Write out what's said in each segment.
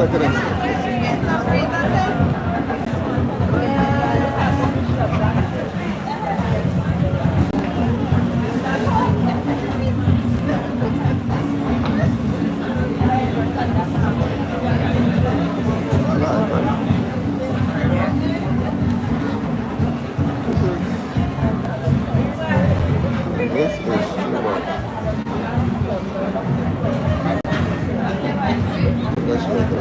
Look at this. This is true. Let's look at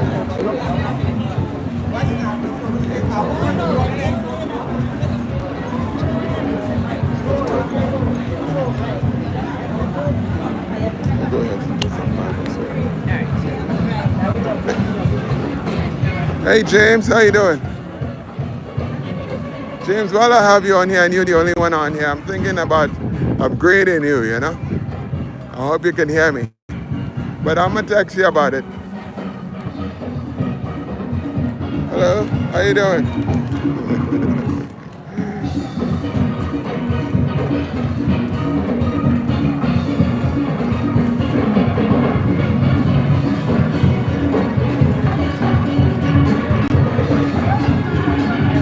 go ahead and do some Hey James, how you doing? James, while I have you on here and you're the only one on here, I'm thinking about upgrading you, you know? I hope you can hear me. But I'm gonna text you about it. Hello, how you doing?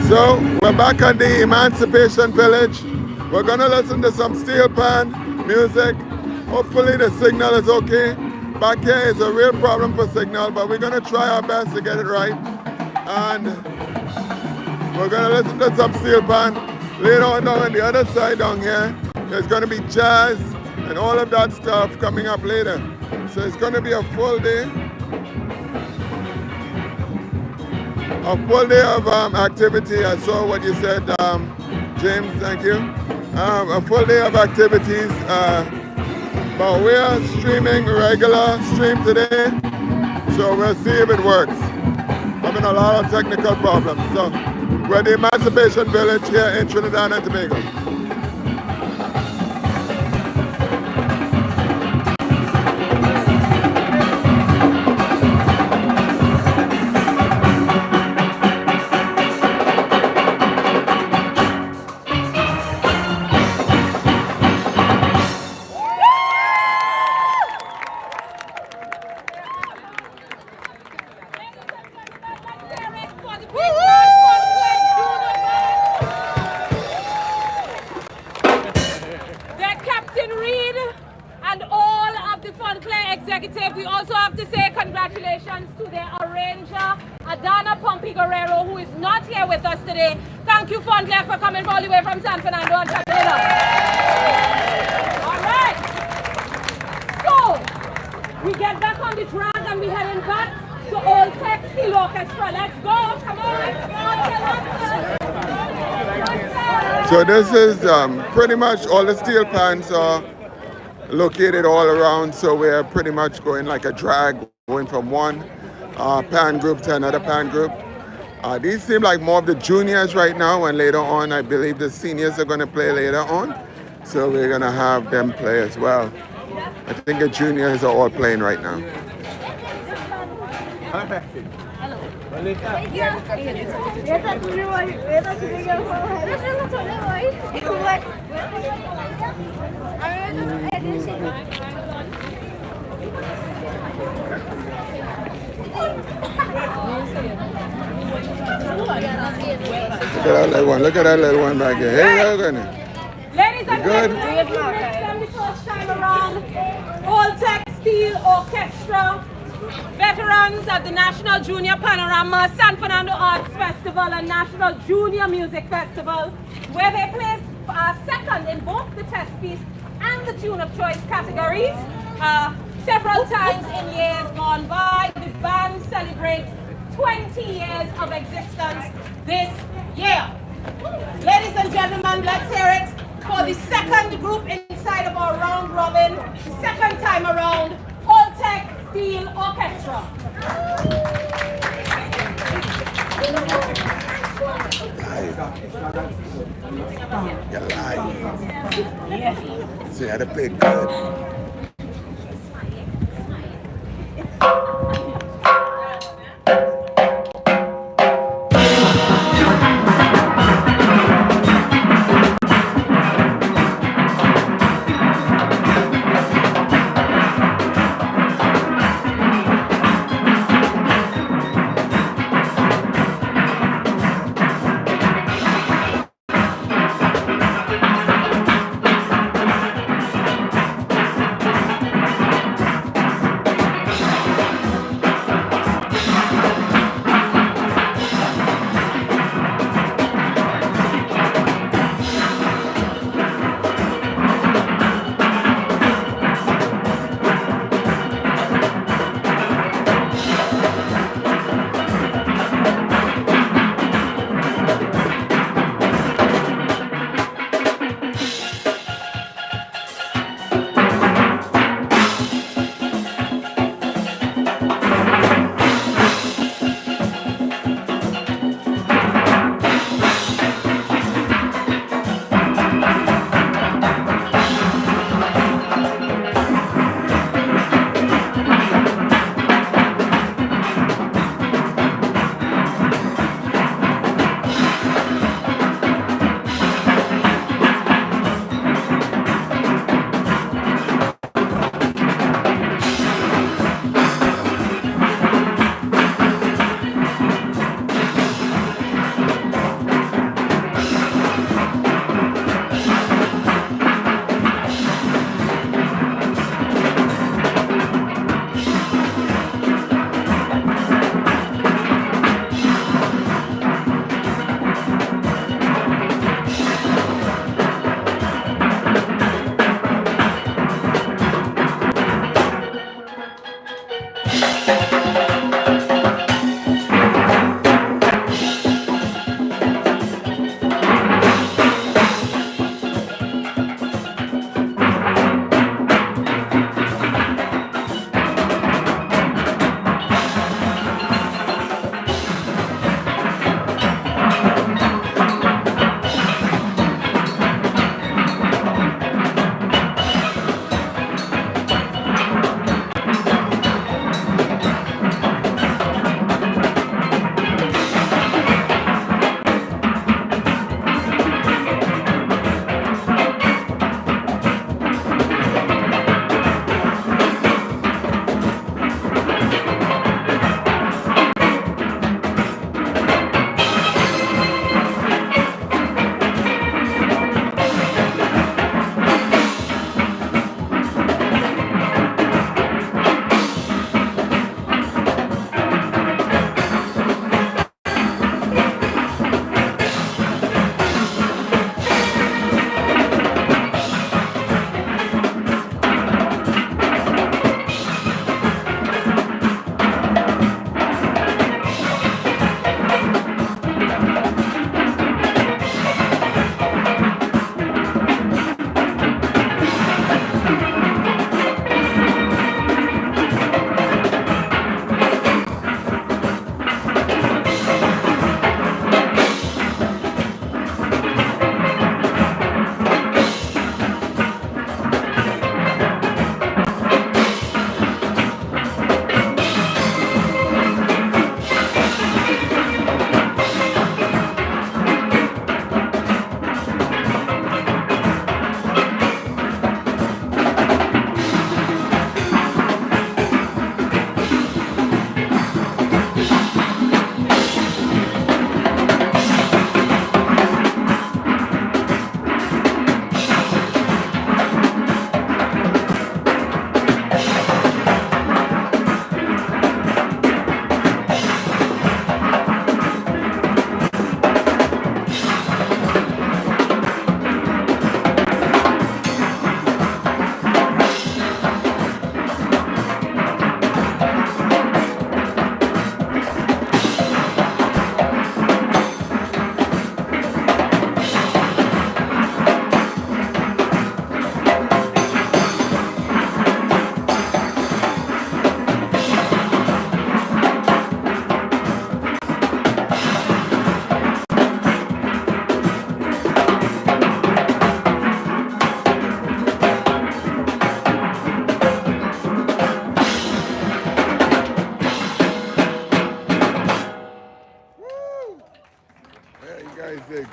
So, we're back at the Emancipation Village. We're gonna listen to some Steelpan music. Hopefully the signal is okay. Back here is a real problem for signal, but we're gonna try our best to get it right. And we're gonna listen to some Steelpan. Later on down on the other side down here, there's gonna be jazz and all of that stuff coming up later. So it's gonna be a full day. A full day of activity. I saw what you said, James, thank you. A full day of activities. But we're streaming regular stream today, so we'll see if it works. Having a lot of technical problems. So we're at the Emancipation Village here in Trinidad and Tobago. We also have to say congratulations to their arranger, Adana Pompey Guerrero, who is not here with us today. Thank you, Fondler, for coming all the way from San Fernando and Trinidad. All right. So, we get back on the track and we're heading back to Old Tech Steel Orchestra. Let's go. Come on. So this is pretty much all the steel pans are located all around, so we're pretty much going like a drag, going from one pan group to another pan group. These seem like more of the juniors right now, and later on I believe the seniors are going to play later on, so we're going to have them play as well. I think the juniors are all playing right now. Look at that little one back there. Hey, ladies and gentlemen, if you missed them the first time around, Old Tech Steel Orchestra, veterans of the National Junior Panorama, San Fernando Arts Festival and National Junior Music Festival, where they placed second in both the test piece and the tune of choice categories. Several times in years gone by, the band celebrates 20 years of existence this year. Ladies and gentlemen, let's hear it for the second group inside of our round robin, the second time around, Old Tech Steel Orchestra. You're lying. So you had to play good.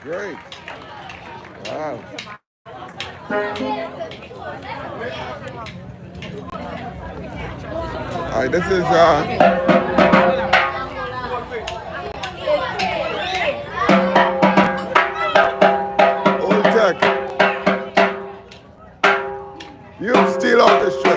Great. Wow. All right, this is Old Tech Youth Steel Orchestra.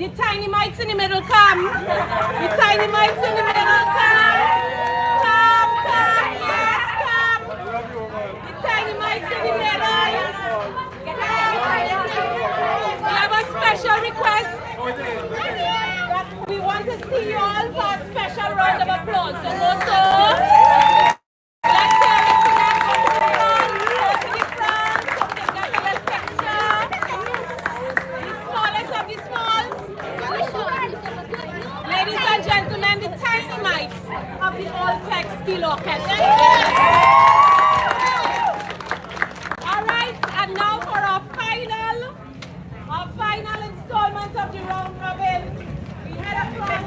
The tiny mics in the middle come. The tiny mics in the middle come. Come, yes, come. The tiny mics in the middle. We have a special request. We want to see you all for a special round of applause. So also, let's hear it for them. Go to the front, so we can get a little picture. The smallest of the smalls. Ladies and gentlemen, the tiny mics of the all-tech steel orchestra. All right, and now for our final installment of the round robin. We had a plan.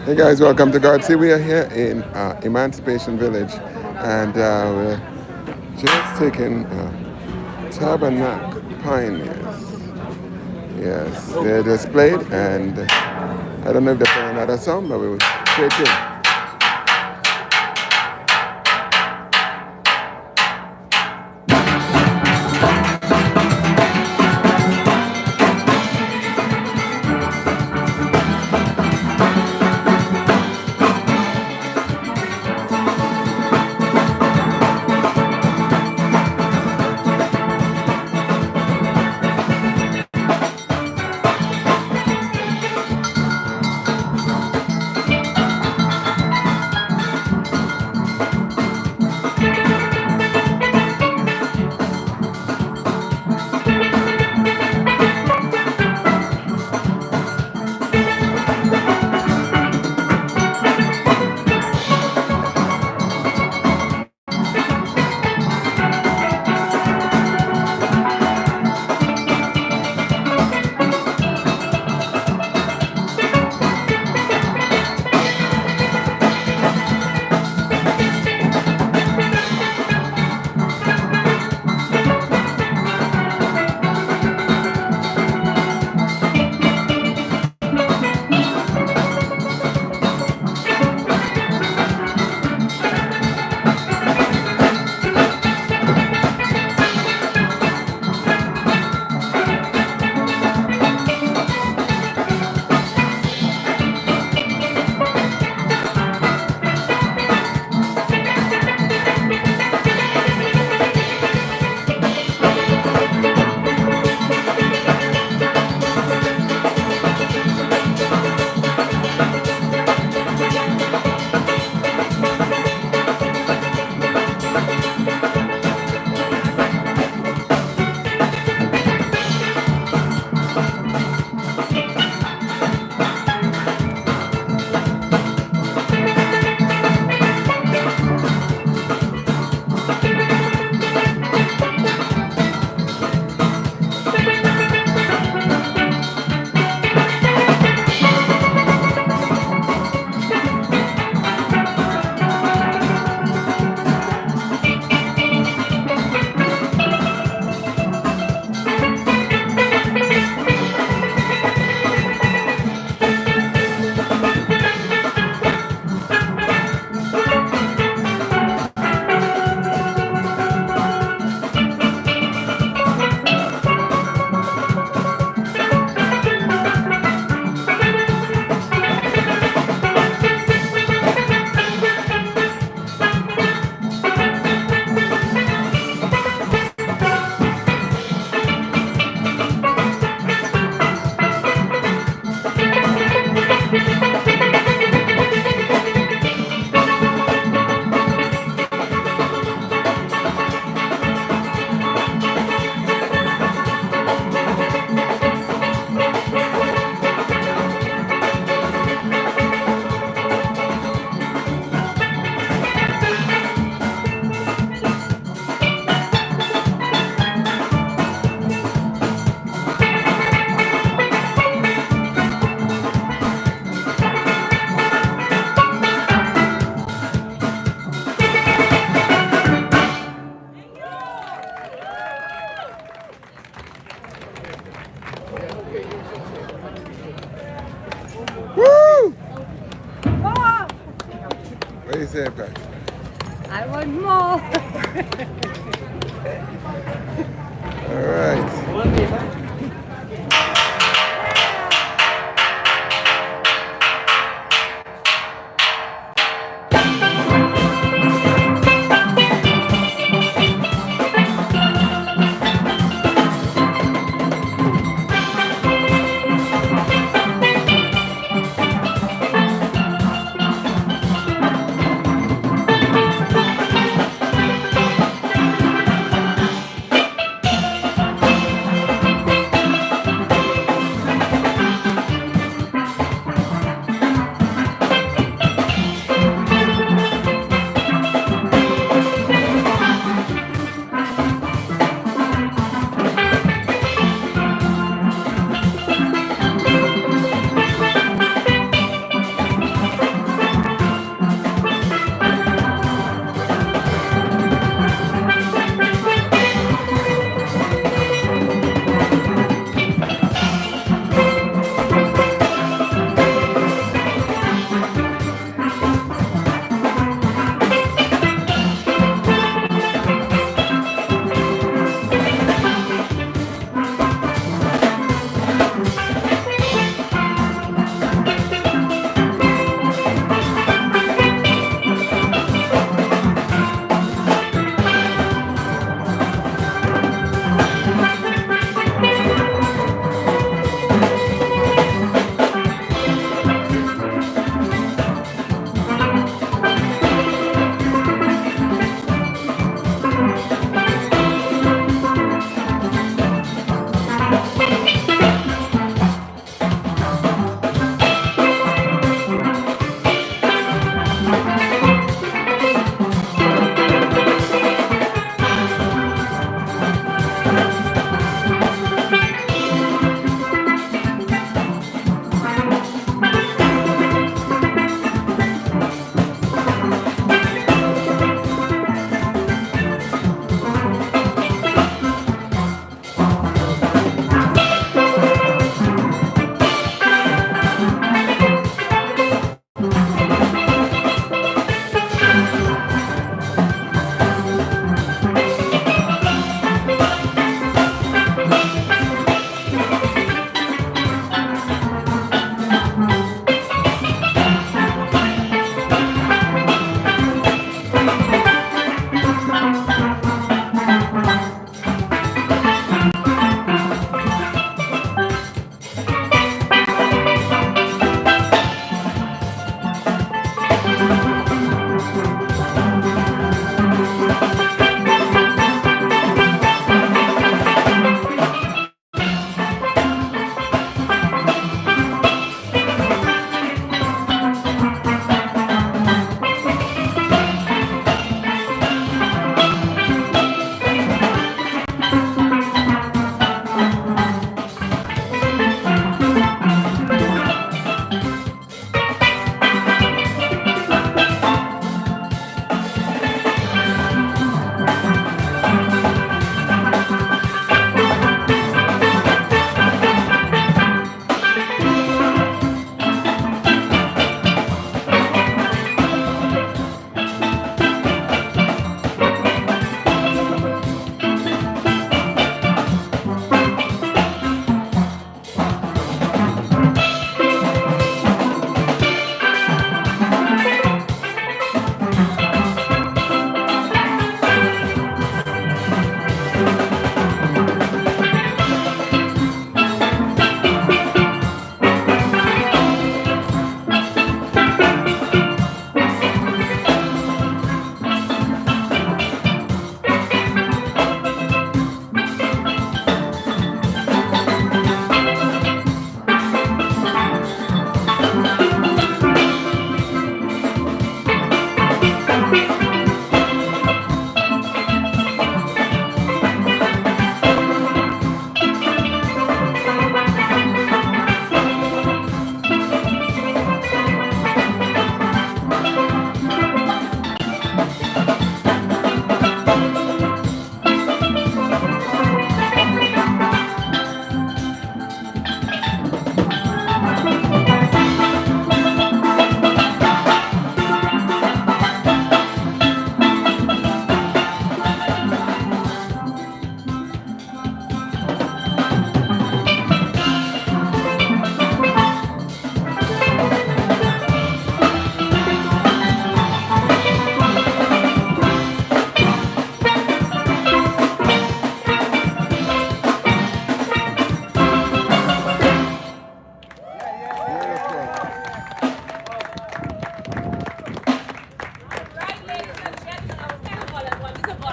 Hey guys, welcome to God. See, we are here in Emancipation Village, and we're just taking Tabernacle Pioneers. Yes, they're displayed, and I don't know if they're playing another song, but we will stay tuned. all. All right.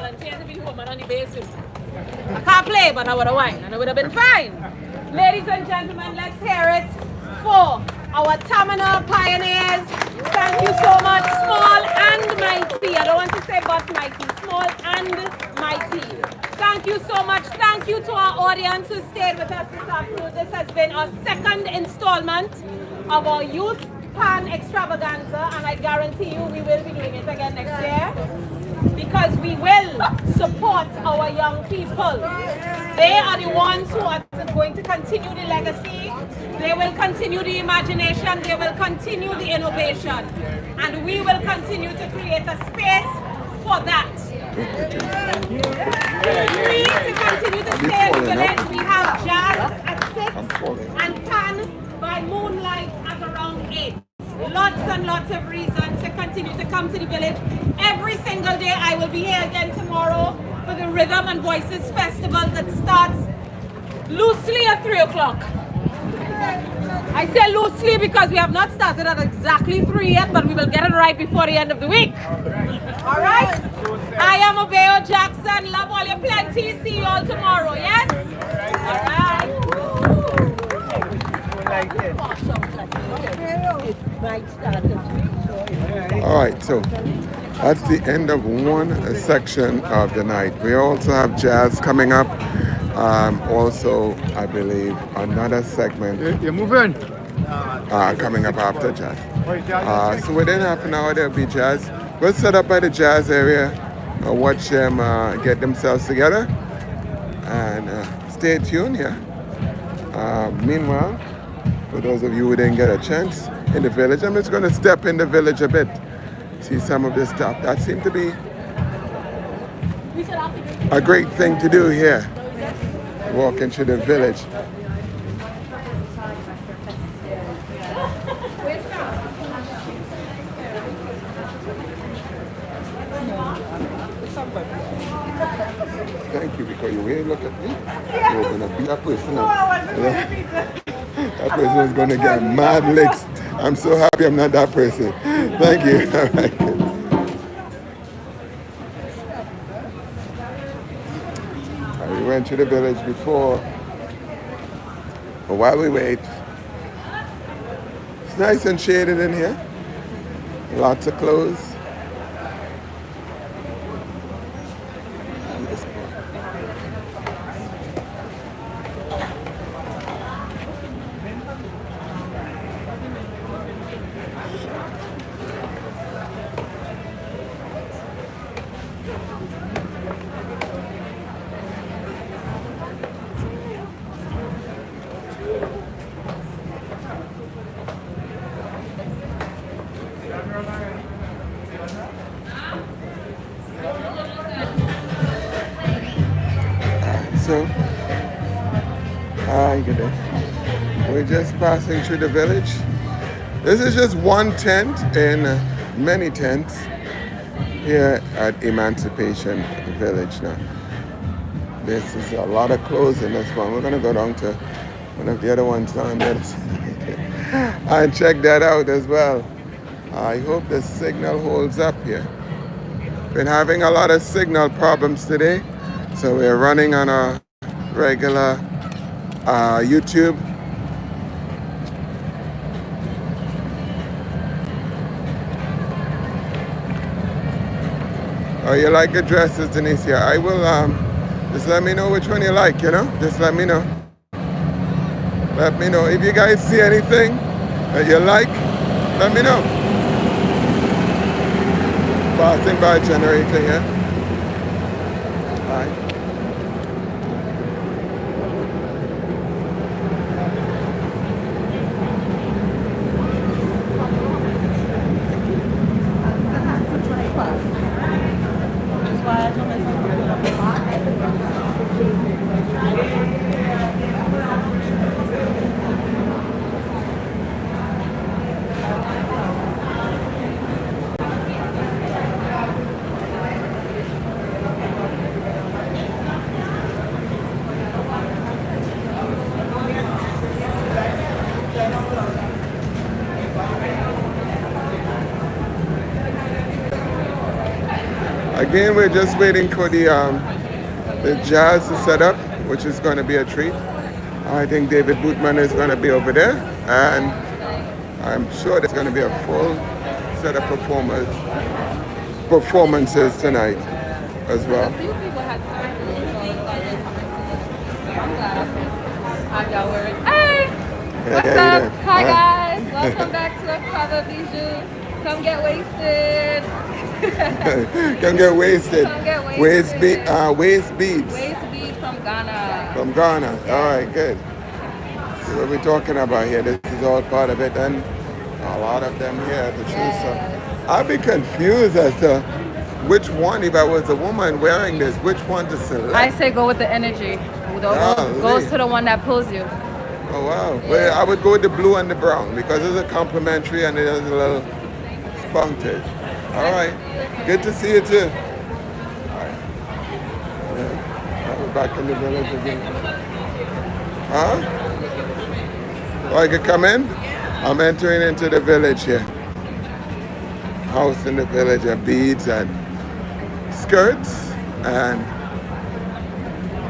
volunteer to be the woman on the basis. I can't play, but I would have won, and it would have been fine. Ladies and gentlemen, let's hear it for our Tamina pioneers. Thank you so much, small and mighty. I don't want to say but mighty, small and mighty. Thank you so much. Thank you to our audience who stayed with us this afternoon. This has been our second installment of our Youth Pan Extravaganza, and I guarantee you we will be doing it again next year, because we will support our young people. They are the ones who are going to continue the legacy. They will continue the imagination. They will continue the innovation. And we will continue to create a space for that. Free to continue to stay in the village. We have jazz at 6 and pan by moonlight at around 8. Lots and lots of reasons to continue to come to the village. Every single day I will be here again tomorrow for the Rhythm and Voices Festival that starts loosely at 3 o'clock. I say loosely because we have not started at exactly 3 yet, but we will get it right before the end of the week. All right? I am Obeo Jackson. Love all you plenty. See you all tomorrow, yes? All right. All right, so that's the end of one section of the night. We also have jazz coming up. Also, I believe another segment coming up after jazz. So within half an hour there'll be jazz. We'll set up by the jazz area, watch them get themselves together, and stay tuned here. Meanwhile, for those of you who didn't get a chance in the village, I'm just going to step in the village a bit, see some of this stuff. That seemed to be a great thing to do here, walking through the village. Thank you, because you really look at me. You're going to be a person. That person is going to get mad licks. I'm so happy I'm not that person. Thank you. All right. We went to the village before. But while we wait, it's nice and shaded in here. Lots of clothes. So, hi, good day. We're just passing through the village. This is just one tent in many tents here at Emancipation Village now. This is a lot of clothes in this one. We're going to go down to one of the other ones down there and check that out as well. I hope the signal holds up here. Been having a lot of signal problems today. So we're running on a regular YouTube. Oh, you like the dresses, Denise? Yeah, I will, just let me know which one you like, you know? Just let me know. Let me know. If you guys see anything that you like, let me know. Passing by generator here. Hi. again, we're just waiting for the jazz to set up, which is going to be a treat. I think David Bootman is going to be over there, and I'm sure there's going to be a full set of performances tonight as well. Hey! What's up? Hi guys! Welcome back to the Cover Bijou. Come get wasted. Come get wasted. Come get wasted. Waist beads. Waist bead from Ghana. From Ghana. All right, good. See what we're talking about here. This is all part of it, and a lot of them here to choose from. I'd be confused as to which one, if I was a woman wearing this, which one to select. I say go with the energy. Goes to the one that pulls you. Oh wow. Yeah. Well, I would go with the blue and the brown because it's a complimentary and it has a little spuntage. All right. Good to see you too. All right. Yeah. We're back in the village again. Huh? Oh, I could come in? I'm entering into the village here. House in the village and beads and skirts and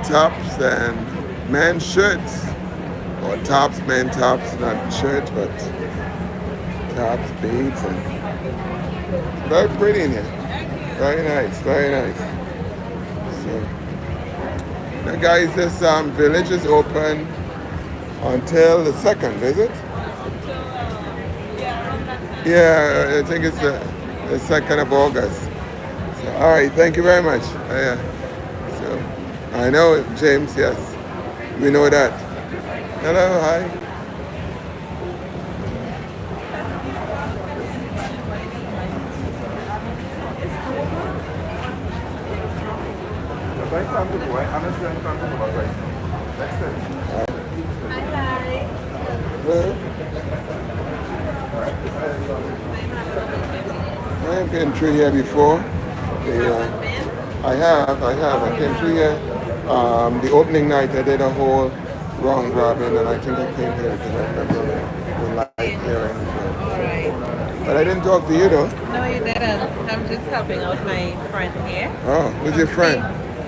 tops and men's shirts. Or tops, men tops, not shirts, but tops, beads, and very pretty in here. Very nice, very nice. So, now guys, this village is open until the 2nd, is it? Yeah, I think it's the 2nd of August. So, all right, thank you very much. So, I know, James, yes, we know that. Hello, hi. I have been through here before. I came through here. The opening night I did a whole round robin, and I think I came here because I remember the light here. Alright. But I didn't talk to you though. No, you didn't. I'm just helping out my friend here. Oh, who's your friend?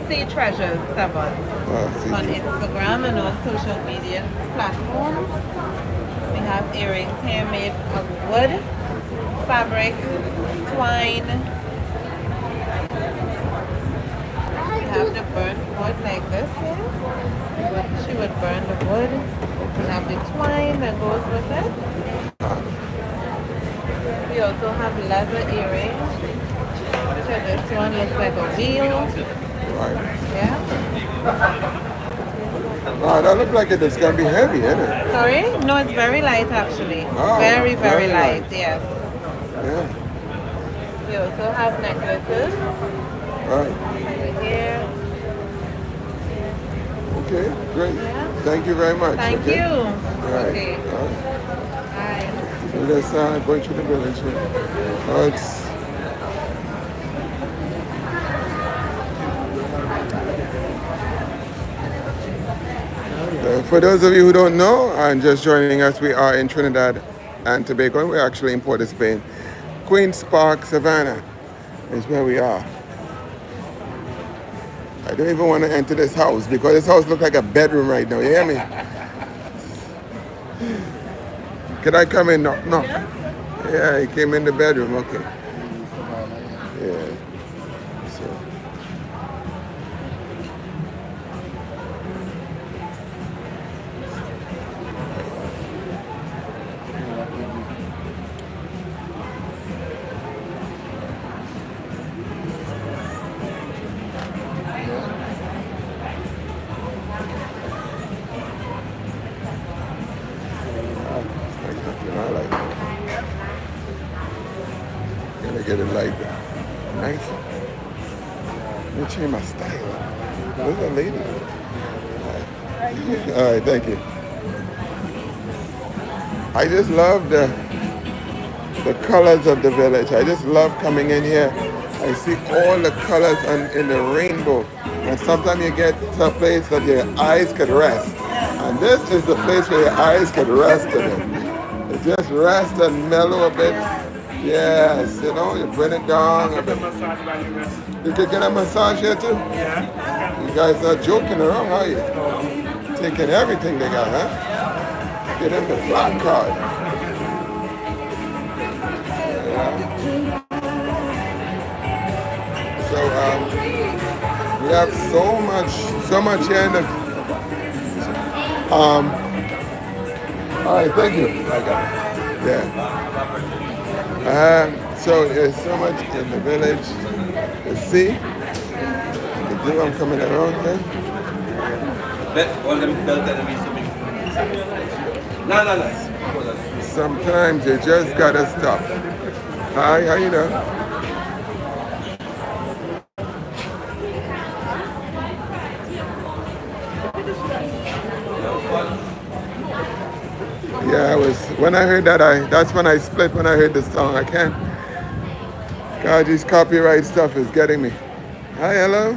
Sea Treasures 7 on Instagram and on social media platforms. We have earrings here made of wood, fabric, twine. We have the burnt wood like this here. She would burn the wood. We have the twine that goes with it. We also have leather earrings. So this one looks like a wheel. Right. Yeah. Oh, that looks like it's going to be heavy, isn't it? Sorry? No, it's very light actually. Oh, very, very light, yes. Yeah. We also have necklaces. Right. Over here. Okay, great. Yeah. Thank you very much. Thank okay? you. Right. Okay. All right. Bye. So that's going through the village here. Oh, it's for those of you who don't know and just joining us, we are in Trinidad and Tobago. We're actually in Port of Spain. Queen's Park, Savannah is where we are. I don't even want to enter this house because this house looks like a bedroom right now. You hear me? Can I come in? No. Yeah, he came in the bedroom. Okay. Yeah. So. Get it like nice. Let me change my style. Where's that lady? All right, thank you. I just love the colors of the village. I just love coming in here. I see all the colors in the rainbow. And sometimes you get to a place that your eyes could rest. And this is the place where your eyes could rest in it. Just rest and mellow a bit. Yes, you know, you bring it down. Get the massage while you rest. You could get a massage here too? Yeah. You guys are joking around, are you? Taking everything they got, huh? Get them the black card. Yeah. So we have so much here in the all right, thank you. I got it. Yeah. So there's so much in the village to see. The do I'm coming around here. All them belt enemies to me. No. Sometimes you just gotta stop. Hi, how you doing? Yeah, when I heard that, that's when I split when I heard the song. I can't. God, this copyright stuff is getting me. Hi, hello.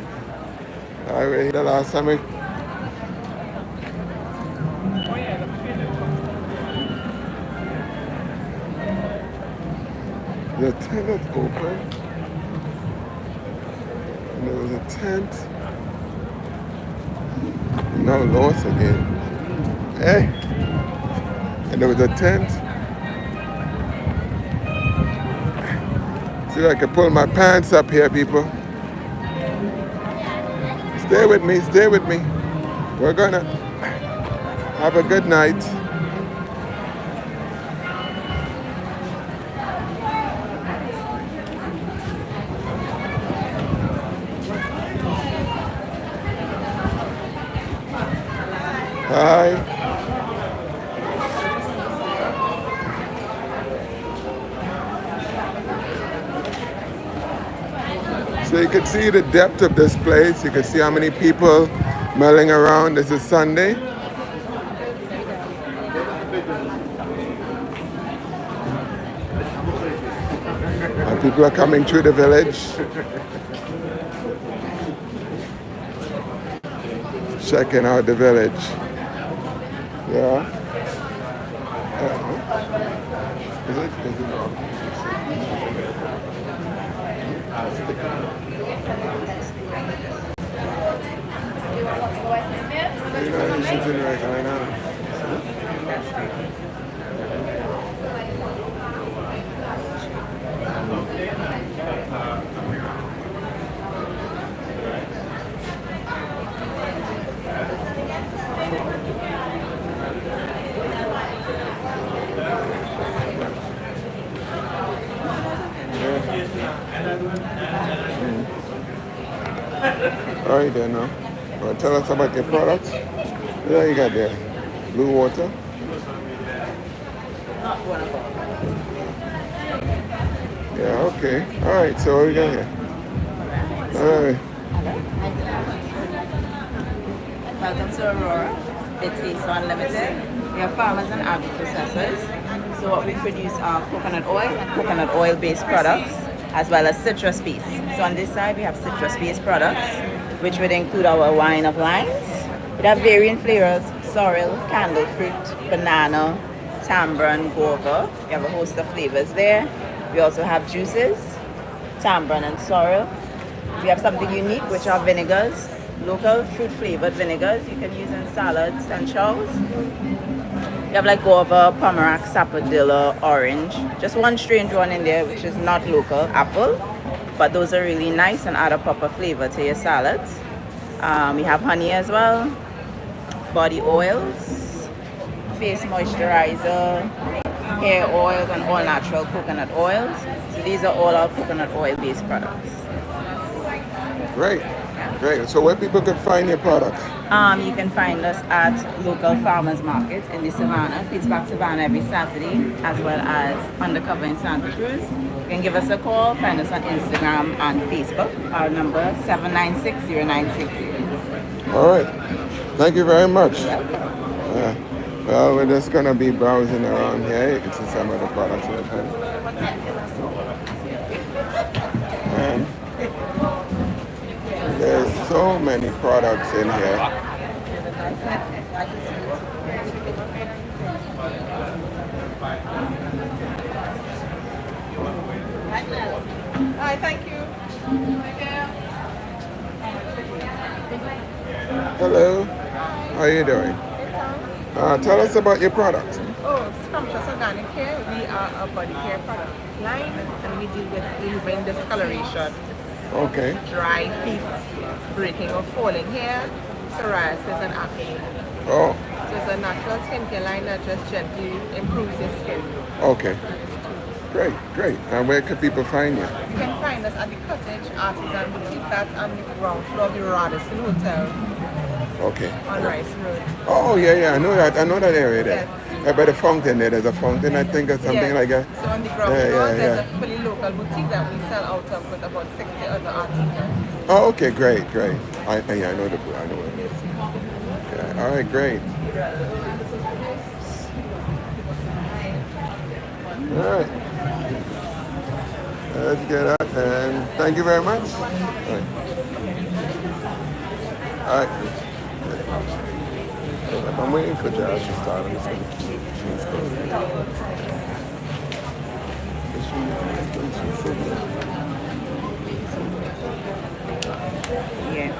I read the last time. The tent is open. And there was a tent. Now lost again. Hey. And there was a tent. See if I can pull my pants up here, people. Stay with me, stay with me. We're gonna have a good night. Hi. So you can see the depth of this place. You can see how many people milling around. This is Sunday. And people are coming through the village. Checking out the village. Yeah. Is it wrong? You know, she's in right now. All right then now. Well, tell us about your products. Yeah, you got there. Blue water. Yeah, okay. All right, so what we got here? All right. Welcome to Aurora. It is unlimited. We are farmers and agri-processors. So what we produce are coconut oil and coconut oil-based products, as well as citrus-based. So on this side, we have citrus-based products, which would include our wine of limes. We have varying flavors: sorrel, candle fruit, banana, tamarind, guava. We have a host of flavors there. We also have juices, tamarind and sorrel. We have something unique, which are vinegars, local fruit flavored vinegars you can use in salads and chows. We have like guava, pomerac, sapodilla, orange. Just one strange one in there, which is not local, apple. But those are really nice and add a proper flavor to your salads. We have honey as well, body oils, face moisturizer, hair oils, and all natural coconut oils. So these are all our coconut oil based products. Great, great. So where people could find your products? You can find us at local farmers markets in the Savannah, Pittsburgh, Savannah every Saturday, as well as undercover in Santa Cruz. You can give us a call, find us on Instagram and Facebook. Our number 7960960. All right. Thank you very much. Well, we're just going to be browsing around here. You can see some of the products we have. And there's so many products in here. Hi, thank you. Hello. How are you doing? Tell us about your products. Oh, Scrumptious Organic Care. We are a body care product line and we deal with removing discoloration, Okay. dry feet, breaking or falling hair, psoriasis and acne. Oh, So it's a natural skincare line that just gently improves your skin. okay. Great, great. And where can people find you? You can find us at the Cottage Artisan Boutique. That's on the ground floor of the Radisson Hotel Okay. on Rice Road. Oh, yeah, yeah. I know that. I know that area there. Yes. By the fountain there, there's a fountain, I think, or something Yes. like that. So on the ground Yeah, floor, yeah, there's yeah. a fully local boutique that we sell out of with about 60 other artisans. Oh, okay, great, great. Yeah, I know the. I know what it is. Yeah. All right, great. All right. Let's get up and thank you very much. All right. All right. I'm waiting for Jazz to start. I'm just going to keep. She's going. Yeah.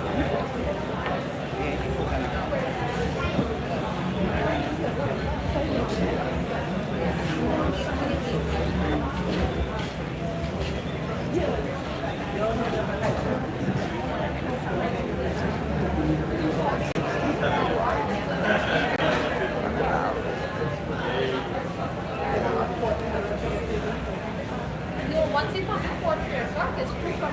Once you come to Port Fairstock, it's free from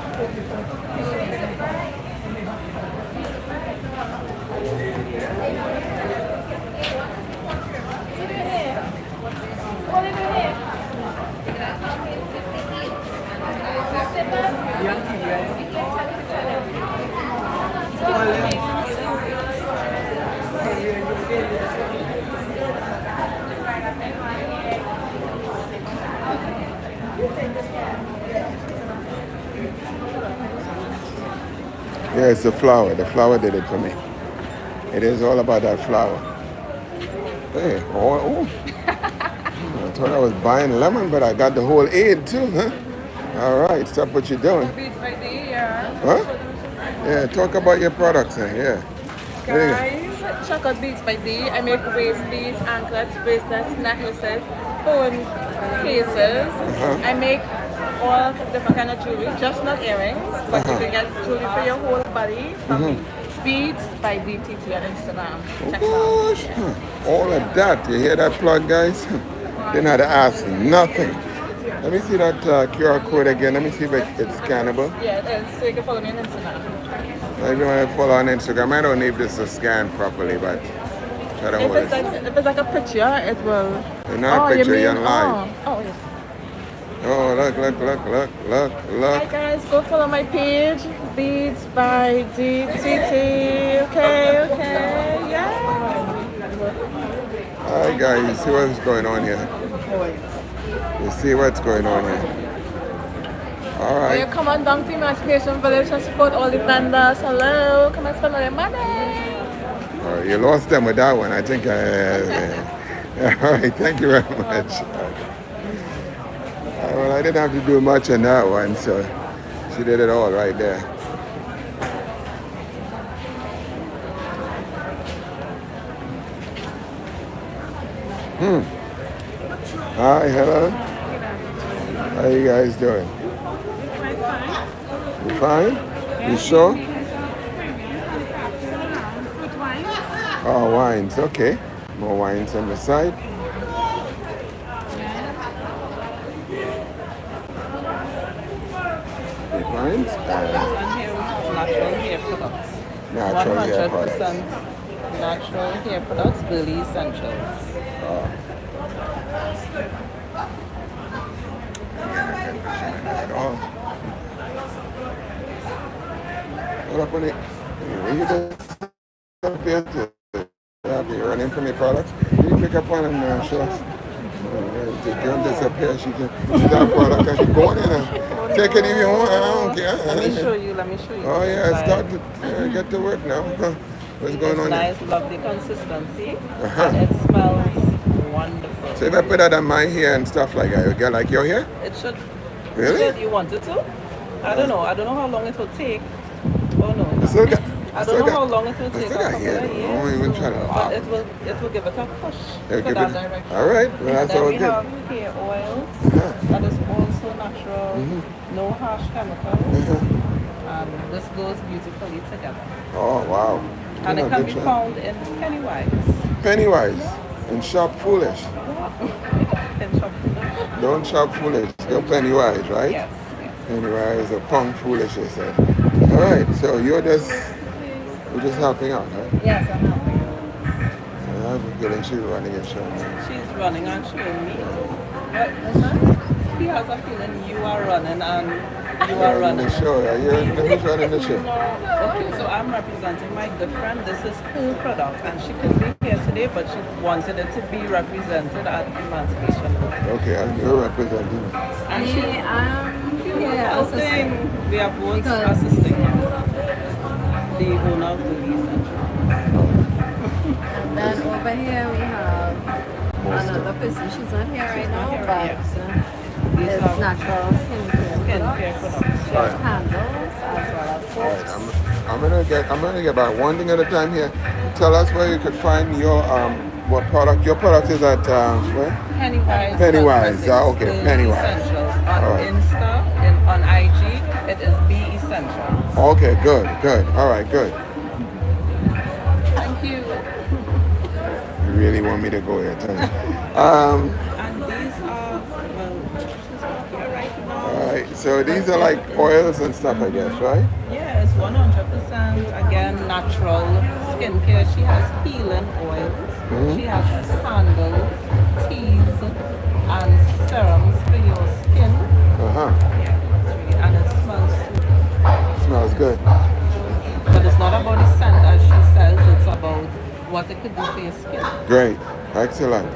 Yeah, it's the flower. The flower did it for me. It is all about that flower. Hey, oh. I thought I was buying lemon, but I got the whole aid too, huh? All right, stop what you're doing. Huh? Yeah, talk about your products, huh? Yeah. There you go. Guys, check out Beats by D. I make waist beads, anklets, bracelets, necklaces, phone cases. I make all different kind of jewelry, just not earrings, but you can get jewelry for your whole body from Beats by DTT on Instagram. Check it out. Gosh, all of that. You hear that plug, guys? Didn't have to ask nothing. Let me see that QR code again. Let me see if it's scannable. Yeah, it is. So you can follow me on Instagram. If you want to follow on Instagram, I don't need this to scan properly, but try to If hold it's it. like a picture, it will. You're not a picture, you're live. Oh, yes. Oh, look. Hi guys, go follow my page, Beats by DTT. Okay, yeah. Hi guys, you see what's going on here? You see what's going on here? All You right. come on down to Emancipation Village and support all the vendors. Hello, come and spend all your money. Oh, you lost them with that one. I think all right, thank you very much. Well, I didn't have to do much on that one, so she did it all right there. Hi, hello. How you guys doing? You fine? You sure? Oh, wines, okay. More wines on the side. Wines? Natural hair products. Natural hair products. 100% natural hair products, Billy Essentials. At all. What up on it? Where you disappear to? You running from your products? Can you pick up on them show us? The girl disappear, she can see that product and she going in and take it if you want. I don't care. Let me show you. Oh yeah, start to get to work now. What's going on Nice, there? lovely consistency. And it smells wonderful. So if I put that on my hair and stuff like that, you get like your hair? It should Really? You wanted to? I don't know. I don't know how long it will take. Oh no. I still got, I don't know how long it will I take. still got hair though. I won't even try to But laugh. it will give it a push It'll to give that it- direction. all right, well, that's then all we good. have hair oils Uh-huh. that is also natural, no harsh chemicals, and this goes beautifully together. Oh, wow. And Yeah, it can good be try. found in Pennywise. Pennywise and shop foolish. In shop food. Don't shop foolish. Go Pennywise, right? Yes, yes. Pennywise or punk foolish, they said. All right, so you're just helping out, right? Yes, I'm helping. I have a feeling she's running a show. She's running and showing me. But he has a feeling you are running and you are Running running. the show. Who's running the show? Okay, so I'm representing my good friend. This is her product, and she couldn't be here today, but she wanted it to be represented at Emancipation. Okay, and you're representing. And she, Yeah, helping. We are both Because- assisting the owner of the essential. And then over here we have another person. She's not here right now, here, but yes. These it's are natural skincare products. She has candles as well as All right, soaps. I'm gonna get about one thing at a time here. Tell us where you could find your what product. Your product is at where? Pennywise. Pennywise, Cosmetics, okay, the Pennywise. Essentials. On All right. Insta and on IG, it is Be Essentials. Okay, good. All right, good. Thank you. You really want me to go here, tell me. And these are, well, she's not here right now. All right, so these are like oils and stuff, I guess, right? Yeah, it's 100% again natural skincare. She has healing oils. She has candles, teas, and serums for your skin. Yeah, it's really, and it smells sweet. Smells good. But it's not about the scent, as she says. It's about what it could do for your skin. Great, excellent.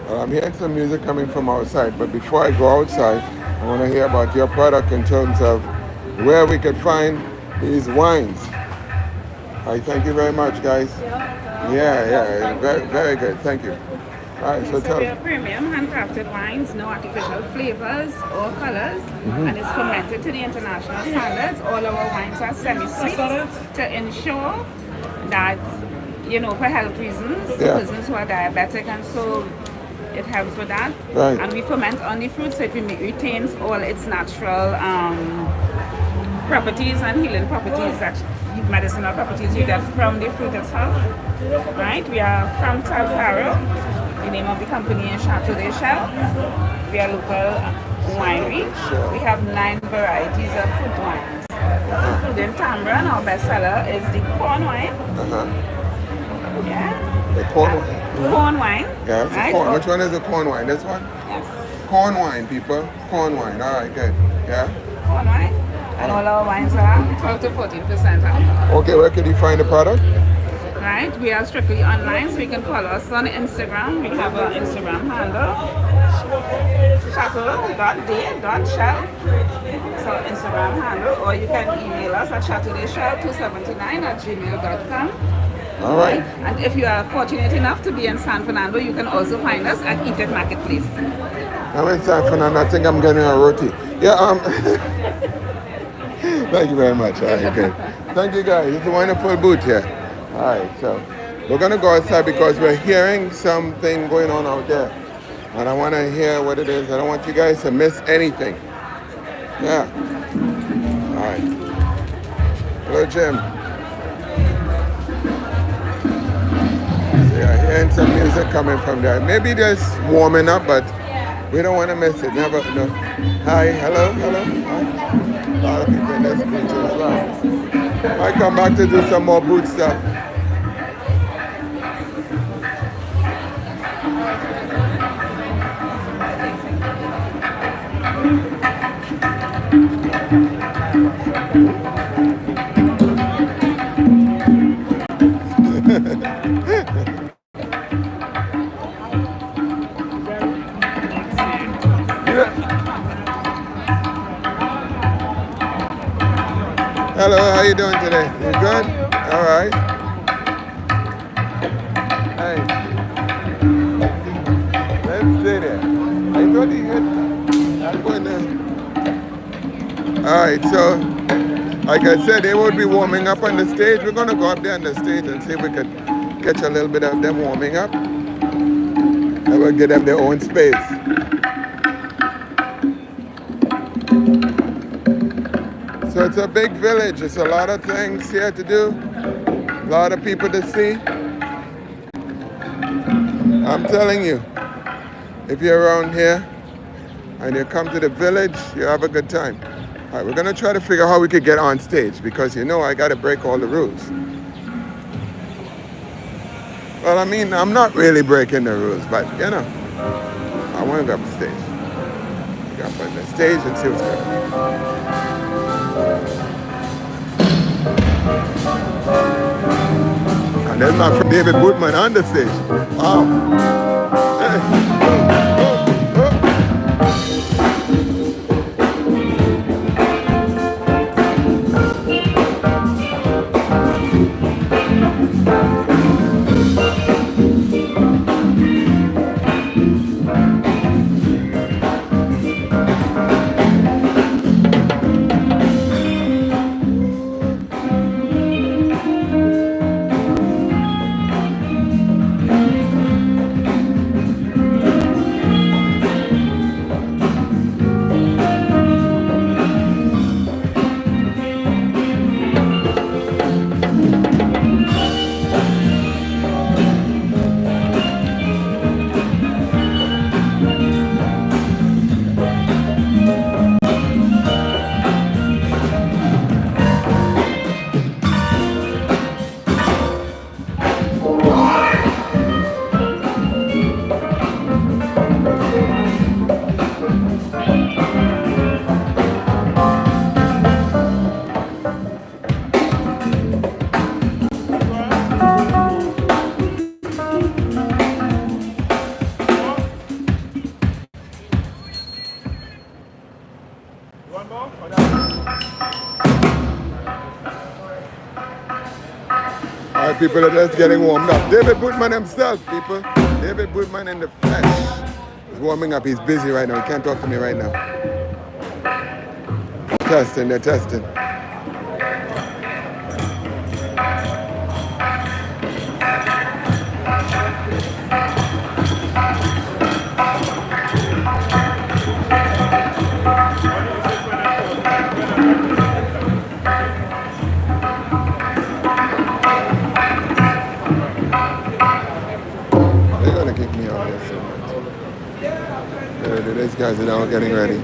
Well, I'm hearing some music coming from outside, but before I go outside, I want to hear about your product in terms of where we could find these wines. I thank you very much, guys. Yeah, very good. Thank you. All right, so tell We are us. premium handcrafted wines, no artificial flavors or colors, and it's fermented to the international standards. All our wines are semi-sweet to ensure that, for health reasons, Yeah. persons who are diabetic, and so it helps with that. Right. And we ferment on the fruit, so it retains all its natural properties and healing properties, that medicinal properties you get from the fruit itself. Right? We are from Talcaro. The name of the company is Chateau de Chelles. We are local winery. We have 9 varieties of fruit wines. Including Tambran, our bestseller, is the corn wine. Yeah. The corn wine. Corn wine. Yeah, it's right? corn. Which one is the corn wine? This one? Yes. Corn wine, people. Corn wine. All right, good. Yeah. Corn wine. And all our wines are 12 to 14% alcohol. Okay, where can you find the product? Right, we are strictly online, so you can follow us on Instagram. We have our Instagram handle, chateau.de.shell. So Instagram handle, or you can email us at chateaudeshell279@gmail.com. All right. And if you are fortunate enough to be in San Fernando, you can also find us at Eat It Marketplace. I'm in San Fernando. I think I'm getting a roti. Yeah. Thank you very much. All right, good. Thank you, guys. It's a wonderful booth here. All right, so we're gonna go outside because we're hearing something going on out there, and I want to hear what it is. I don't want you guys to miss anything. Yeah. All right. Hello, Jim. So you're hearing some music coming from there. Maybe just warming up, but we don't want to miss it. Never. No. Hi. Hello. Hi. A lot of people in this booth as well. I come back to do some more boot stuff. Hello, how you doing today? You good? All right. Hey, let's stay there. I thought you had. I'm going there. Alright, so like I said, they would be warming up on the stage. We're gonna go up there on the stage and see if we could catch a little bit of them warming up. And we'll give them their own space. So it's a big village. There's a lot of things here to do. A lot of people to see. I'm telling you, if you're around here and you come to the village, you have a good time. All right, we're gonna try to figure out how we could get on stage because you know I gotta break all the rules. Well, I mean, I'm not really breaking the rules, but you know, I wanna go up the stage. Go up on the stage and see what's going on. And there's my friend David Woodman on the stage. Wow. Hey. People are just getting warmed up. David Woodman himself, people. David Woodman in the flesh is warming up. He's busy right now. He can't talk to me right now. Testing, they're testing. These guys are now getting ready.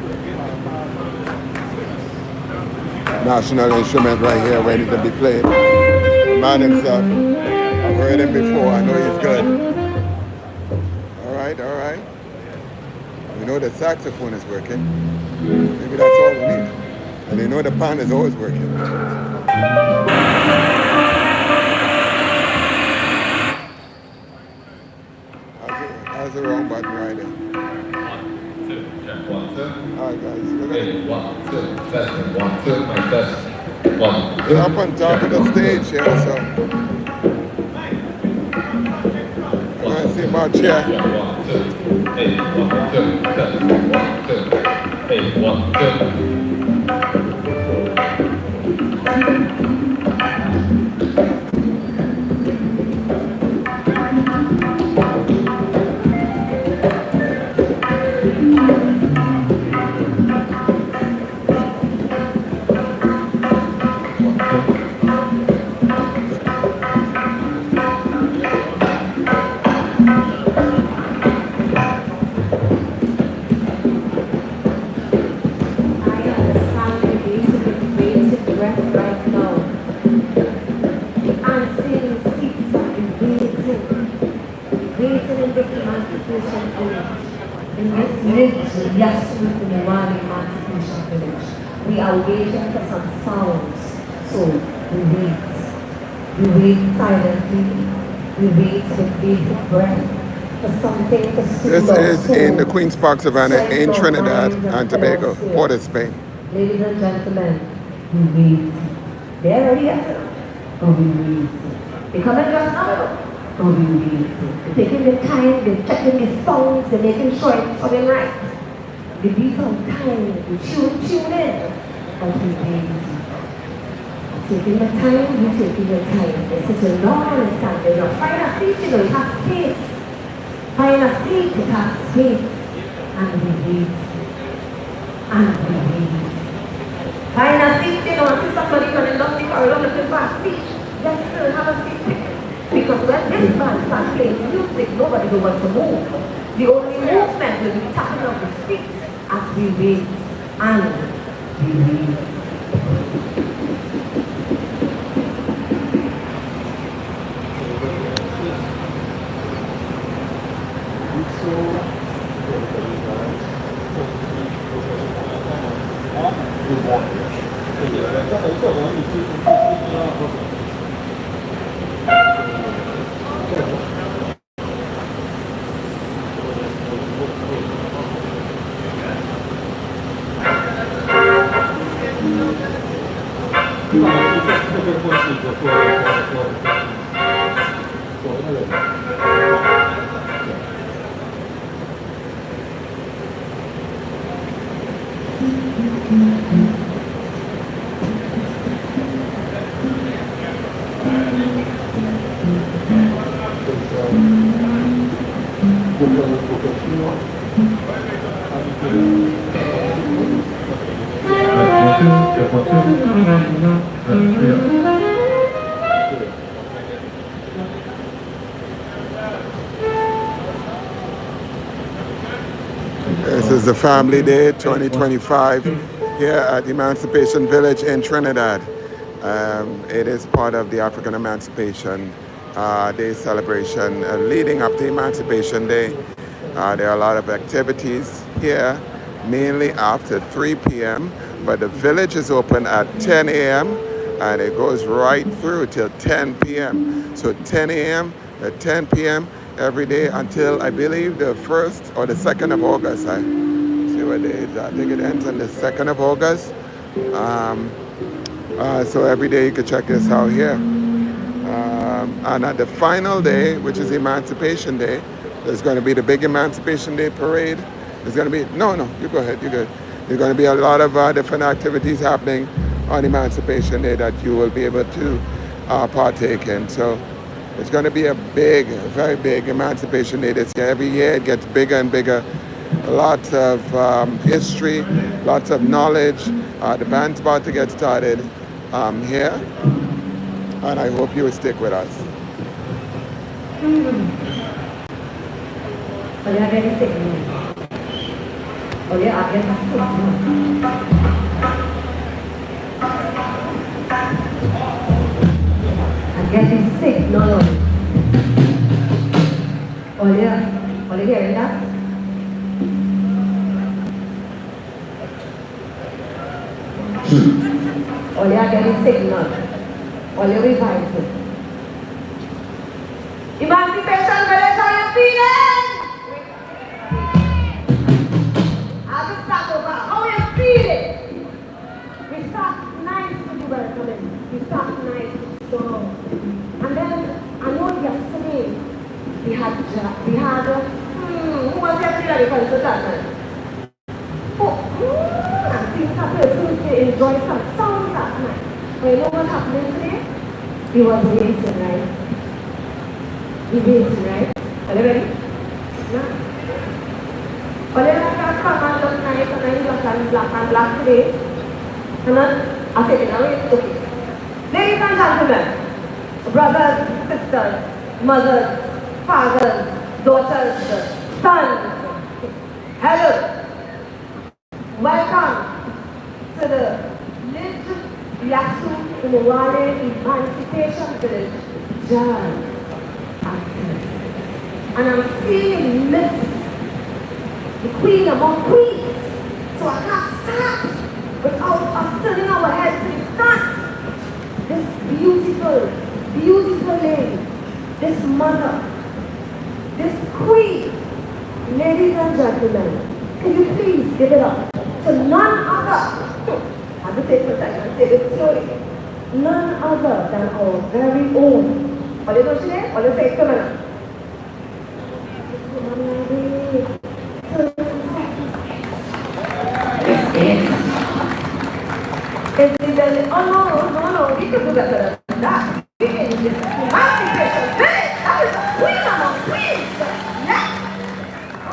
National instrument right here ready to be played. The man himself, I've heard him before, I know he's good. Alright, alright. We know the saxophone is working. Maybe that's all we need. And they know the pan is always working. That's the wrong button right there. Alright guys, we're gonna 1, 2, testing, 1, 2, my test. 1, 2. We're up on top of the stage here, so we're gonna see about here. 1, 2, 8, 1, 2, test. 1, 2, 8, 1, 2. In this Lidj, Yasu, Omowale Emancipation Village, we are waiting for some sounds. So we wait. We wait silently. We wait with bated breath for something to soothe our This is in the souls. Queen's Park Savannah in Trinidad and Tobago, Port of Spain. Ladies and gentlemen, we wait. They're ready, Yasu. Oh, we wait. They coming just now. Oh, we wait. They're taking their time, they're checking their phones, they're making sure it's coming right. They beat on time, they tune in. but we wait. Taking your time, you taking your time. There's such a long understanding. You find a seat, you know, it has space. Find a seat, it has space. And we wait. And we wait. Find a seat, you know, and see somebody running down the corridor looking for a seat. Just still have a seat. Because when this band starts playing music, nobody will want to move. The only movement will be tapping of the feet as we wait. And we wait. This is the Family Day 2025 here at Emancipation Village in Trinidad. It is part of the African Emancipation Day celebration leading up to Emancipation Day. There are a lot of activities here, mainly after 3 p.m., but the village is open at 10 a.m. and it goes right through till 10 p.m. So 10 a.m. at 10 p.m. every day until I believe the 1st or the 2nd of August. I see what day is. I think it ends on the 2nd of August. So every day you can check this out here. And at the final day, which is Emancipation Day, there's going to be the big Emancipation Day parade. There's going to be, no, you go ahead, you're good. There's going to be a lot of different activities happening on Emancipation Day that you will be able to partake in. So it's going to be a big, very big Emancipation Day this year. Every year it gets bigger and bigger. Lots of history, lots of knowledge. The band's about to get started here. And I hope you will stick with us. Getting sick, no. Olha, hearing that? Olha, getting sick, no. Olha, revival. Emancipation Village, how you feeling? How you start over? How you feeling? We start nice to be welcoming. We start nice to strong. And then, I know yesterday, we had, who was yesterday for the consultant? And seeing some persons enjoy some songs last night. But you know what happened today? He was waiting, right? He waiting, right? Are you ready? No? Are you ready to come and look nice and then look and black today? And then, I'll take it now. Okay. Ladies and gentlemen, brothers, sisters, mothers, fathers, daughters, sons, hello. Welcome to the Lidj, Yasu, Omowale, Emancipation Village, Jazz Access. And I'm seeing Miss, the Queen among Queens. So I can't start without us turning our heads in front. This beautiful, beautiful lady, this mother, this queen. Ladies and gentlemen, can you please give it up to none other, I have to take my time and say this slowly, none other than our very own. What do you know today? What do you say? Come on. This is is the building. Oh no, we could do better than that. We can do this emancipation village. That is a queen among queens. Next.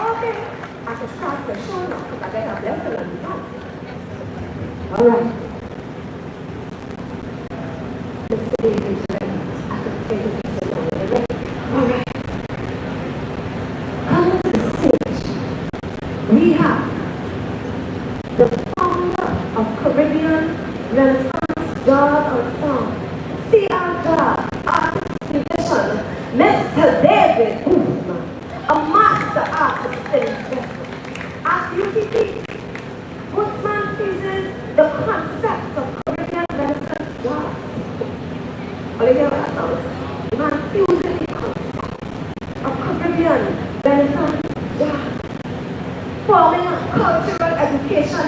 Okay, I can start the show now because I get a blessing on the house. All right. The stage is ready. I can play the piece along. Ready? All right. Come to the stage. We have the founder of Caribbean Renaissance Jazz Ensemble, CR Jazz Artist Musician, Mr. David Hoofman, a master artist in investment. At UTP, Hoofman seizes the concept of Caribbean Renaissance jazz. Olivia, that sounds. Man fusing the concept of Caribbean Renaissance jazz, forming a cultural education.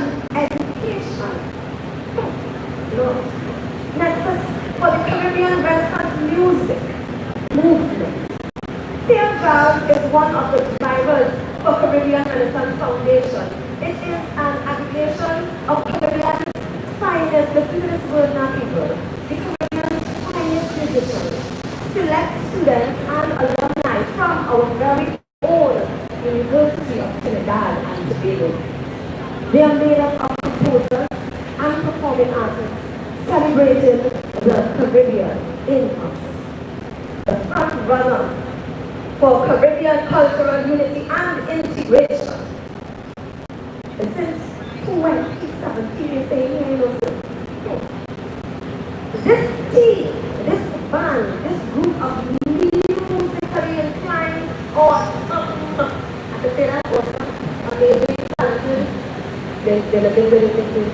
Nexus for the Caribbean Renaissance music movement. Seal Jazz is one of the drivers for Caribbean Renaissance Foundation. It is an aggregation of Caribbean's finest, listen to this word now people, the Caribbean's finest musicians, select students and alumni from our very own University of Trinidad and Tobago. They are made up of composers and performing artists celebrating the Caribbean in us. The front runner for Caribbean cultural unity and integration. And since 2017, you say, yeah, you know, this team, this band, this group of musically inclined or I could say that was amazing, talented. They're looking really thinking,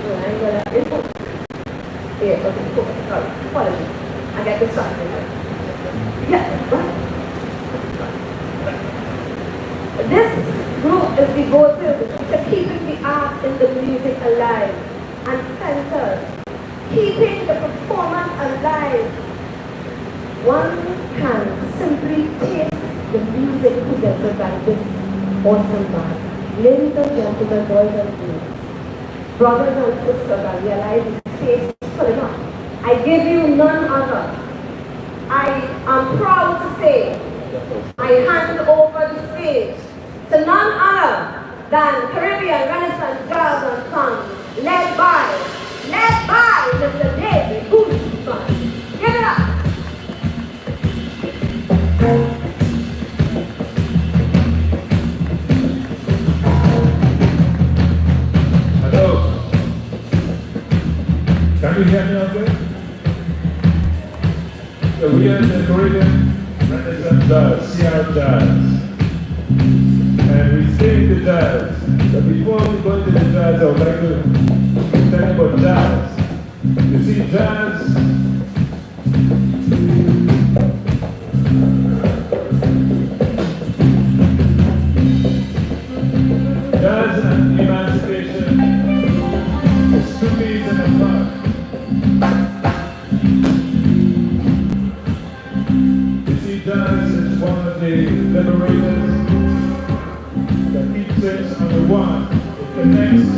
yeah, okay, cool. Sorry. Apologies. I got distracted. Yeah, right. This group is devoted to keeping the arts in the music alive and centered, keeping the performance alive. One can simply taste the music presented by this awesome band. Ladies and gentlemen, boys and girls, brothers and sisters, I realize this space pulling up. I give you none other. I am proud to say I hand over the stage to none other than Caribbean Renaissance Jazz Ensemble, led by Mr. David Hoofman. Give it up. Hello. Can you hear me okay? So we are the Caribbean Renaissance Jazz, CR Jazz. And we sing the jazz. But before we go into the jazz, I would like to tell you about jazz. You see, jazz and emancipation is 2 peas in a pod. You see, jazz is one of the liberators that keeps us on the one. It connects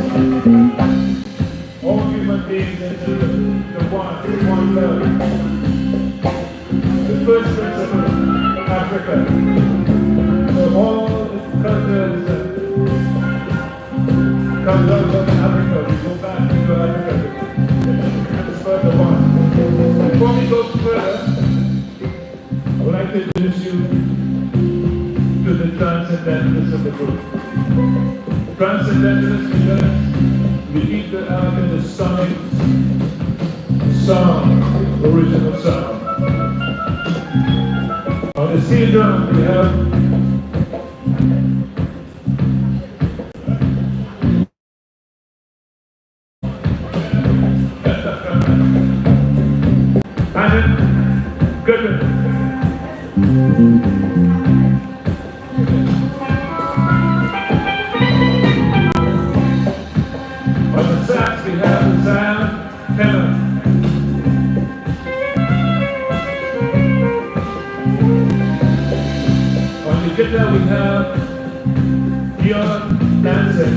all human beings into the one love. The first principle of Africa, of all the cultures comes out of Africa, we go back to Africa to transfer the one. Before we go further, I would like to introduce you to the transcendentalists of the group. Transcendentalists because we keep the out in the sonic sound, the original sound. On the steel drum we have Goodman. On the sax we have the sound tenor. On the guitar we have Dion dancing.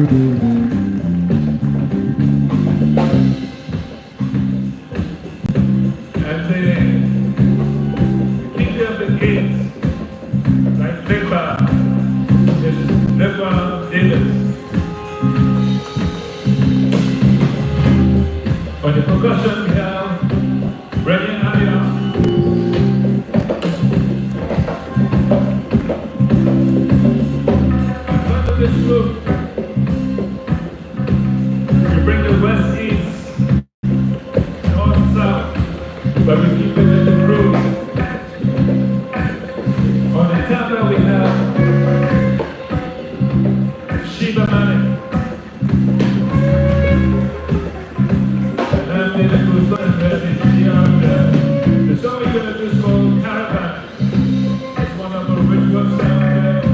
And the king of the gates, like Lepa, is Lepa Davis. On the percussion we have Brennan Aya. In front of this group, we bring the West East, North South, but we keep it in the groove. On the tabla we have Shiva Mani. And I'm in the group and this the song we're going to do is called Caravan. It's one of the ritual sounds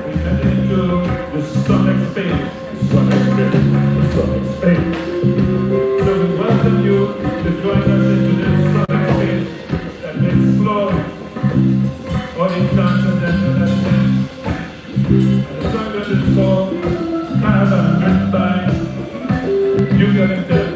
we enter into the sonic space. Sonic space. The sonic space. So we welcome you to join us into this sonic space that we explore all the dances and the things. And the song that is called Caravan, written by Duke Ellington.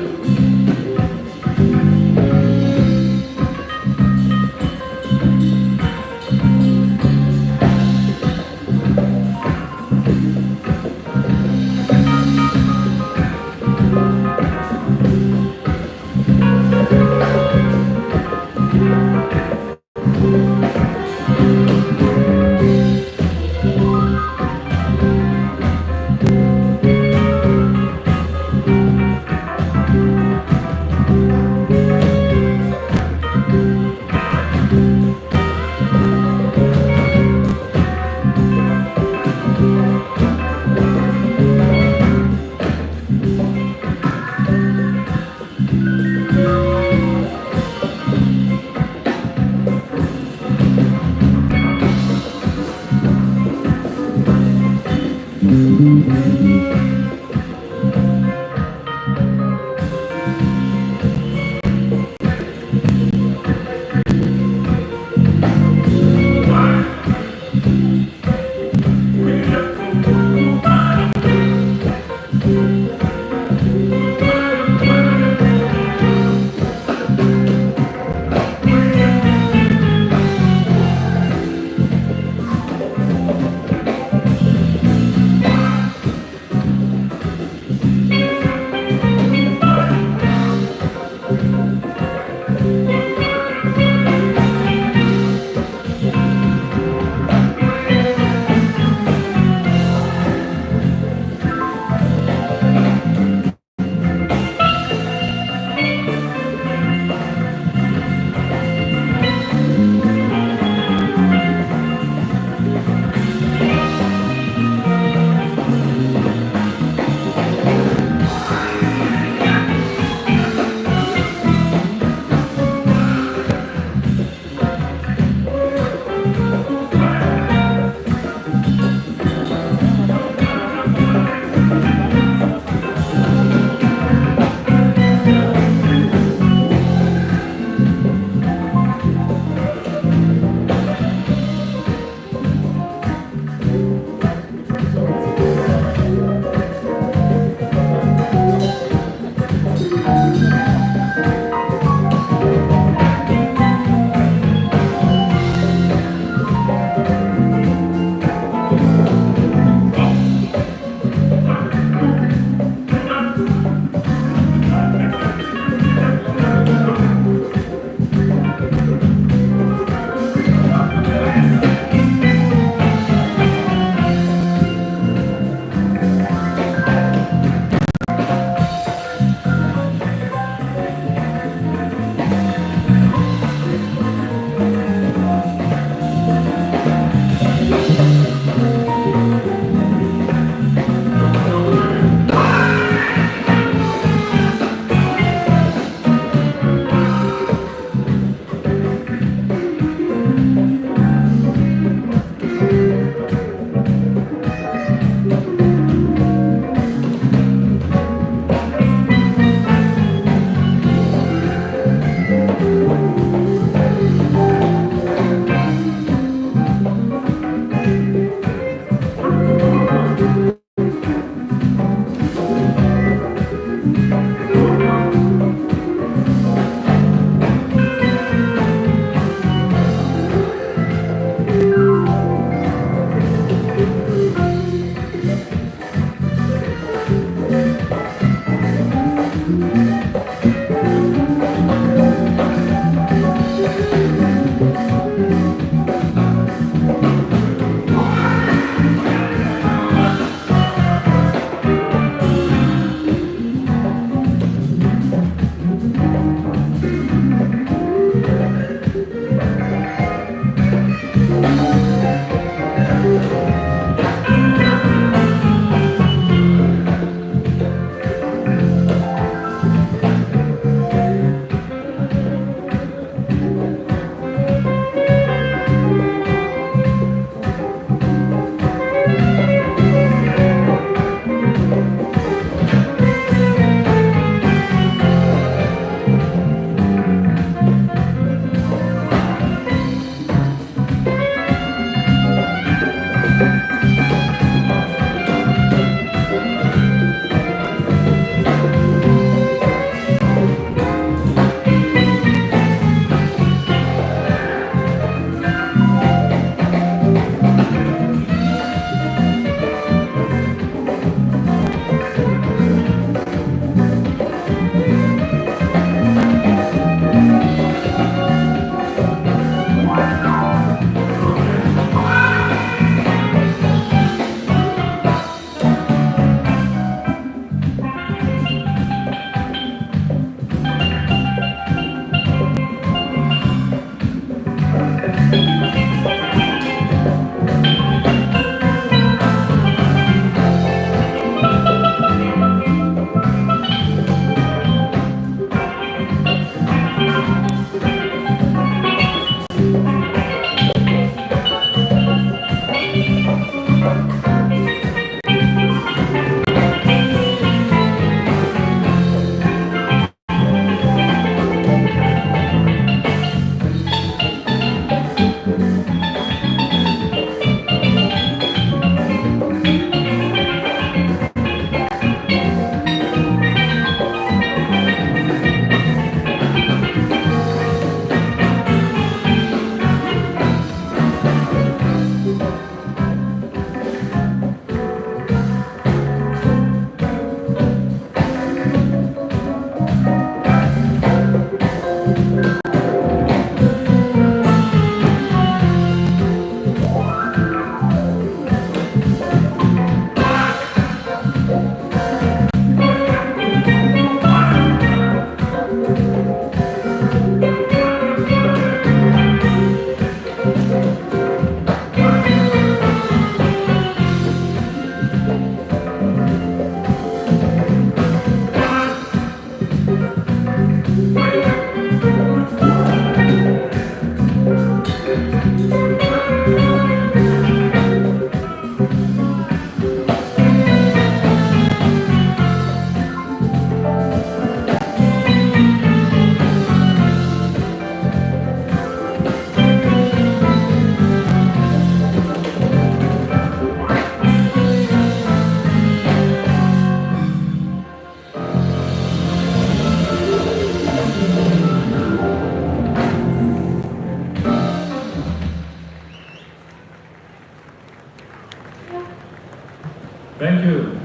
Thank you.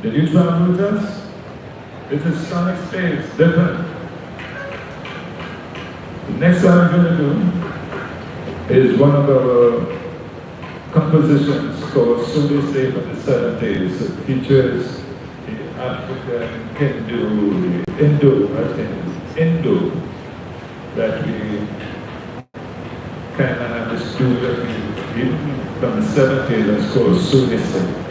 Did you travel with us? This is sonic space, different. The next one I'm going to do is one of our compositions called Sunday Day for the 70s. It features the African Hindu, Indo, that we kind of have this group that we from the 70s that's called Sunday.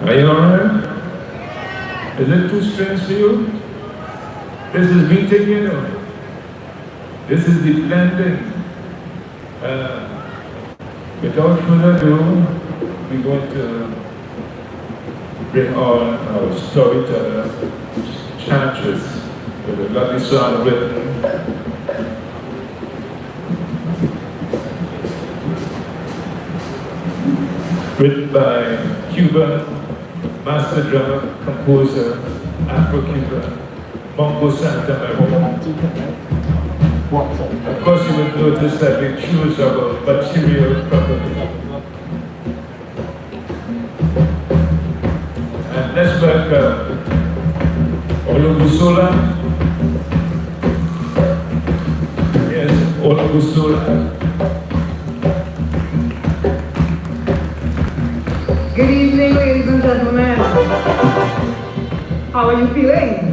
Are you alright? Is it too strange to you? This is meeting, you know. This is the blending. Without further ado, we're going to bring on our storyteller, Chantress, with a lovely song written by Cuban master drummer, composer, Afro-Cuban, Mongo Santa Maria. Of course, you will notice that we choose our material properly. And let's welcome Olubusola. Yes, Olubusola. Good evening, ladies and gentlemen. How are you feeling?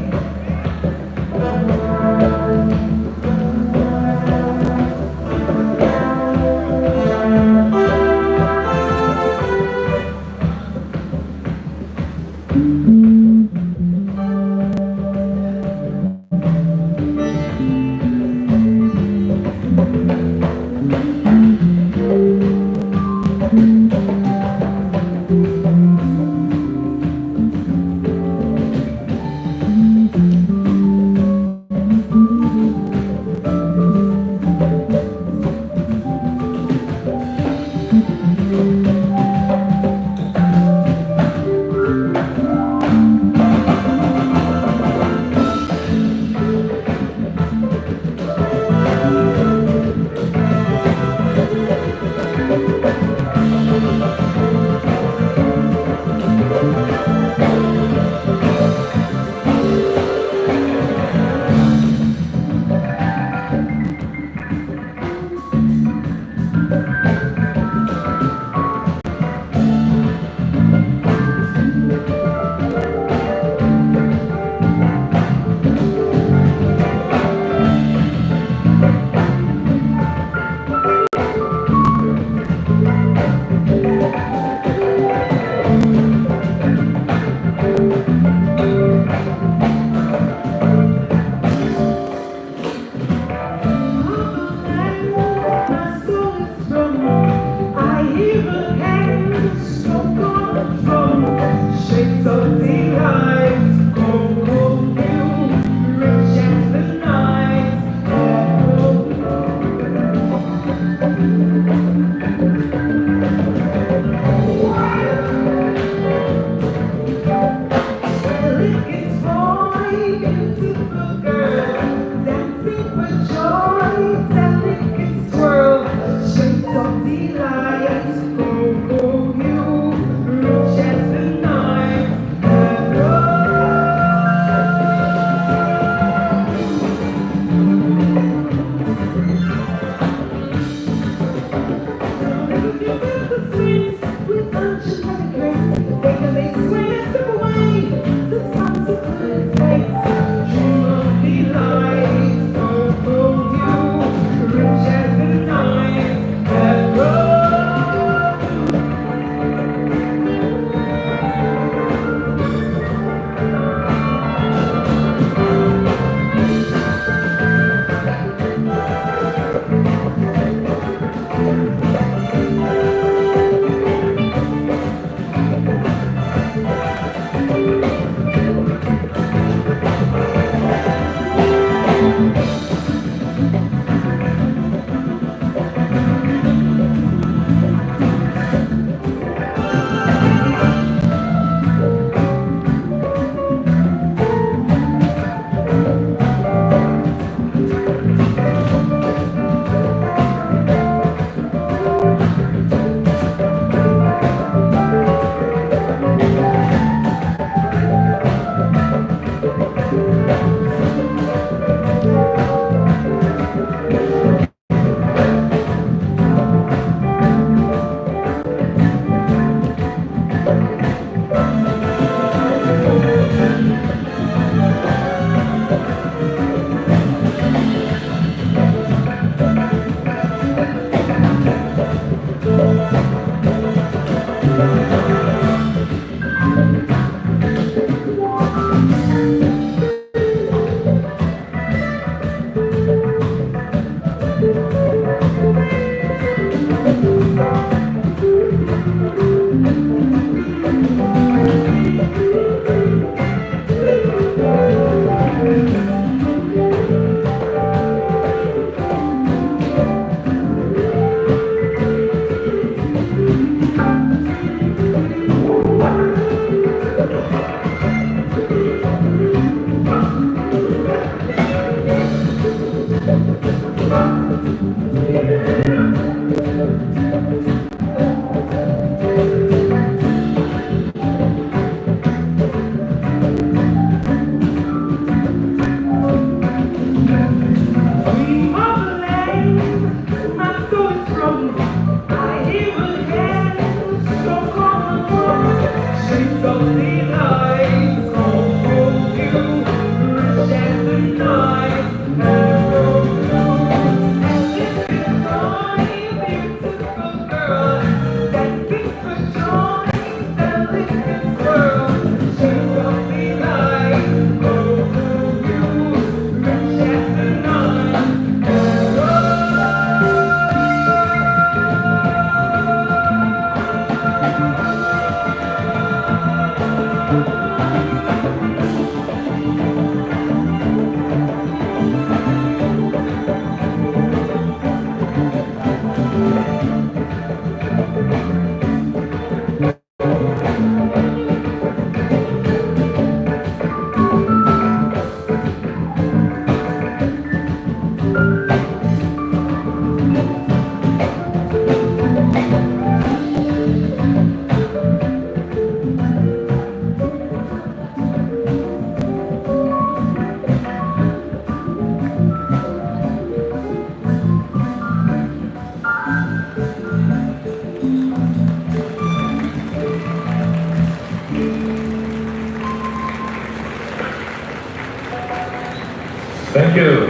Thank you.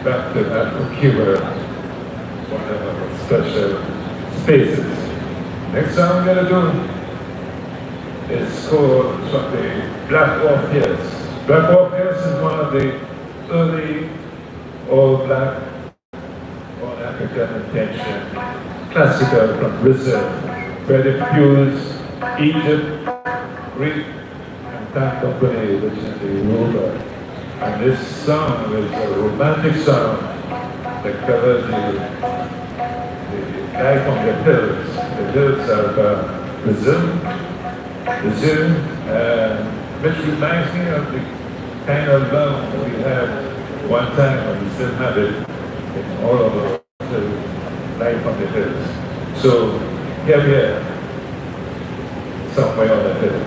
Back to African-Creole, one of our special spaces. Next song we're going to do is called something Black Orpheus. Black Orpheus is one of the early all-black, all-African intention classical from Brazil, where they fuse Egypt, Greek, and that company, which is the ruler. And this song is a romantic song that covers the life on the hills of Brazil, which reminds me of the kind of love that we had one time, and we still have it in all of the life on the hills. So here we are, somewhere on the hill.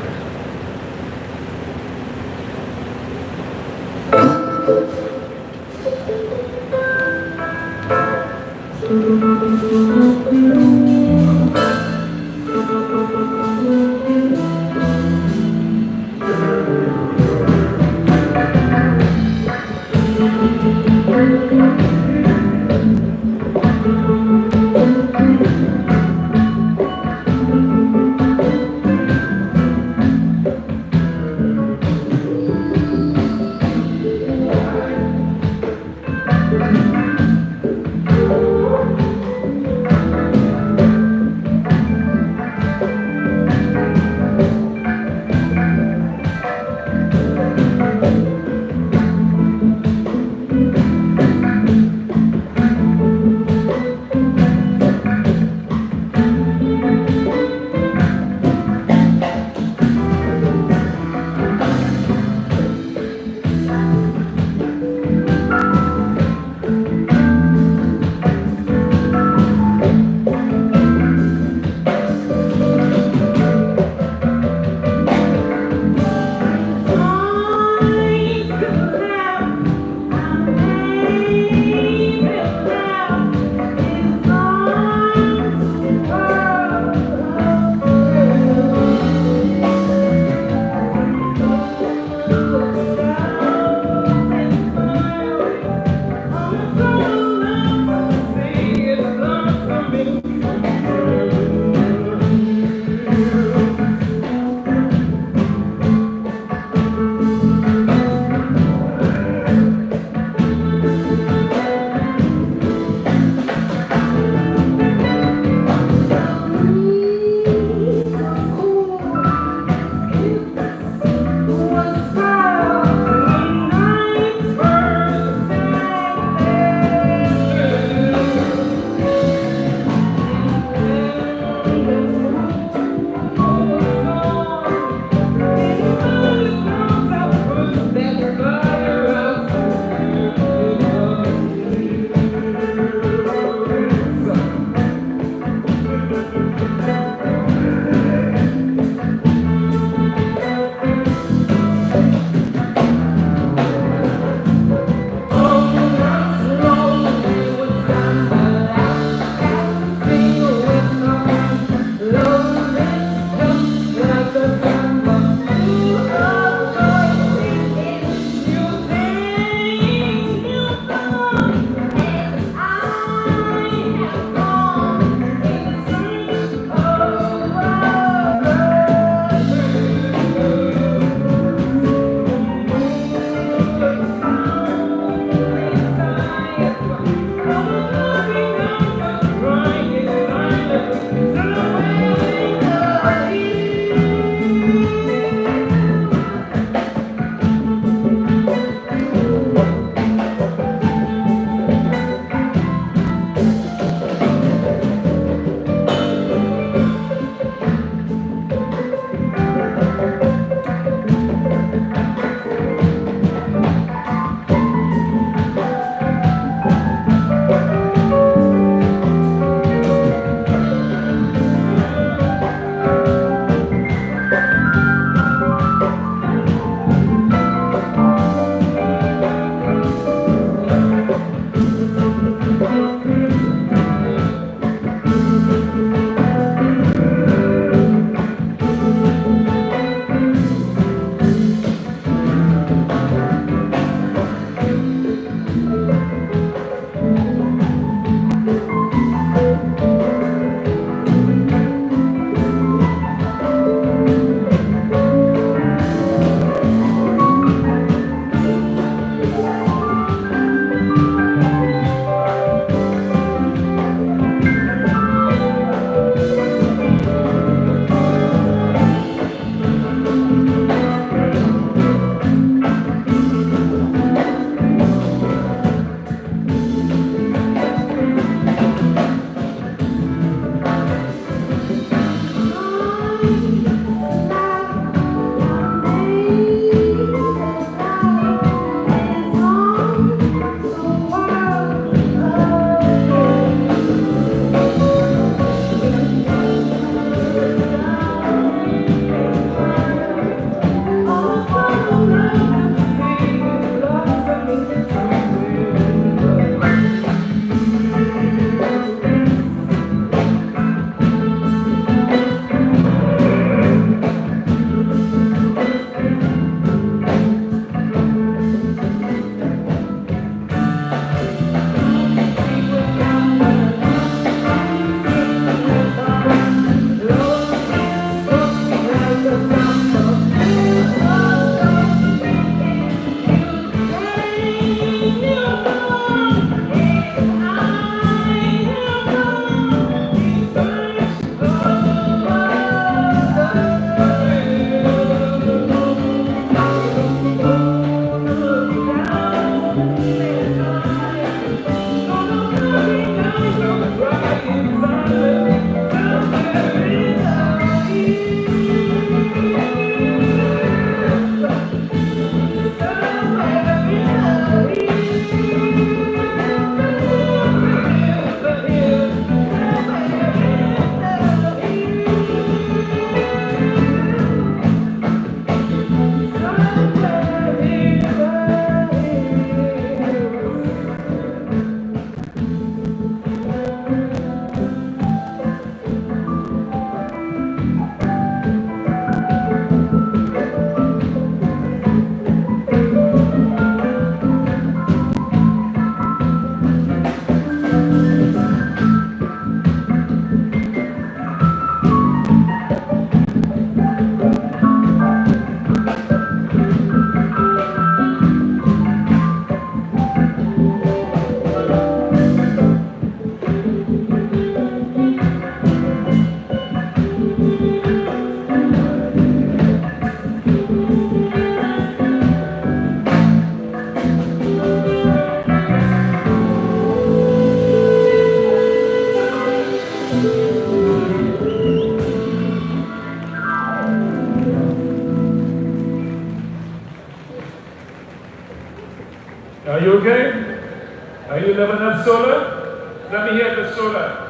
have enough solar? Let me hear the solar.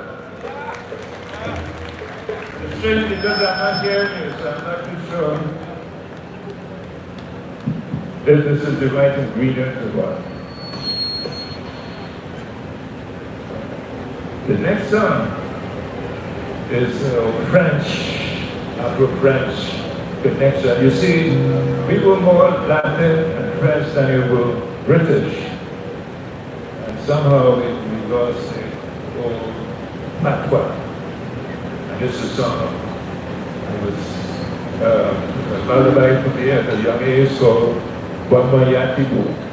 It's strange because I'm not hearing you, so I'm not too sure if this is the right ingredient or what. The next song is French, Afro-French connection. You see, we were more Latin and French than we were British. And somehow we lost the old patois. And this is a song. It was a lullaby from the end, a young age called Wambayatibu.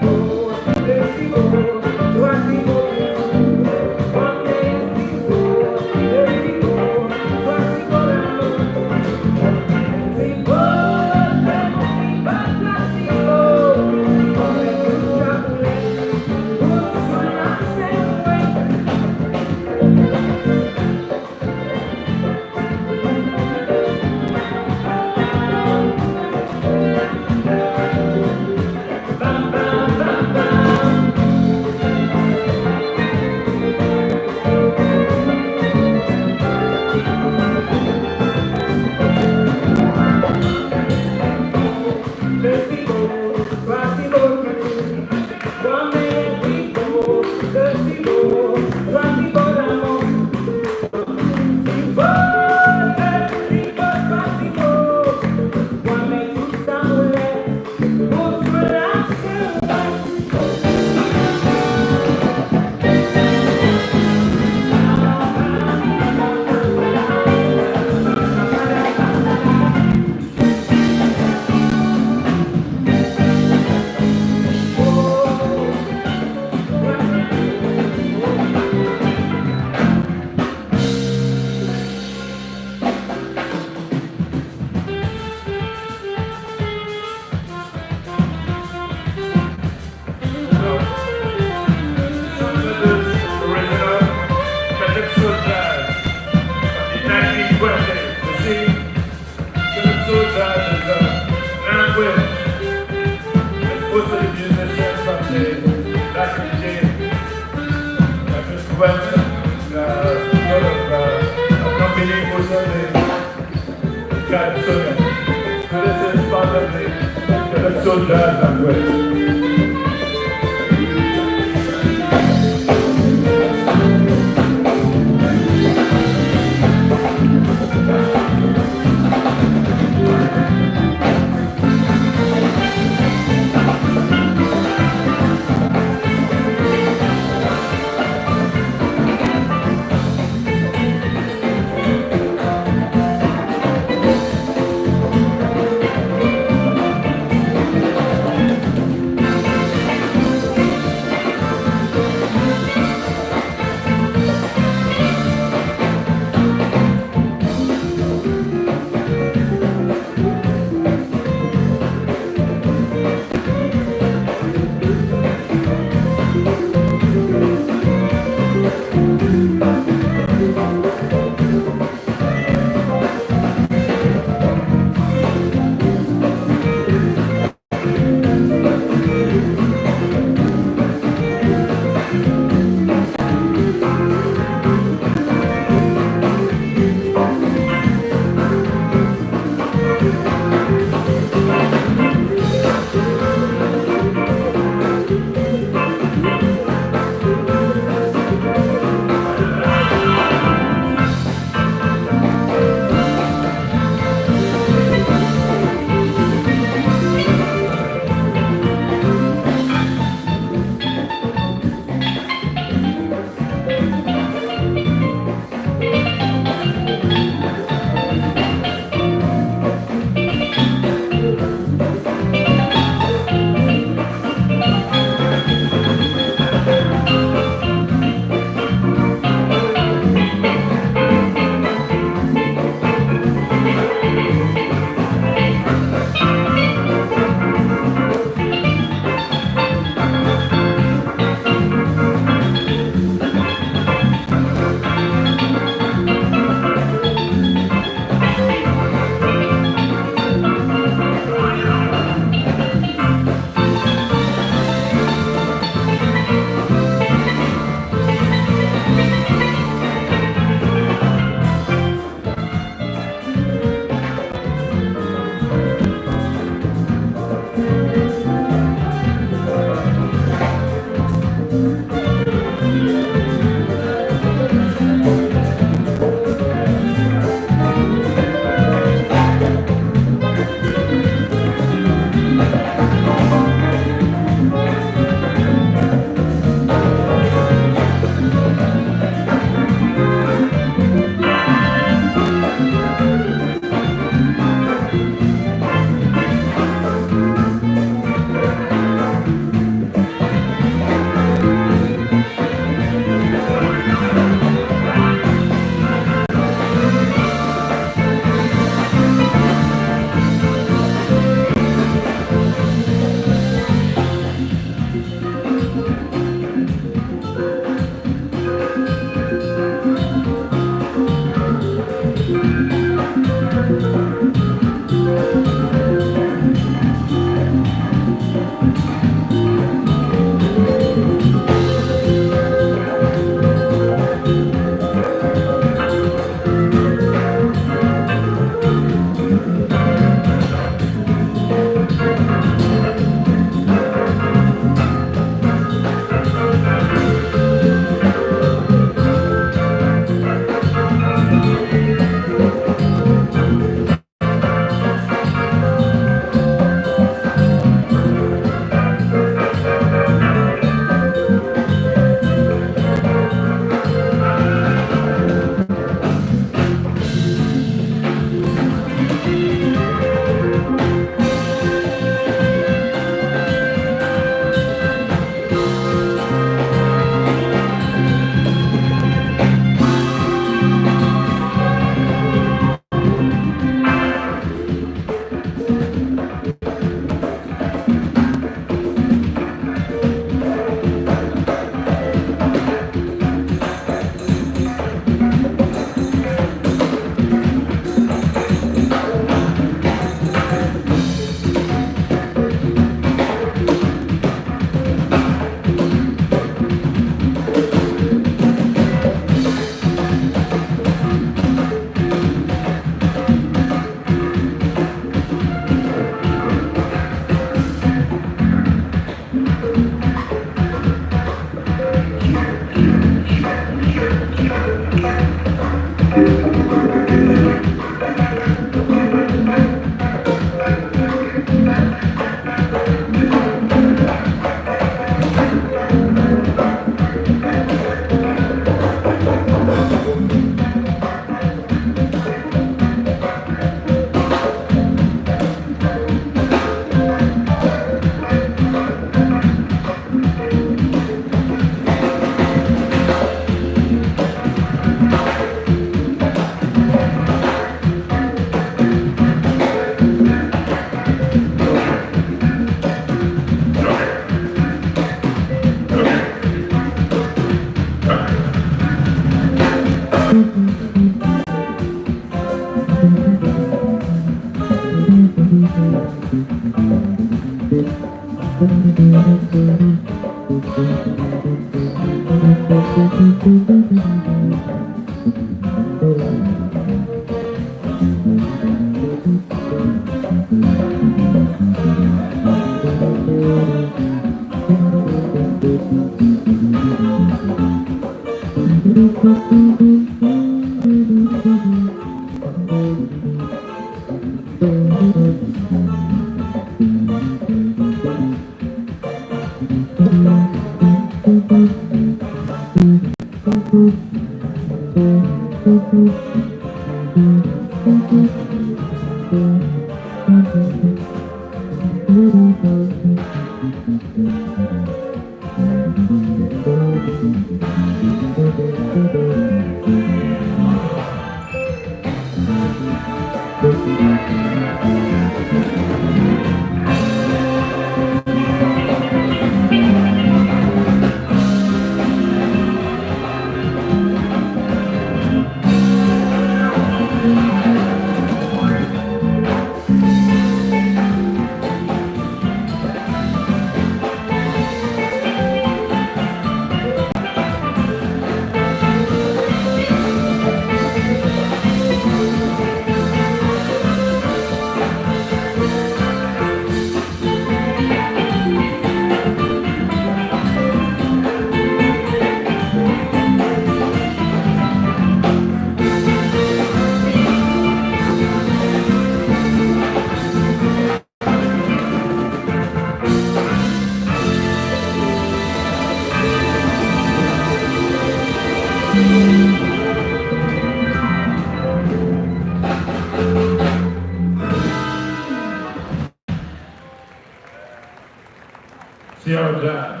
Sierra Jazz.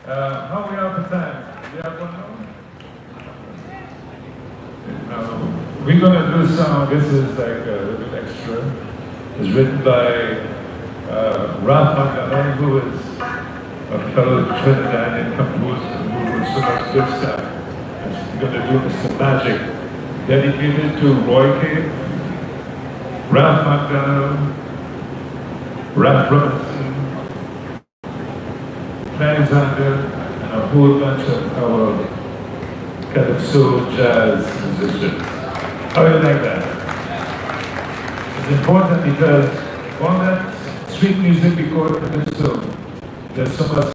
How we are for time? We have 1 hour? We're going to do some, this is like a little extra. It's written by Ralph McDonald, who is a fellow Trinidadian composer who wrote so much good stuff. We're going to do Mr. Magic, dedicated to Roy Cave, Ralph McDonald, Ralph Robinson, Alexander, and a whole bunch of our kind of soul jazz musicians. How do you like that? It's important because all that sweet music recorded in this film, there's so much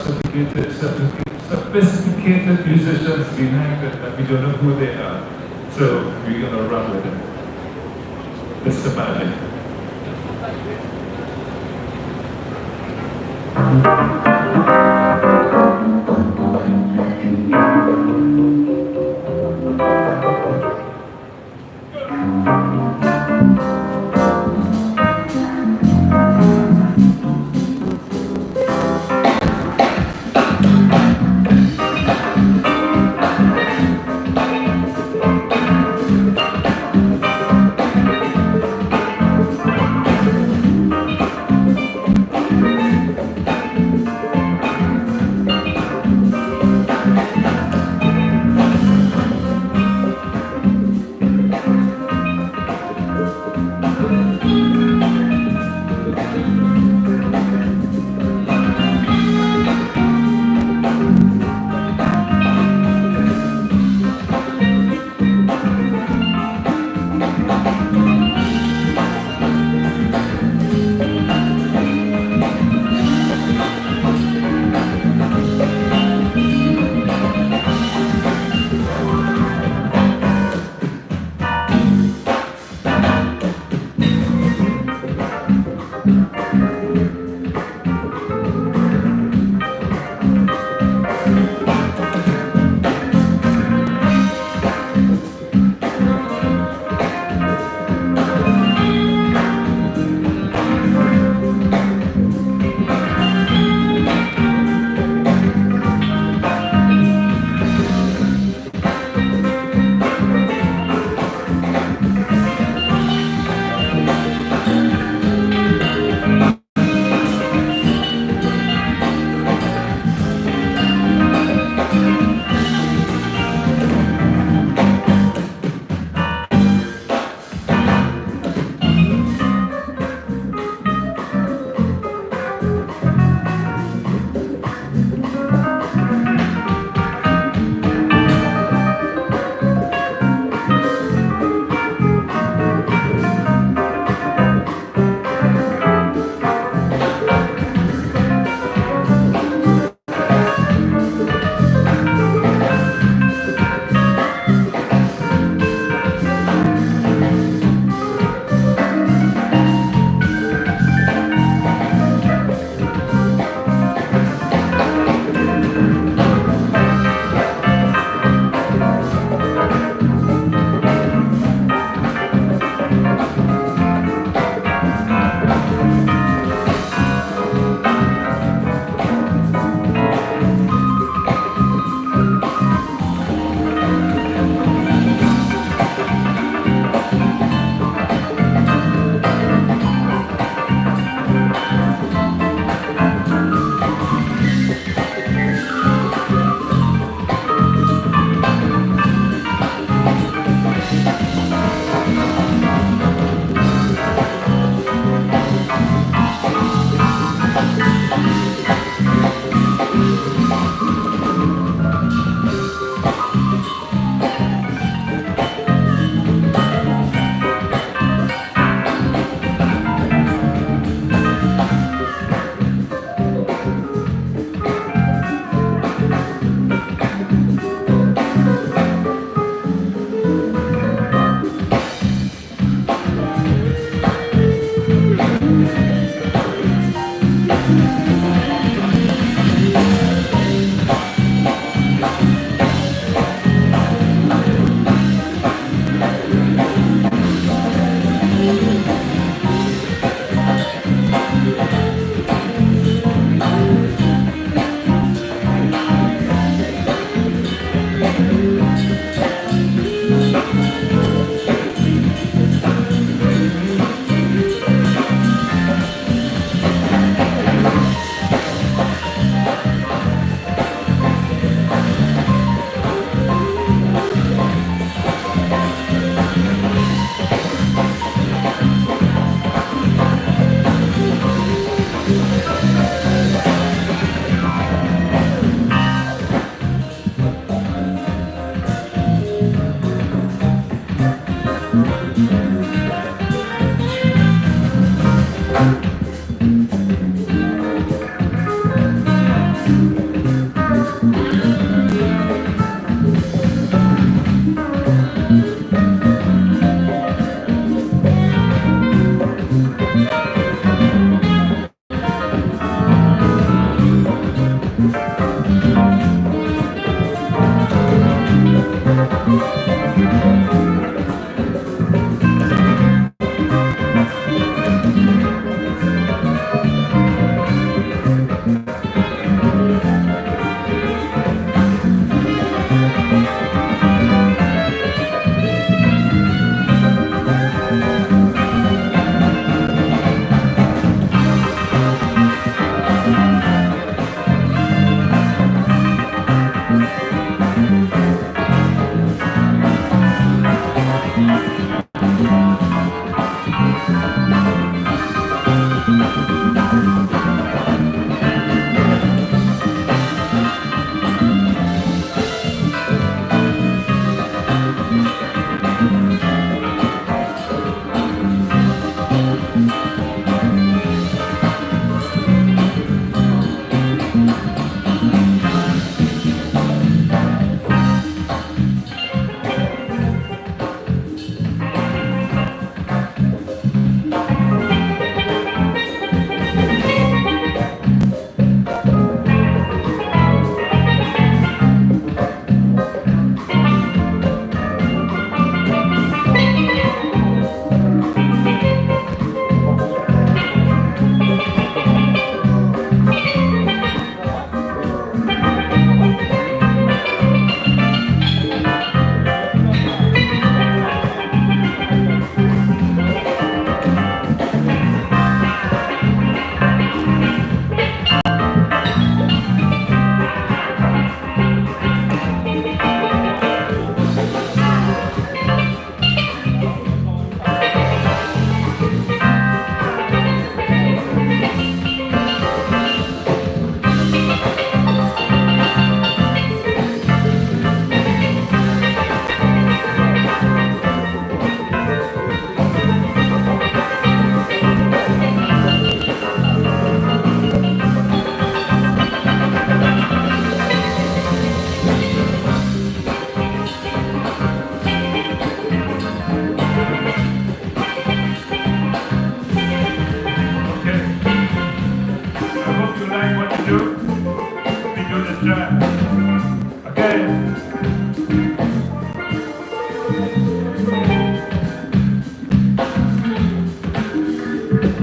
sophisticated musicians behind it that we don't know who they are. So we're going to run with it. It's the magic.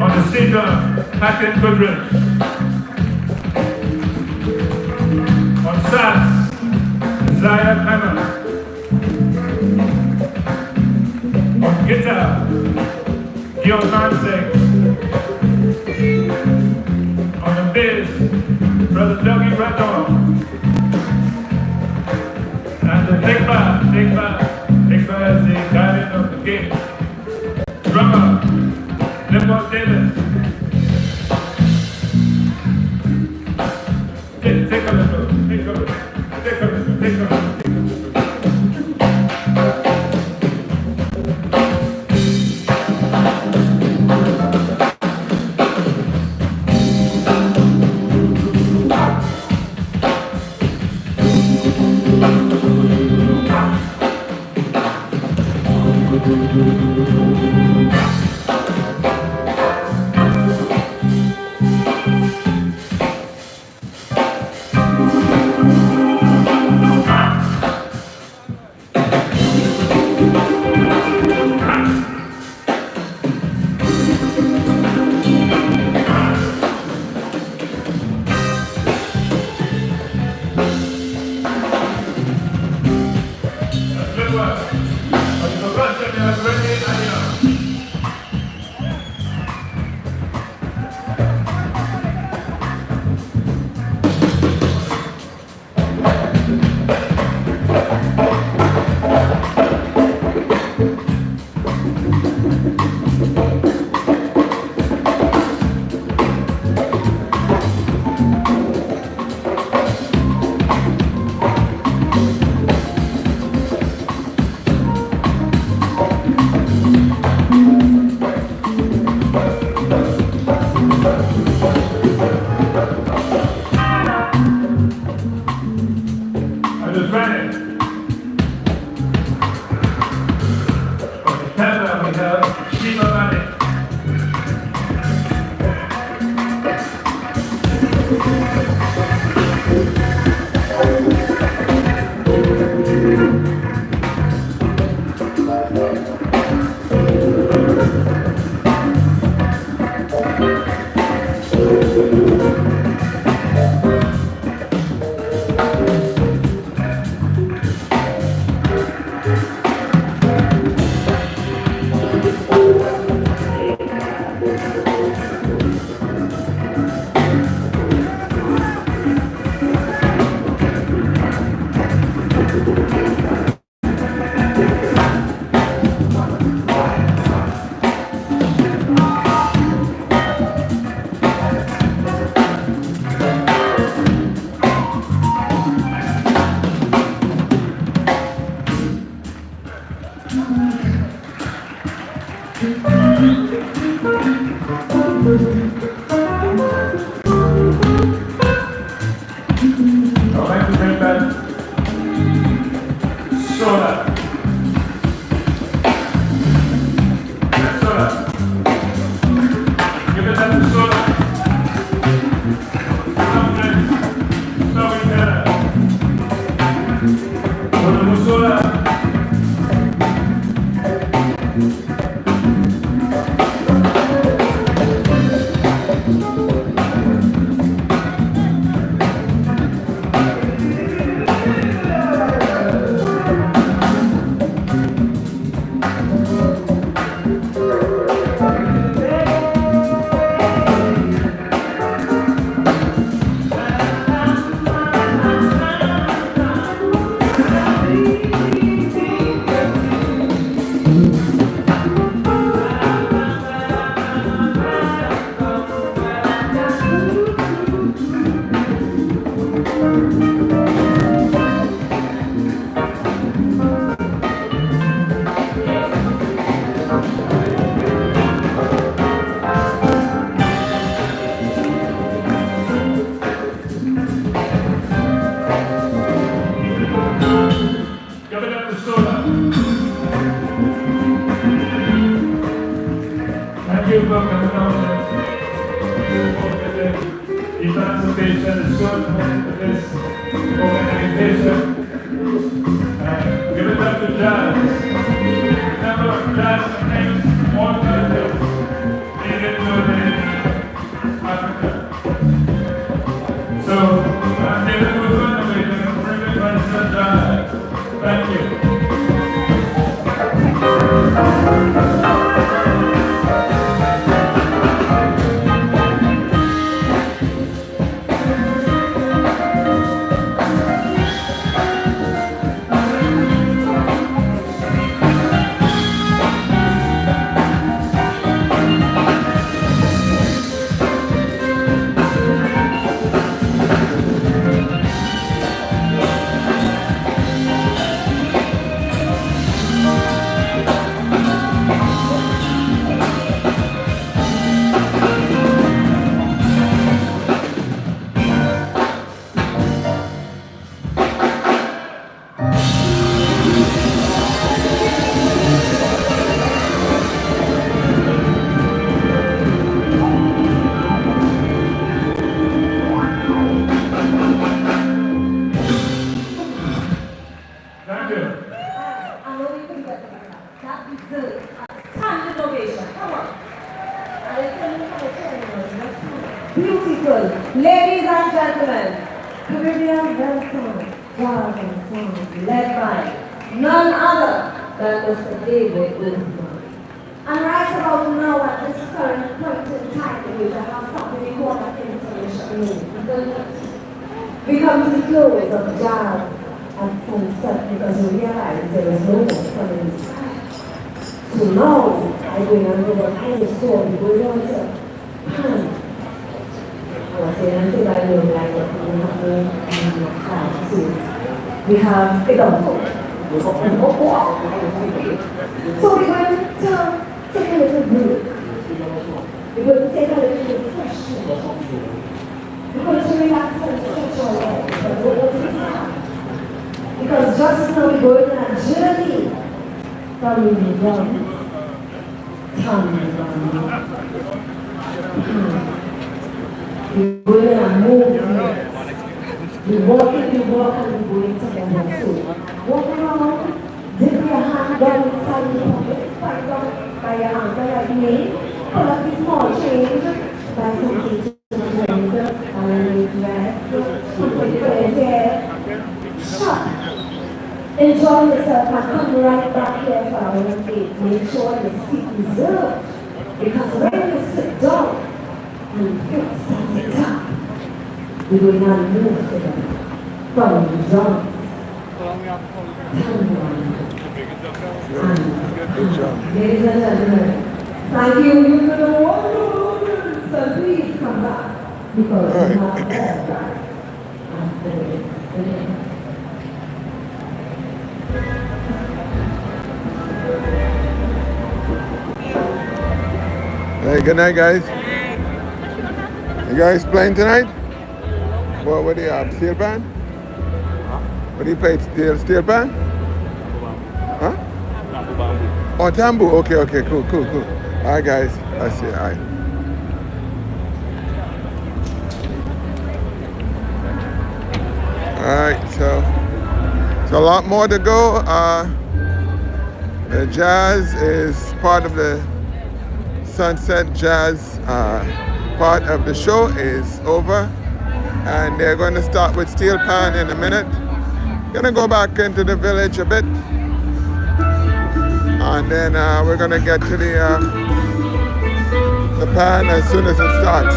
On the stage African-Creole. On sax, Zaya Hammer. On guitar, Dion Mansek. On the bass, Brother Dougie Breton. And the big band is the guardian of the game. Drummer, Limbo Davis. Take a little. Emancipation is so important to this organization. And give it up to jazz. Remember, jazz brings more cultures needed in Africa. So, David Guzman, we can bring it by jazz. Thank you. Beautiful. Ladies and gentlemen, Caribbean Bell Jazz and Song, led by none other than Mr. David Guzman. And right about now, at this current point in time, in which I have something called an intermission, we come to the close of jazz and sunset because we realize there is no more sun in the sky. So now, I go and go back to the store, we go down to Pan. I was saying until I know like what we have to so we have a double. So we're going to take a little break. We're going to take a little refreshment. We're going to relax and stretch our legs. Because just now we're going on a journey from the drums. We're going to move. We walk and we walk and we go into the house. Walk around, dip your hand down inside your pocket, spread down by your ankle like me, pull up the small change, buy something to drink, and you dress, put your hair, shut. Enjoy yourself and come right back here for our date. Make sure your seat reserved. Because when you sit down and fix at the top, we will not move to them from the drums. Ladies and gentlemen, thank you. You know what? So please come back because we have more guys after this. Hey, good night, guys. You guys playing tonight? What do you have? Steelpan? What do you play? Steelpan? Huh? Oh, tambu. Okay, cool. All right, guys. I see. All right. All right, so a lot more to go. The jazz is part of the Sunset Jazz part of the show is over, and they're going to start with Steelpan in a minute. Gonna go back into the village a bit, and then we're gonna get to the pan as soon as it starts.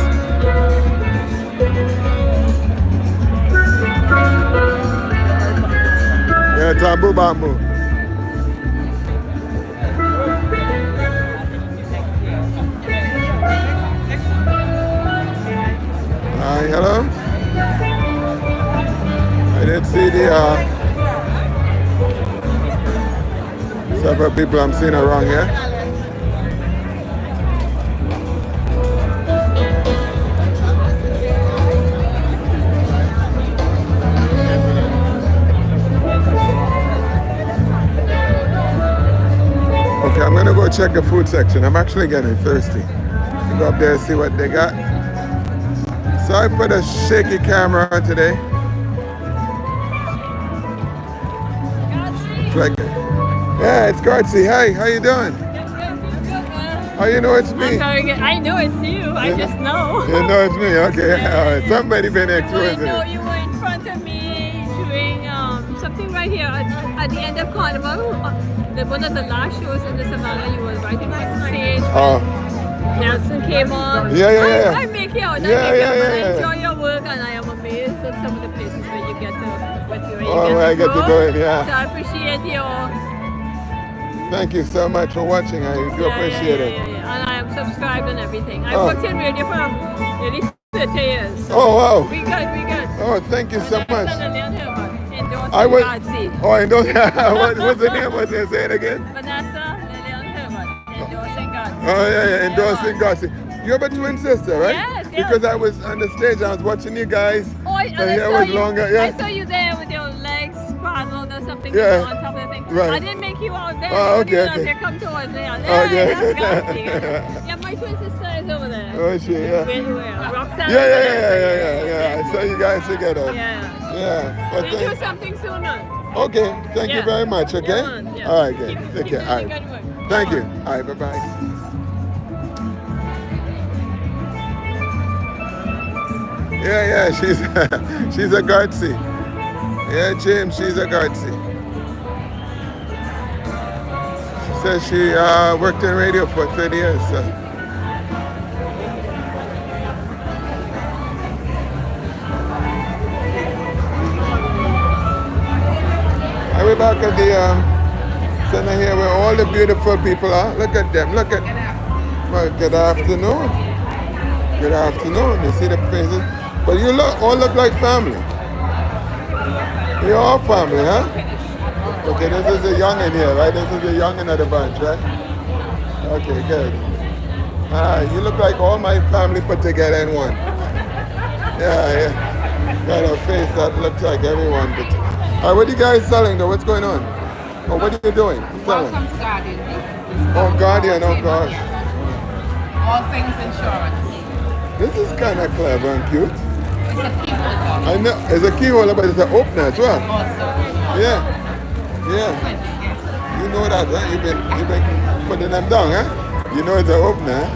Yeah, tambu bamboo. Hi, hello. I didn't see the several people I'm seeing around here. Okay, I'm gonna go check the food section. I'm actually getting thirsty. Go up there and see what they got. Sorry for the shaky camera today. like it. Yeah, it's Gartsy. Hi, how you doing? How you know it's me? I know it's you. I just know. You know it's me. Okay. Yeah. All right. Somebody been exposing. I know you were in front of me doing something right here at the end of Carnival. One of the last shows in the Savannah. You were right behind the stage. Oh. Nelson came on. Yeah. I make you out. I enjoy your work, and I am amazed at some of the places where you get to. I get to do it. Yeah. So I appreciate your. Thank you so much for watching. I do appreciate it. And I am subscribed and everything. I worked in radio for nearly 30 years. Oh, wow. We good. Oh, thank you so much. I was. What's the name? What's it? Say it again. Vanessa Lillian Herman, endorsing God. Oh, yeah, endorsing Gartsy. You have a twin sister, right? Yes. Because I was on the stage, I was watching you guys. Oh, the hair was longer. Yeah. I saw you there with your legs spraddled or something Yeah. on top of the thing. Right. I didn't make you out there. Oh, okay. They come towards me. Okay. That's Gartsy. Yeah, my twin sister is over there. Oh, she, yeah. Really well. Roxanne. Yeah. I saw you guys together. Yeah. But We'll do something soon, man. Okay, thank you very much, okay? Yeah. All right, good. Take care. All right. Good work. Thank you. All right, bye-bye. Yeah, she's she's a Gartsy. Yeah, James, she's a Gartsy. She says she worked in radio for 30 years. So. We're back at the center here where all the beautiful people are. Look at them. Look at. Well, good afternoon. Good afternoon. You see the faces. But you all look like family. You're all family, huh? Okay, this is a youngin here, right? This is a youngin of the bunch, right? Okay, good. You look like all my family put together in one. Yeah. Got a face that looks like everyone. But, all right, what are you guys selling though? What's going on? Oh, what are you doing? Welcome to Guardian. Oh, Guardian, oh gosh. All things insurance. This is kind of clever and cute. It's a key holder. I know, it's a key holder, but it's an opener as well. Yeah. You know that, huh? You've been putting them down, huh? You know it's an opener, huh?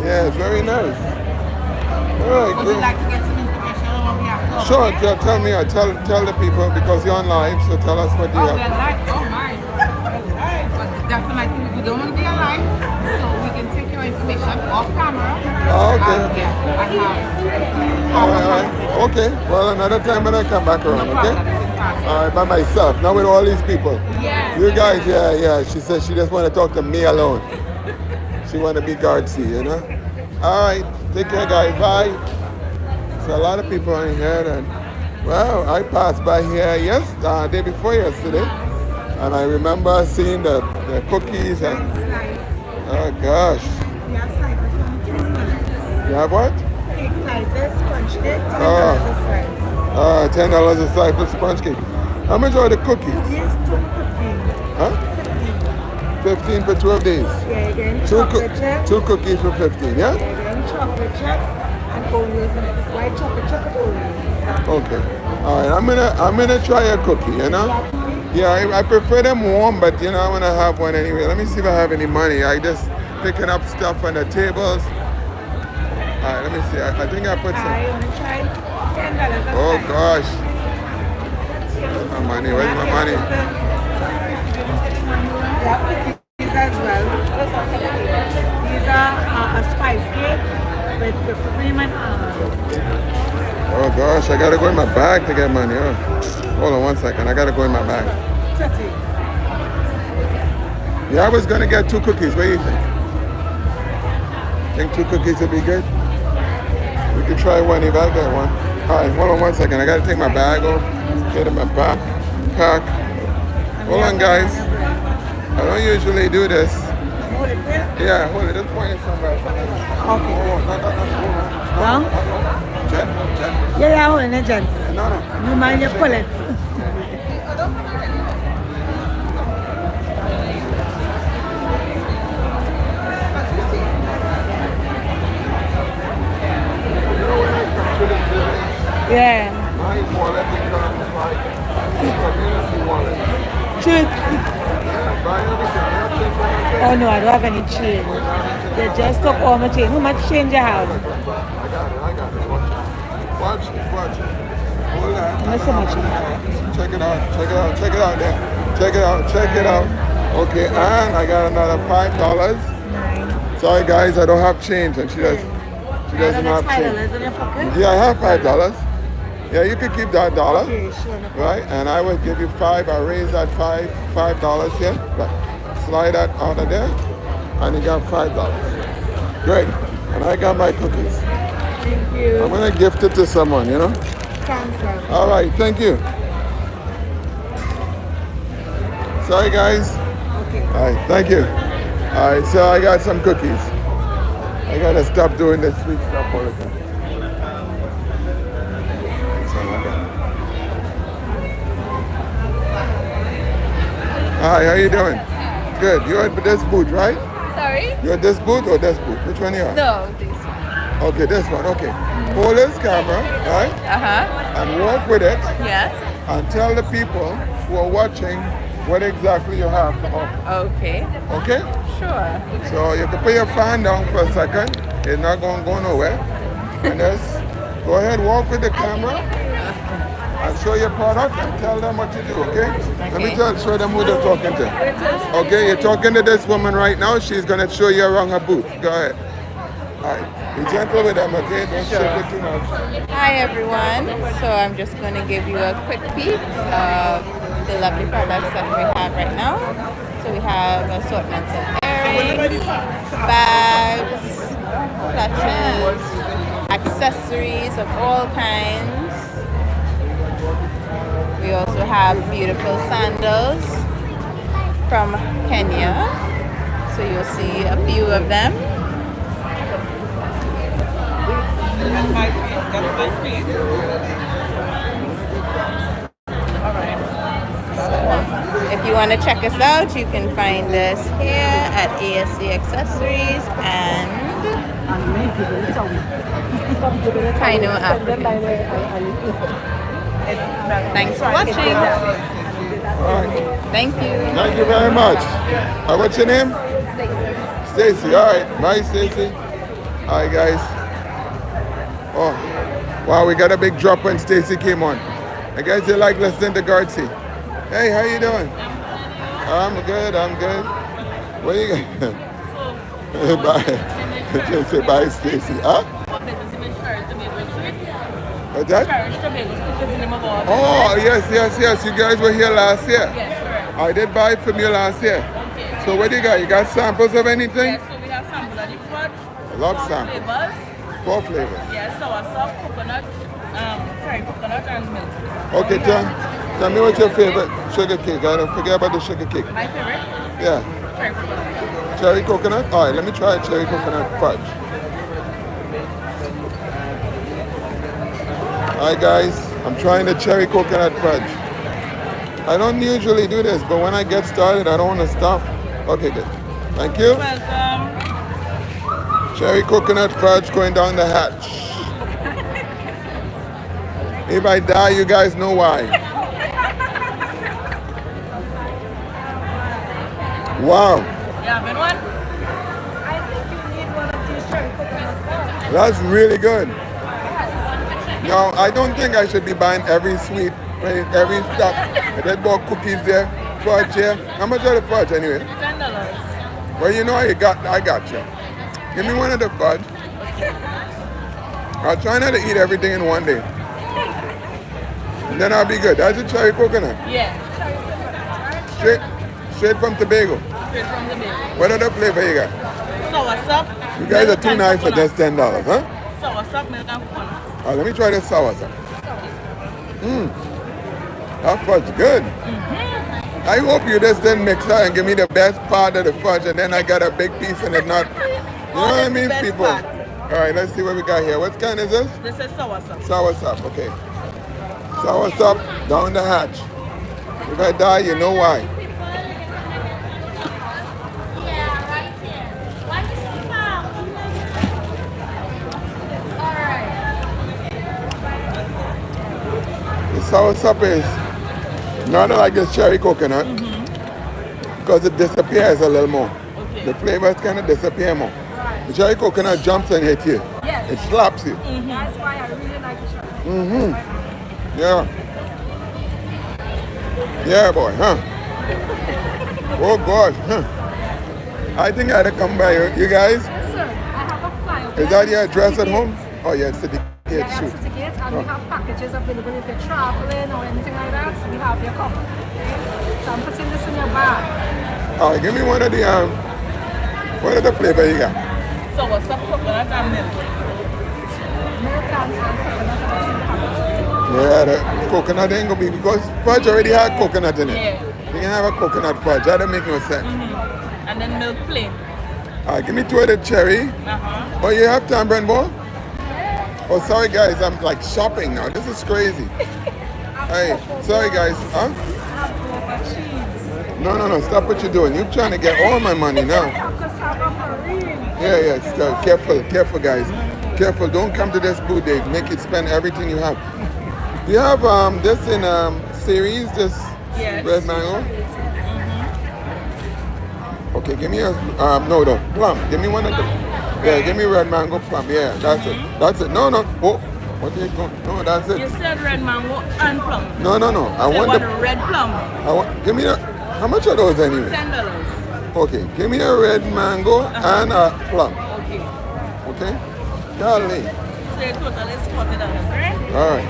Yeah, it's very nice. All right, Would you like to get some information on what we have to offer? Sure, tell me, tell the people because you're on live, so tell us what you have. We're live. Oh my. But definitely we don't want to be alive, so we can take your information off camera. Oh, okay. I have. All right. Okay. Well, another time when I come back around, okay? All right, by myself, not with all these people. Yeah. You guys, yeah. She said she just want to talk to me alone. She want to be Gartsy, you know? All right. Take care, guys. Bye. So a lot of people in here, and well, I passed by here day before yesterday, and I remember seeing the cookies and oh gosh. You have what? Cake slices, sponge cake, $10 a slice for sponge cake. How much are the cookies? Yes, 2.15. Huh? 15 for 12 days. Yeah, again, chocolate chip. 2 cookies for 15, yeah? Again, chocolate chip and Oreos and white chocolate chip and Oreos. Okay. All right, I'm gonna try a cookie, you know? Yeah, I prefer them warm, but you know, I wanna have one anyway. Let me see if I have any money. I just picking up stuff on the tables. All right, let me see. I think I put some. I want to try $10 a Oh slice. gosh. Where's my money? Where's my money? Yeah, cookies as well. These are a spice cake with cream and almond. Oh gosh, I gotta go in my bag to get money. Oh. Hold on one second. I gotta go in my bag. 30. Yeah, I was gonna get 2 cookies. What do you think? Think 2 cookies would be good? We could try one if I get one. Alright, hold on one second. I gotta take my bag off, get in my pack. Hold on, guys. I don't usually do this. Hold it there. Yeah, hold it. Just point it somewhere. Okay. No. Jen. Yeah, holding it, Jen. No. You mind you pull it. Yeah. My wallet becomes like a community wallet. Change. Oh no, I don't have any change. They just took all my change. How much change you have? I got it. Watch it. Hold on. Not so much. Check it out there. Check it out. Okay, and I got another $5. Sorry guys, I don't have change, and she doesn't have change. In your pocket? Yeah, I have $5. Yeah, you could keep that dollar. Okay, sure. Right? And I will give you $5. I raise that $5 here. Right. Slide that out of there. And you got $5. Great. And I got my cookies. Thank you. I'm gonna gift it to someone, you know? Thanks, All right, thank you. Sorry guys. Okay. All right, thank you. All right, so I got some cookies. I gotta stop doing this sweet stuff all the time. Hi, how you doing? Good. You're at this booth, right? Sorry? You're at this booth or this booth? Which one you are? No, this one. Okay, this one. Okay. Hold this camera, right? And walk with it. Yes. And tell the people who are watching what exactly you have to offer. Okay. Okay? Sure. So you can put your fan down for a second. It's not going to go nowhere. And just go ahead, walk with the camera. And show your product and tell them what you do, okay? Let me show them who they're talking to. Okay, you're talking to this woman right now. She's going to show you around her booth. Go ahead. All right. Be gentle with them, okay? Don't shake it too much. Hi everyone. So I'm just going to give you a quick peek of the lovely products that we have right now. So we have assortments of earrings, bags, clutches, accessories of all kinds. We also have beautiful sandals from Kenya. So you'll see a few of them. So if you want to check us out, you can find us here at ASC Accessories and Kino Africa. Thanks for watching. All right. Thank you. Thank you very much. What's your name? Stacy. All right. Bye, Stacy. All right, guys. Oh, wow. We got a big drop when Stacy came on. I guess you like listening to Gartsy. Hey, how you doing? I'm good. What are you going? Bye. Just say bye, Stacy. Huh? What's that? Oh, yes. You guys were here last year. Yes, correct. I did buy from you last year. Okay. So what do you got? You got samples of anything? Yes, so we have samples of the fudge. I love samples. Flavors. 4 flavors. Yes, sour sauce, coconut, coconut and milk. Okay, tell me what's your favorite sugar cake. I don't forget about the sugar cake. My favorite? Yeah. Cherry coconut. Cherry coconut? All right, let me try cherry coconut fudge. Hi guys, I'm trying the cherry coconut fudge. I don't usually do this, but when I get started, I don't want to stop. Okay, good. Thank you. Welcome. Cherry coconut fudge going down the hatch. If I die, you guys know why. Wow. You having one? I think you need one of these cherry coconut. That's really good. No, I don't think I should be buying every sweet, every stuff. There's more cookies there, fudge here. How much are the fudge anyway? $10. Well, you know I got you. Give me one of the fudge. I'll try not to eat everything in one day. And then I'll be good. That's a cherry coconut. Yeah. Straight from Tobago. Straight from the milk. What other flavor you got? Sour sop. You guys are too nice for just $10, huh? Sour sop, milk and coconut. Let me try this sour sauce. That fudge good. I hope you just didn't mix that and give me the best part of the fudge and then I got a big piece and it's not. You know what I mean, people? Part. All right, let's see what we got here. What kind is this? This is sour sop. Sour sop, okay. Sour sop down the hatch. If I die, you know why. Sour sop is Not like this cherry coconut because it disappears a little more. Okay. The flavors kind of disappear more. The cherry coconut jumps and hits you. Yes. It slaps you. That's why I really like the cherry. Yeah. Yeah, boy, huh? Oh, gosh, huh? I think I had to come by you guys. Yes, sir. I have a flyer. Is that your address at home? Oh, yeah, it's the gate, Yeah, shoot. that's the ticket, and we have packages available if you're traveling or anything like that. So we have your cover. So I'm putting this in your bag. All right, give me one of the what are the flavor you got? So what's up, coconut and milk? Milk and coconut are two packages. Yeah, the coconut ain't gonna be because fudge already had coconut in it. Yeah. You can have a coconut fudge. That don't make no sense. And then milk plain. All right, give me two of the cherry. Oh, you have tamarind ball? Oh, sorry guys, I'm like shopping now. This is crazy. Hey, sorry guys, huh? No, stop what you're doing. You're trying to get all my money now. Yeah, so careful guys. Careful, don't come to this booth, they make you spend everything you have. Do you have this in series, this red mango? Okay, give me a, no, plum. Give me one of the, yeah, give me red mango plum. Yeah, that's it. No. Oh, what are you going? No, that's it. You said red mango and plum. No. I want the red plum. give me a, how much are those anyway? $10. Okay, give me a red mango and a plum. Okay? Golly. So your total is $40, right? All right.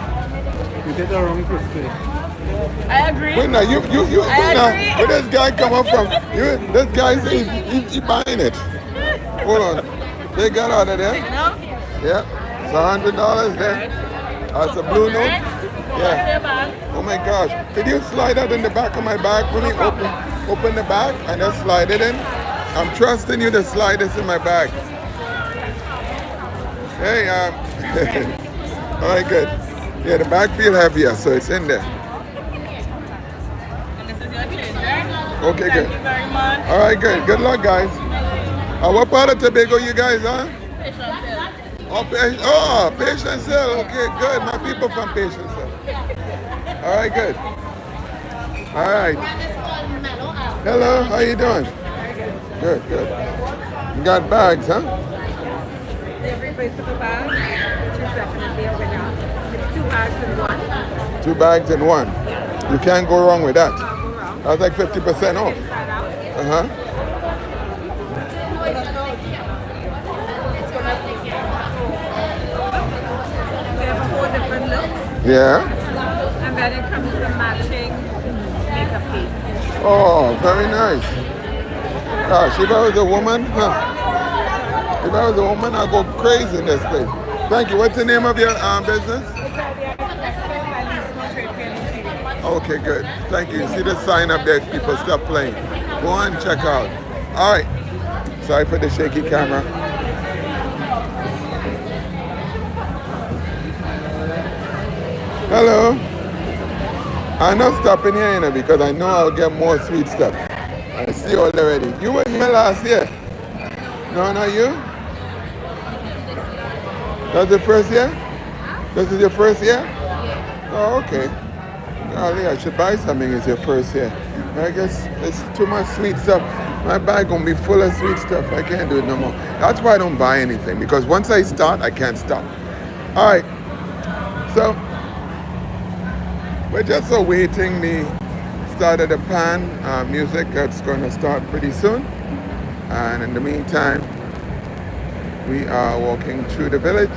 You did the wrong question. I agree. Wait now, you I agree. where this guy come up from? This guy says he buying it. Hold on. They got out of there. No? Yeah. It's $100 there. That's a blue note. Yeah. Oh my gosh. Could you slide that in the back of my bag for me? Open the bag and just slide it in. I'm trusting you to slide this in my bag. Hey, all right, good. Yeah, the bag feel heavier, so it's in there. And this is your change, right? Okay, good. Thank you very much. All right, good. Good luck, guys. What part of Tobago you guys, huh? Patience Hill. Okay, good. My people from Patience Hill. All right, good. All right. Hello, how you doing? Good. You got bags, huh? Every vegetable bag, which is definitely a winner. It's 2 bags in one. 2 bags in one. You can't go wrong with that. That's like 50% off. They have 4 different looks. Yeah. And then it comes with a matching makeup piece. Oh, very nice. Gosh, if I was a woman, If I was a woman, I'd go crazy in this place. Thank you. What's the name of your business? Okay, good. Thank you. See the sign up there, people stop playing. Go on, check out. All right. Sorry for the shaky camera. Hello. I'm not stopping here, because I know I'll get more sweet stuff. I see already. You were here last year. No, not you? That's the first year? This is your first year? Oh, okay. Golly, I should buy something. It's your first year. I guess it's too much sweet stuff. My bag gonna be full of sweet stuff. I can't do it no more. That's why I don't buy anything, because once I start, I can't stop. All right. So we're just awaiting the start of the pan music. That's going to start pretty soon. And in the meantime, we are walking through the village.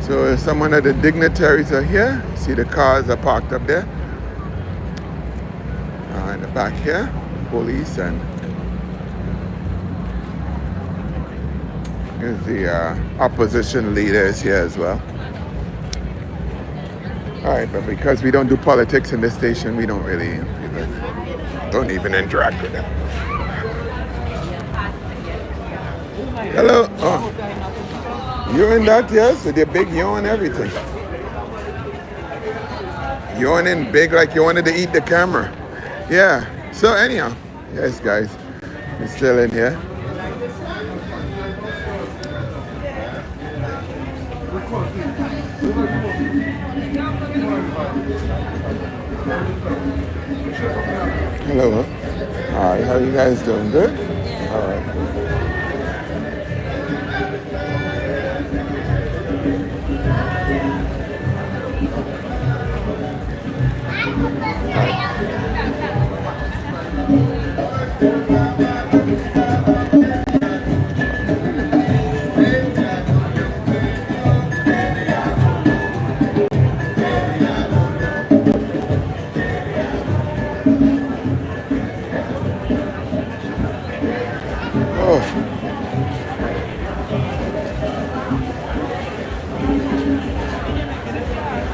So some of the dignitaries are here. See the cars are parked up there. In the back here, police, and here's the opposition leaders here as well. All right, but because we don't do politics in this station, we don't even interact with them. Hello. Oh. You're in that, yes? With your big yawn and everything. Yawning big like you wanted to eat the camera. Yeah. So anyhow, yes, guys, we're still in here. Hello. Hi, how you guys doing? Good? All right.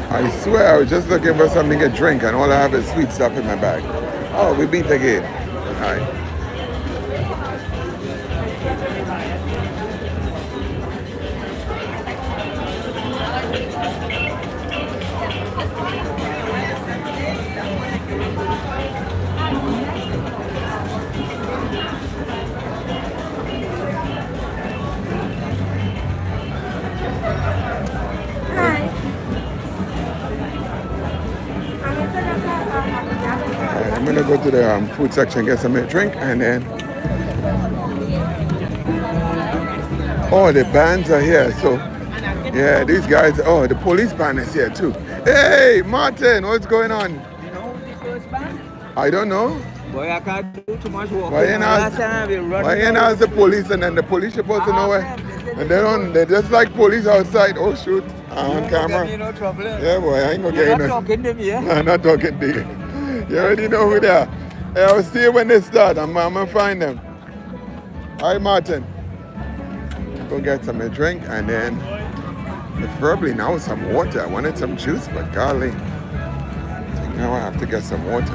I swear I was just looking for something to drink and all I have is sweet stuff in my bag. Oh, we beat again. All right. I'm gonna go to the food section, get some drink, and then oh, the bands are here. So yeah, these guys. Oh, the police band is here too. Hey, Martin, what's going on? You know the first band? I don't know. Boy, I can't do too much work. Why you ask the police, and then the police supposed to know where? And they don't. They just like police outside. Oh shoot, on camera. You no trouble. Yeah, boy, I ain't gonna get You're in. not talking to me, I'm not talking to you. You already know who they are. Hey, I'll see you when they start. I'm gonna find them. All right, Martin. Go get some drink and then preferably now some water. I wanted some juice, but golly, I think now I have to get some water.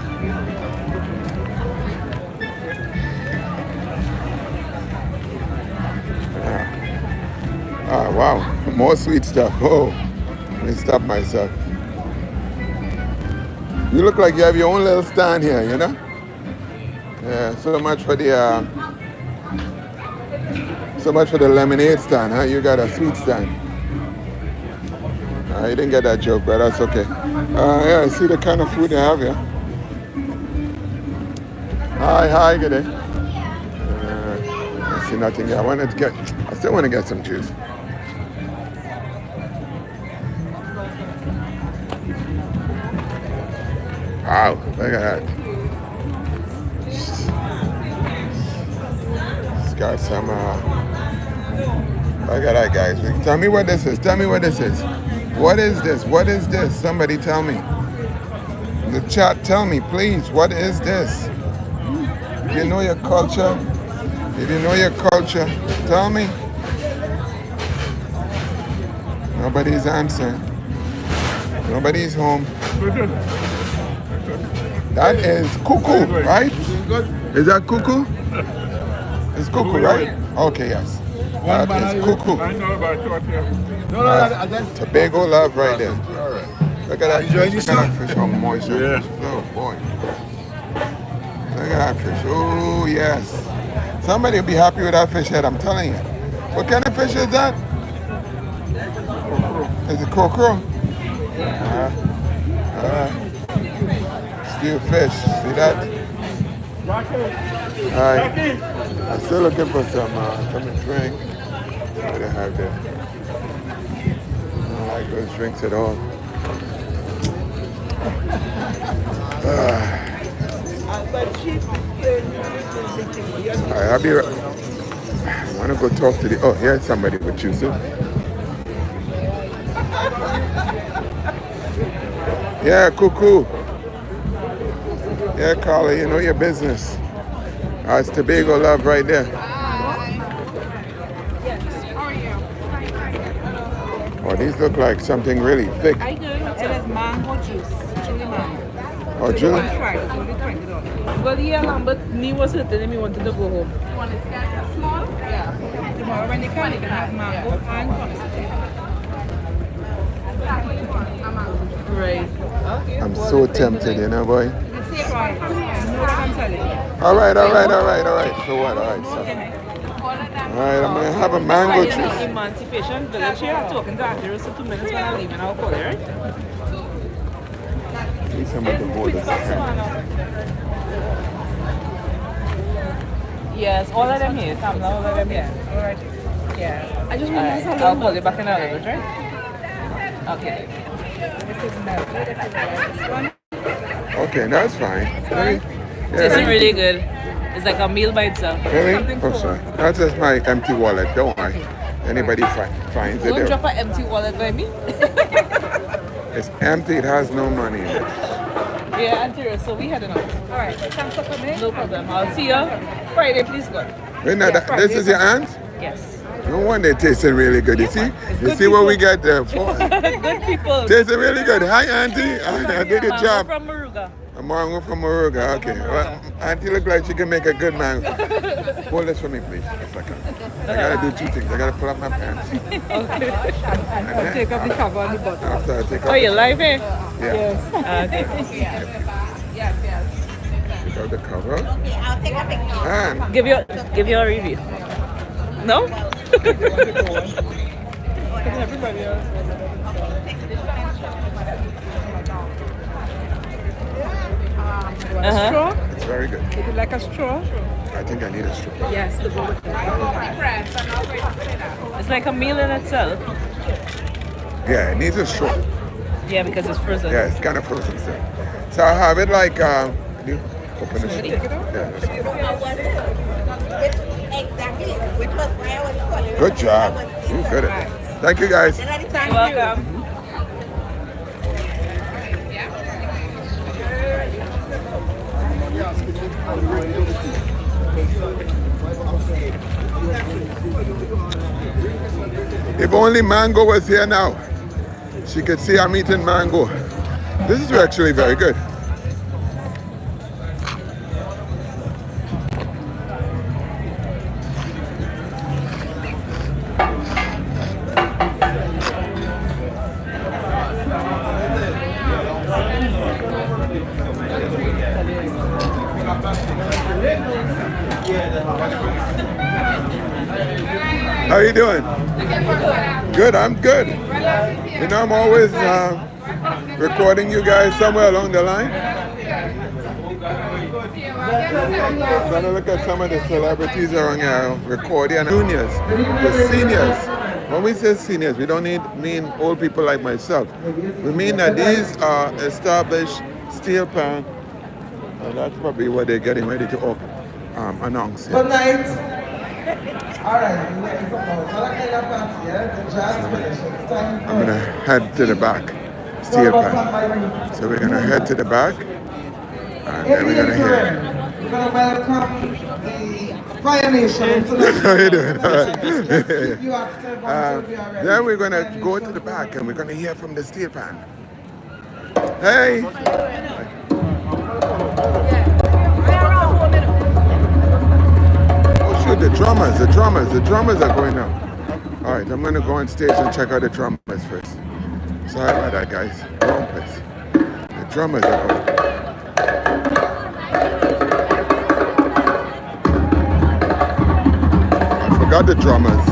Ah, wow, more sweet stuff. Oh, let me stop myself. You look like you have your own little stand here, you know? Yeah, so much for the lemonade stand, huh? You got a sweet stand. You didn't get that joke, but that's okay. Yeah, I see the kind of food they have here. Hi, good day. I see nothing here. I still want to get some juice. Wow, look at that. It's got some, look at that, guys. Tell me what this is. Tell me what this is. What is this? What is this? Somebody tell me. In the chat, tell me, please. What is this? If you know your culture, tell me. Nobody's answering. Nobody's home. That is cuckoo, right? Is that cuckoo? It's cuckoo, right? Okay, yes. That is cuckoo. Tobago love right there. Look at that fish. Look at that fish on moisture. Oh boy. Look at that fish. Oh yes. Somebody will be happy with that fish head, I'm telling you. What kind of fish is that? Is it crow? Steel fish. See that? Alright. I'm still looking for some drink. What do they have there? I don't like those drinks at all. Alright, I'll be right. I want to go talk to the. Oh, here's somebody with you, sir. Yeah, cuckoo. Yeah, Carla, you know your business. It's Tobago love right there. Oh, these look like something really thick. I do. It is mango juice. Chili mango. Oh, Julie? Well, yeah, but me was hurting and me wanted to go home. You want it to get small? Yeah. Tomorrow when you can have mango and right. Okay. I'm so tempted, you know, boy. All right. So what? All right, so. Alright, I'm gonna have a mango juice. Emancipation Village here. I'm talking to Actors for 2 minutes when I leave and I'll call you, right? need someone to hold this hand. Yes, all of them here. Come, all of them here. All right. Yeah. I just realized how I'll pull it back in a little bit, right? Okay. This is melted. If you like this one. Okay, that's fine. Really? Tastes really good. It's like a meal by itself. Really? Oh, sorry. That's just my empty wallet. Don't worry. Anybody finds it Don't there. drop an empty wallet by me. It's empty. It has no money in it. Yeah, anterior. So we had enough. All right. Thanks for coming. No problem. I'll see you Friday. Please go. Wait, now, this is your aunt? Yes. No wonder it tasting really good. You see? You see what we get there for? Good people. Tasting really good. Hi, Auntie. I did your job. From Moruga. I'm from Moruga. Okay. Well, Auntie look like she can make a good man. Hold this for me, please. A second. I gotta do two things. I gotta pull up my pants. Okay. I'll take off the cover on the bottom. After I take off. Oh, you live here? Yeah. Yes. Okay. Yes. Take out the cover. Okay, I'll take a picture. And give you a review. No? Everybody else. Straw? it's very good. Would you like a straw? I think I need a straw. Yes, the bowl. It's like a meal in itself. Yeah, it needs a straw. Yeah, because it's frozen. Yeah, it's kind of frozen still. So I have it like, can you open the straw? Yeah, that's good. Good job. You're good at it. Thank you, guys. You're welcome. If only Mango was here now, she could see I'm eating mango. This is actually very good. How you doing? Good, I'm good. You know, I'm always recording you guys somewhere along the line. Trying to look at some of the celebrities around here recording. Juniors, the seniors. When we say seniors, we don't mean old people like myself. We mean that these are established Steelpan, and that's probably what they're getting ready to announce. Good night. Alright, I'm gonna head to the back, Steelpan. So we're gonna head to the back, and then we're gonna hear. We're gonna welcome the Fire Nation into the How you doing? Then we're gonna go to the back, and we're gonna hear from the Steelpan. Hey. The drummers are going out. All right, I'm gonna go on stage and check out the drummers first. Sorry about that, guys. Wrong place. The drummers are going. I forgot the drummers.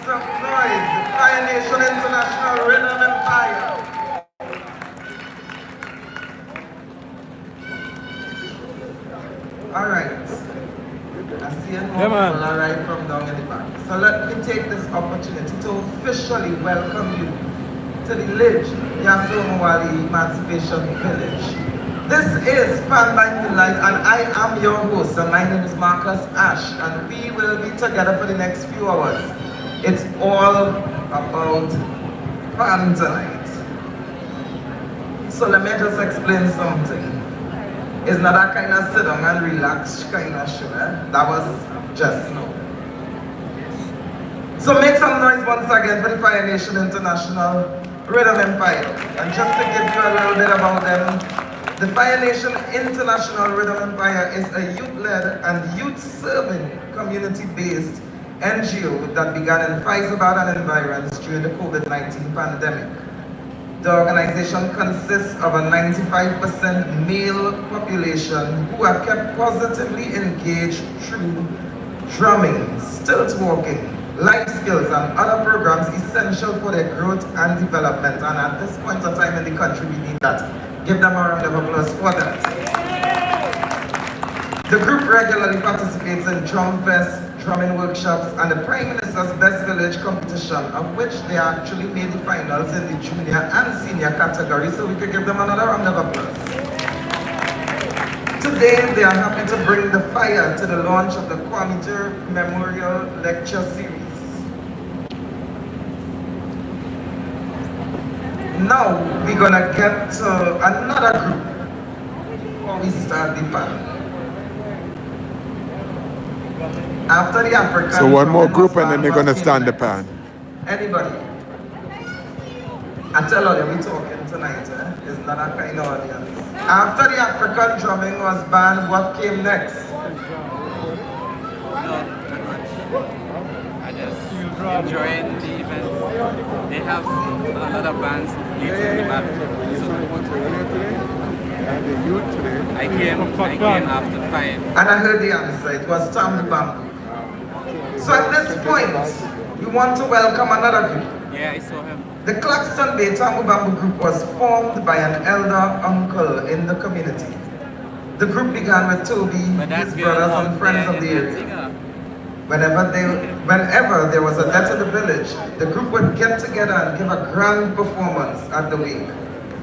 some noise. The Fire Nation International Rhythm Empire. All right. I see more people arrive from down in the back. So let me take this opportunity to officially welcome you to the Lidj, Yasu, Omowale Emancipation Village. This is Pan by Moonlight, and I am your host, and my name is Marcus Ash, and we will be together for the next few hours. It's all about Pan tonight. So let me just explain something. It's not a kind of sit down and relax kind of show, eh? That was just now. So make some noise once again for the Fire Nation International Rhythm Empire. And just to give you a little bit about them, the Fire Nation International Rhythm Empire is a youth-led and youth-serving community-based NGO that began in Savannah and environs during the COVID-19 pandemic. The organization consists of a 95% male population who are kept positively engaged through drumming, stilt walking, life skills, and other programs essential for their growth and development. And at this point of time in the country, we need that. Give them a round of applause for that. The group regularly participates in drum fest, drumming workshops, and the Prime Minister's Best Village competition, of which they actually made the finals in the junior and senior category, so we could give them another round of applause. Today, they are happy to bring the fire to the launch of the Kwame Memorial Lecture Series. Now, we're gonna get to another group before we start the band. After the African, so one more group and then they're gonna stand the pan. Anybody? I tell you, we're talking tonight, eh? It's not a kind of audience. After the African drumming was banned, what came next? I just enjoying the event. They have a lot of bands later in the back. I came after 5. And I heard the answer. It was Tambu Bamboo. So at this point, we want to welcome another group. Yeah, I saw him. The Claxton Bay Tambu Bamboo group was formed by an elder uncle in the community. The group began with Toby, his brothers and friends of the area. Whenever there was a death in the village, the group would get together and give a grand performance at the wake.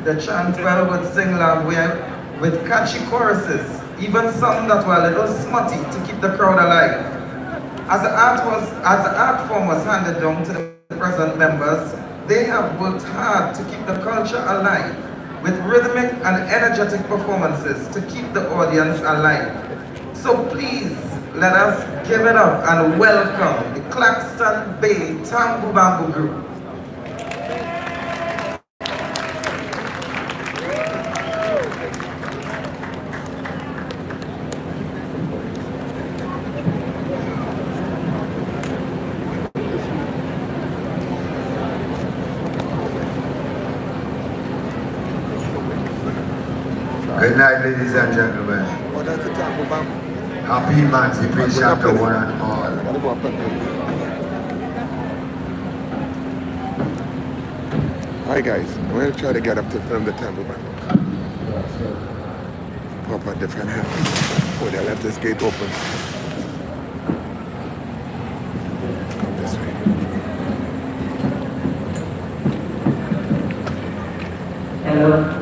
The chantwell would sing loud with catchy choruses, even some that were a little smutty to keep the crowd alive. As the art form was handed down to the present members, they have worked hard to keep the culture alive with rhythmic and energetic performances to keep the audience alive. So please, let us give it up and welcome the Claxton Bay Tambu Bamboo Group. Good night, ladies and gentlemen. Happy Emancipation to one and all. Hi guys, I'm going to try to get up to film the Tambu Bamboo. Pop a different hand. Oh, they left this gate open. Come this way. Hello.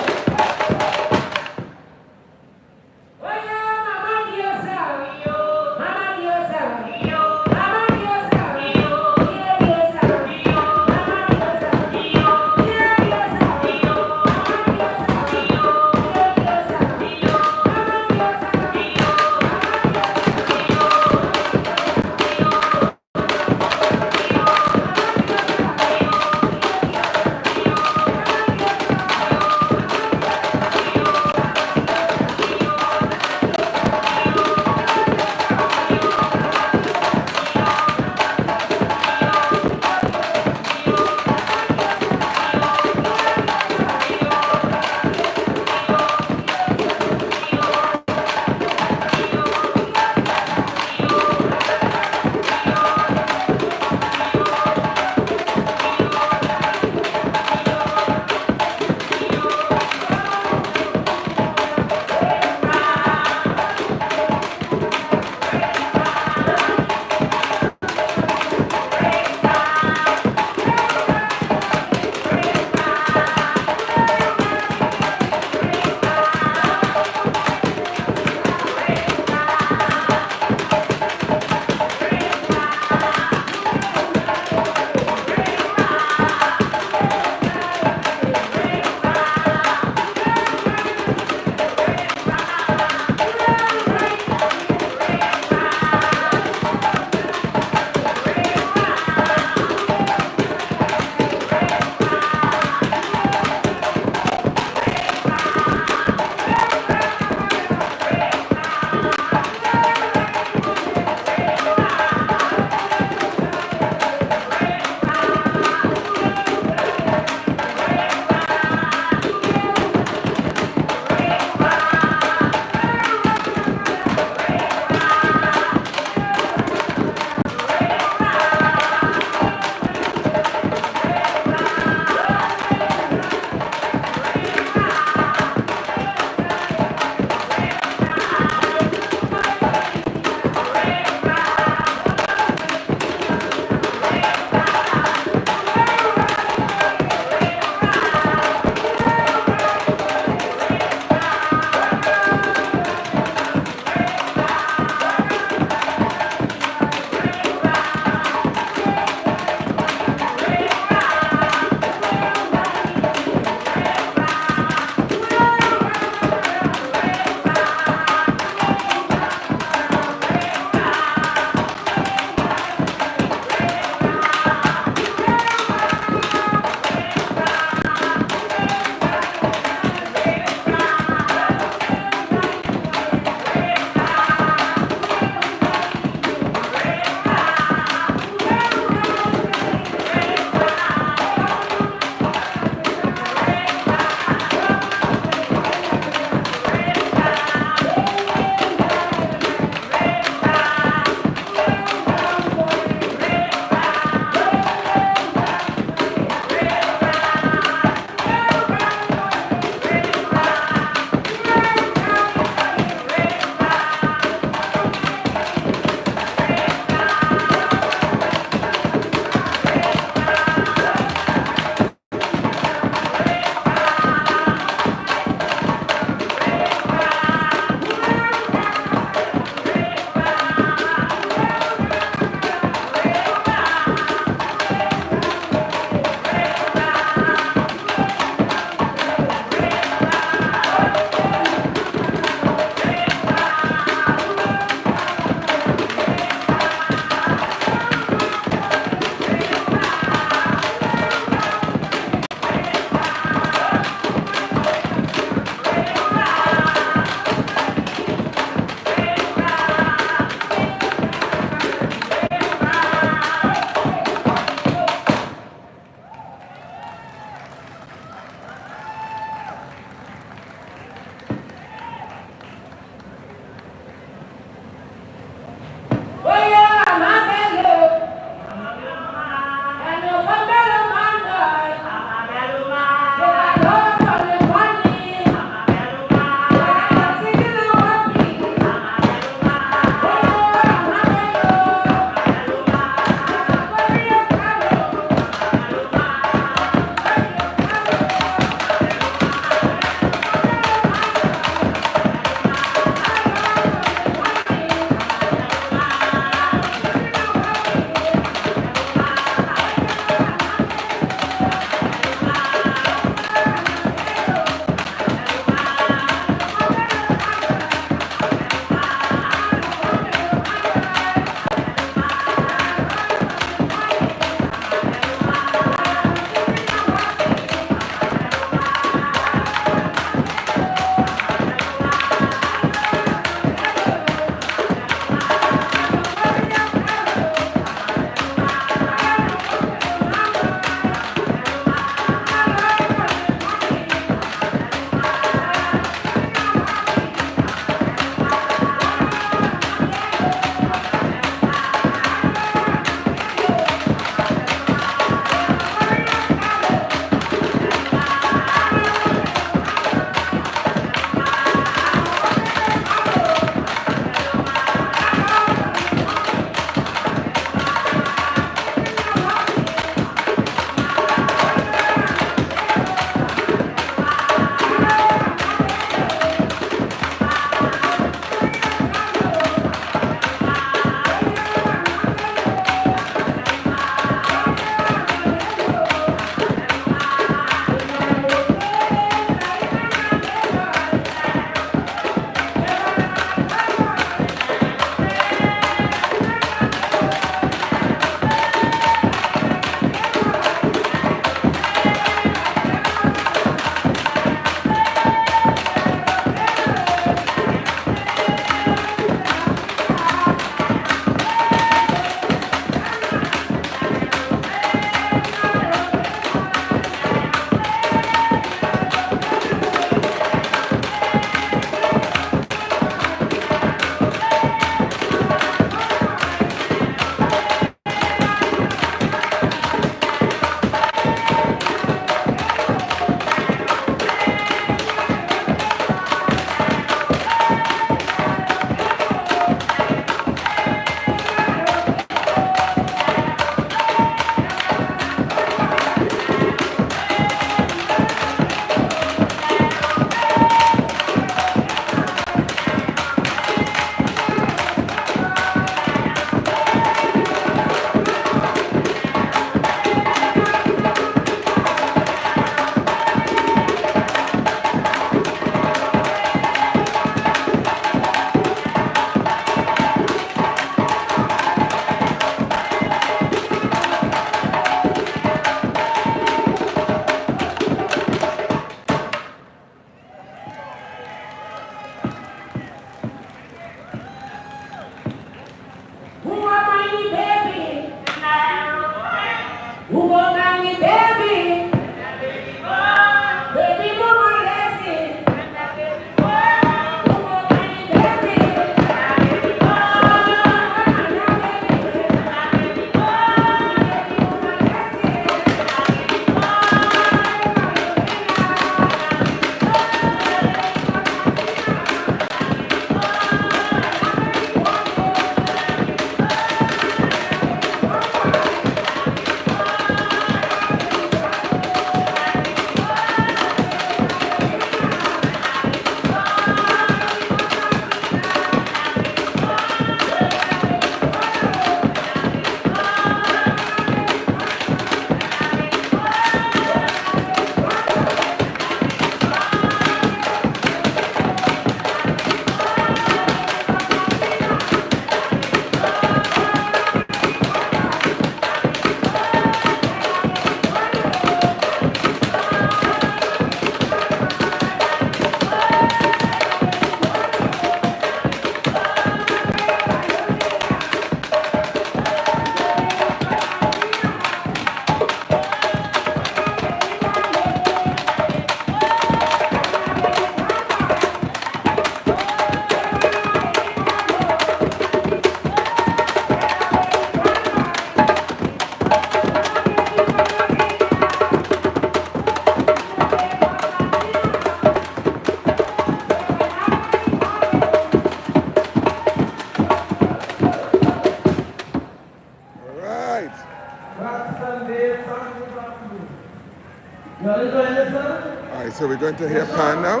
So we're going to hear pan now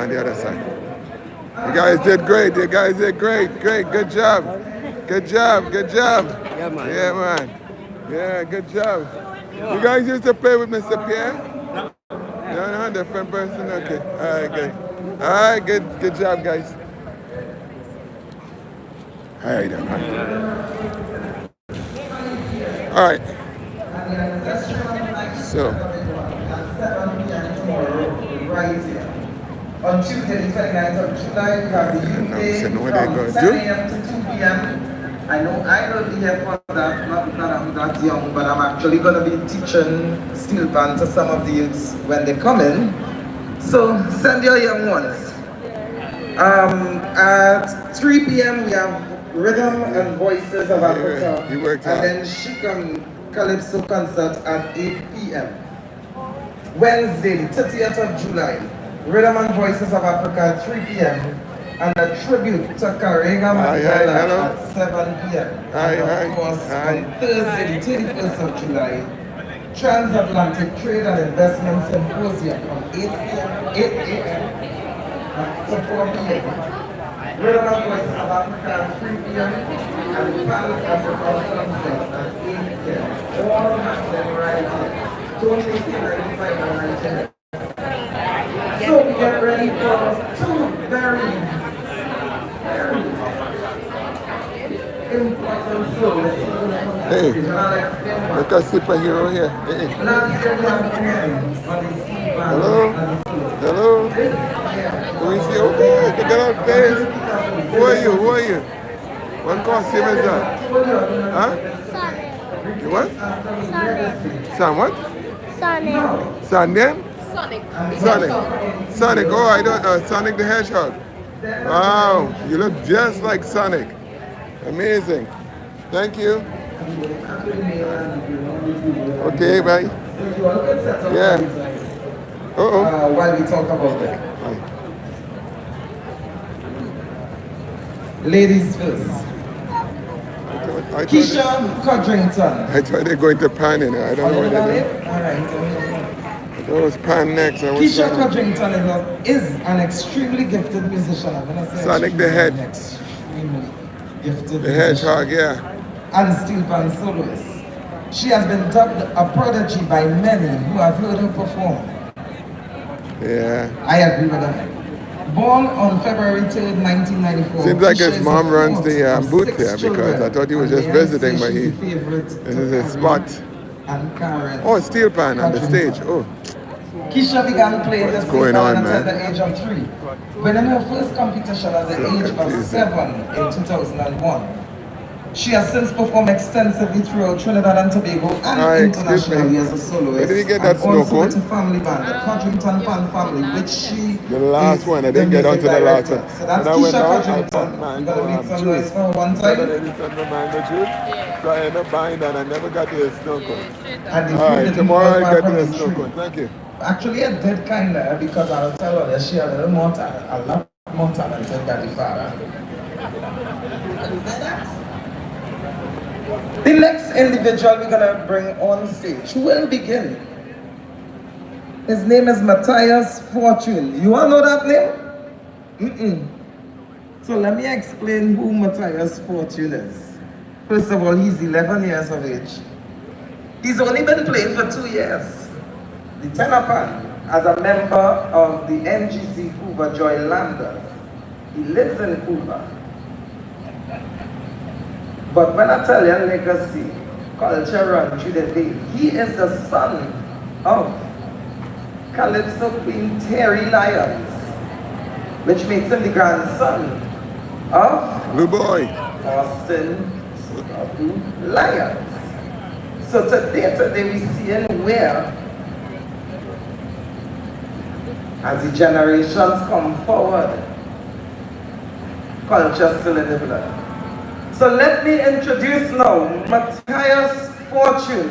on the other side. You guys did great. You guys did great. Great. Good job. Good job. Good job. Yeah, man. Yeah, man. Yeah, good job. You guys used to play with Mr. Pierre? No, different person. Okay. All right, good. All right, good job, guys. All right, then. All right. So. On Tuesday, the 29th of July, we have the UK from 10 a.m. to 2 p.m. I know I will be here for that, not that I'm that young, but I'm actually going to be teaching Steelpan to some of the youths when they come in. So send your young ones. At 3 p.m. we have Rhythm and Voices of Africa, and then Shikam Calypso concert at 8 p.m. Wednesday, the 30th of July, Rhythm and Voices of Africa at 3 p.m. and a tribute to Karega Mandela at 7 p.m. And of course, on Thursday, the 31st of July, Transatlantic Trade and Investment Symposium from 8 a.m. to 4 p.m. Rhythm and Voices of Africa at 3 p.m. and Pan-African Concert at 8 p.m. All happening right here. Don't make it 95 and 99. So we get ready for two very important soloists. Hey, look at superhero here. Hey. Hello? Hello? Who is he? Okay, look at that face. Who are you? Who are you? What costume is that? Huh? You what? Son what? Sonic. Son name? Sonic. Sonic. Oh, I don't know. Sonic the Hedgehog. Wow, you look just like Sonic. Amazing. Thank you. Okay, bye. Yeah. While we talk about it. Ladies first. Keisha Codrington. I thought they're going to pan in. I don't know what they're doing. That was pan next. Keisha Codrington is an extremely gifted musician. Sonic the Hedge. Extremely gifted the Hedgehog, yeah. And Steelpan soloist. She has been dubbed a prodigy by many who have heard her perform. Yeah. I agree with that. Born on February 3rd, 1994. Seems like his mom runs the booth here because I thought he was just visiting, but this is his spot. Oh, Steelpan on the stage. Oh. Keisha began playing the Steelpan at the age of 3, winning her first competition at the age of 7 in 2001. She has since performed extensively throughout Trinidad and Tobago and internationally as a soloist. Where did he get that snow cone? Also with a family band, the Codrington Pan family, which she the last one, I didn't get onto the last one. So that's Keisha Codrington. You're going to make some noise for her one time? So I ended up buying that. I never got to the snow cone. And alright, tomorrow I'll get to the snow cone. Thank you. Actually, I did kind of, because I'll tell her that she had a lot more talented than the father. The next individual we're going to bring on stage will begin. His name is Matthias Fortune. You all know that name? So let me explain who Matthias Fortune is. First of all, he's 11 years of age. He's only been playing for 2 years. The tenor pan as a member of the NGC Hoover Joy Landers. He lives in Hoover. But when I tell you legacy, culture and through the day, he is the son of Calypso Queen Terry Lyons, which makes him the grandson of Blue Boy Austin Lyons. So today we see him where, as the generations come forward, culture still in the blood. So let me introduce now Matthias Fortune.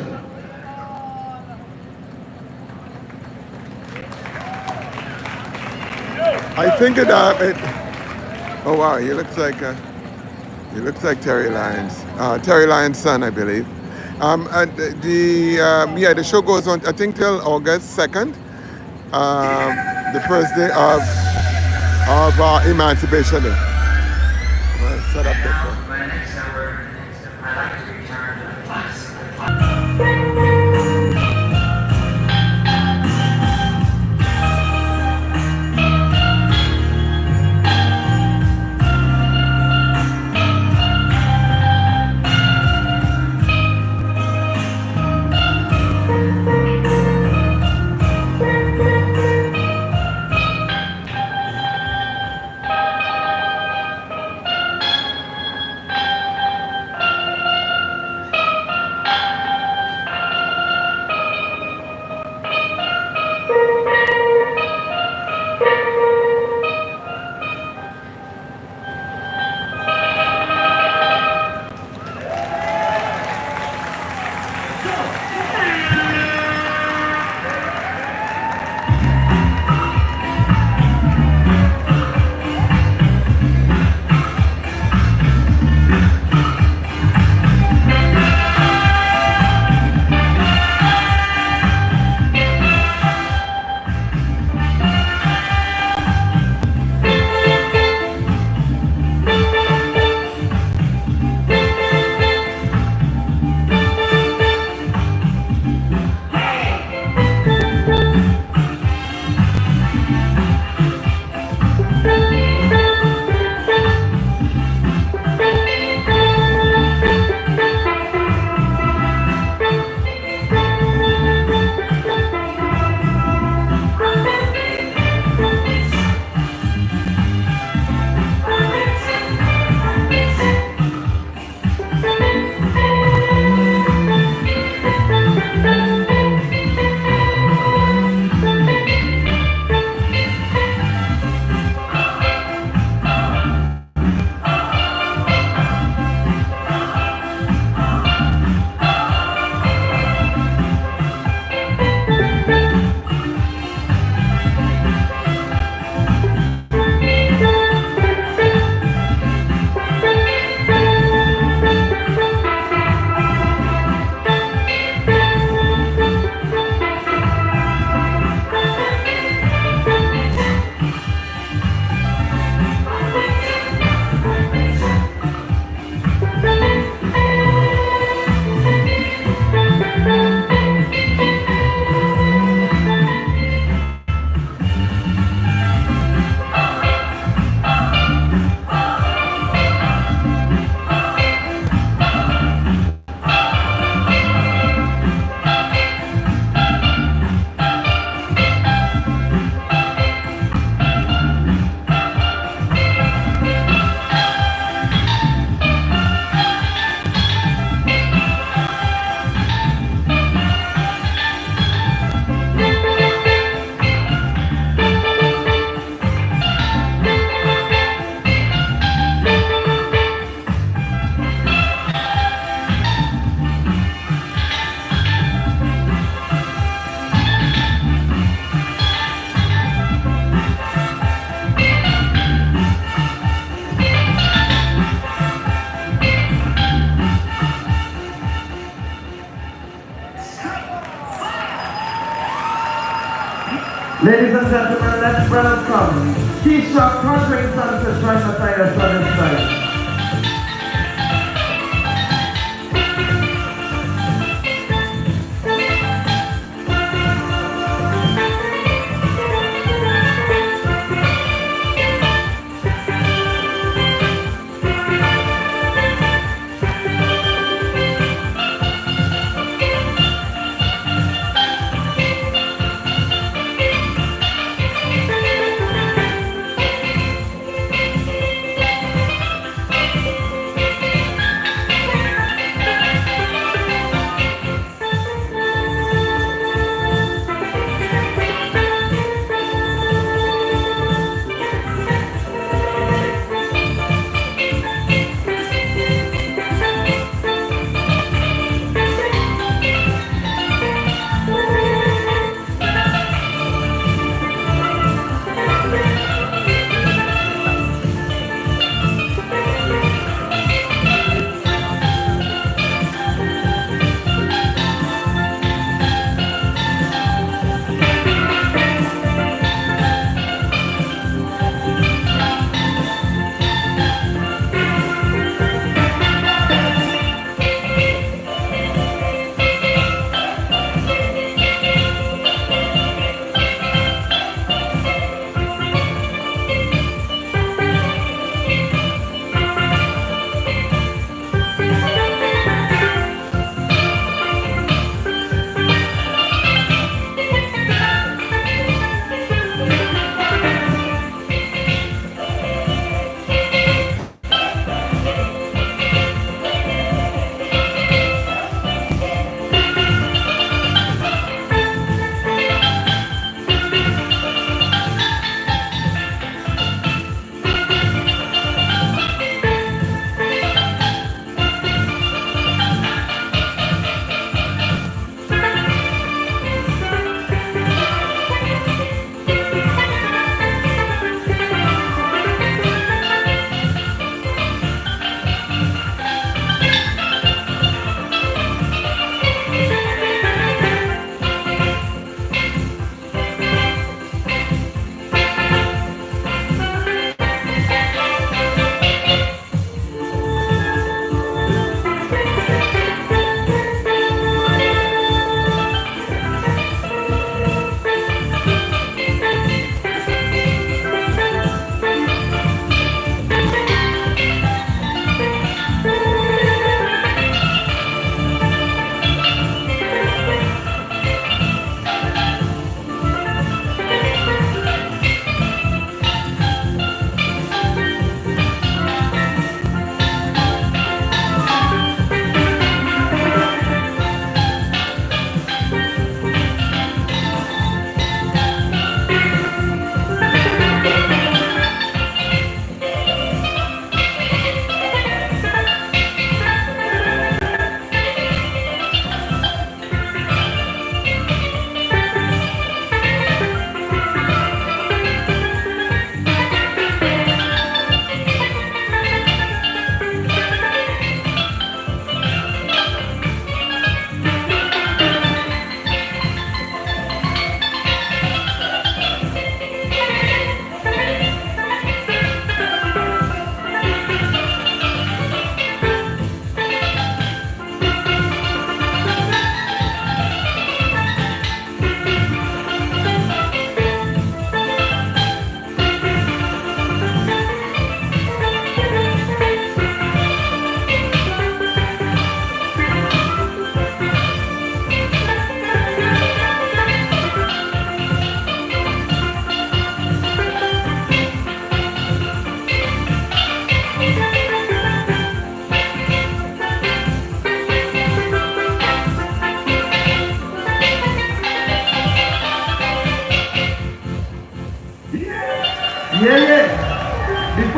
I think oh wow, he looks like Terry Lyons. Terry Lyons' son, I believe. The show goes on, I think, till August 2nd. the first day of Emancipation Day. Well, set up there. My next number, I'd like to return to the classic. Ladies and gentlemen, let's welcome Keisha Conjuring Sunset right beside us on this side.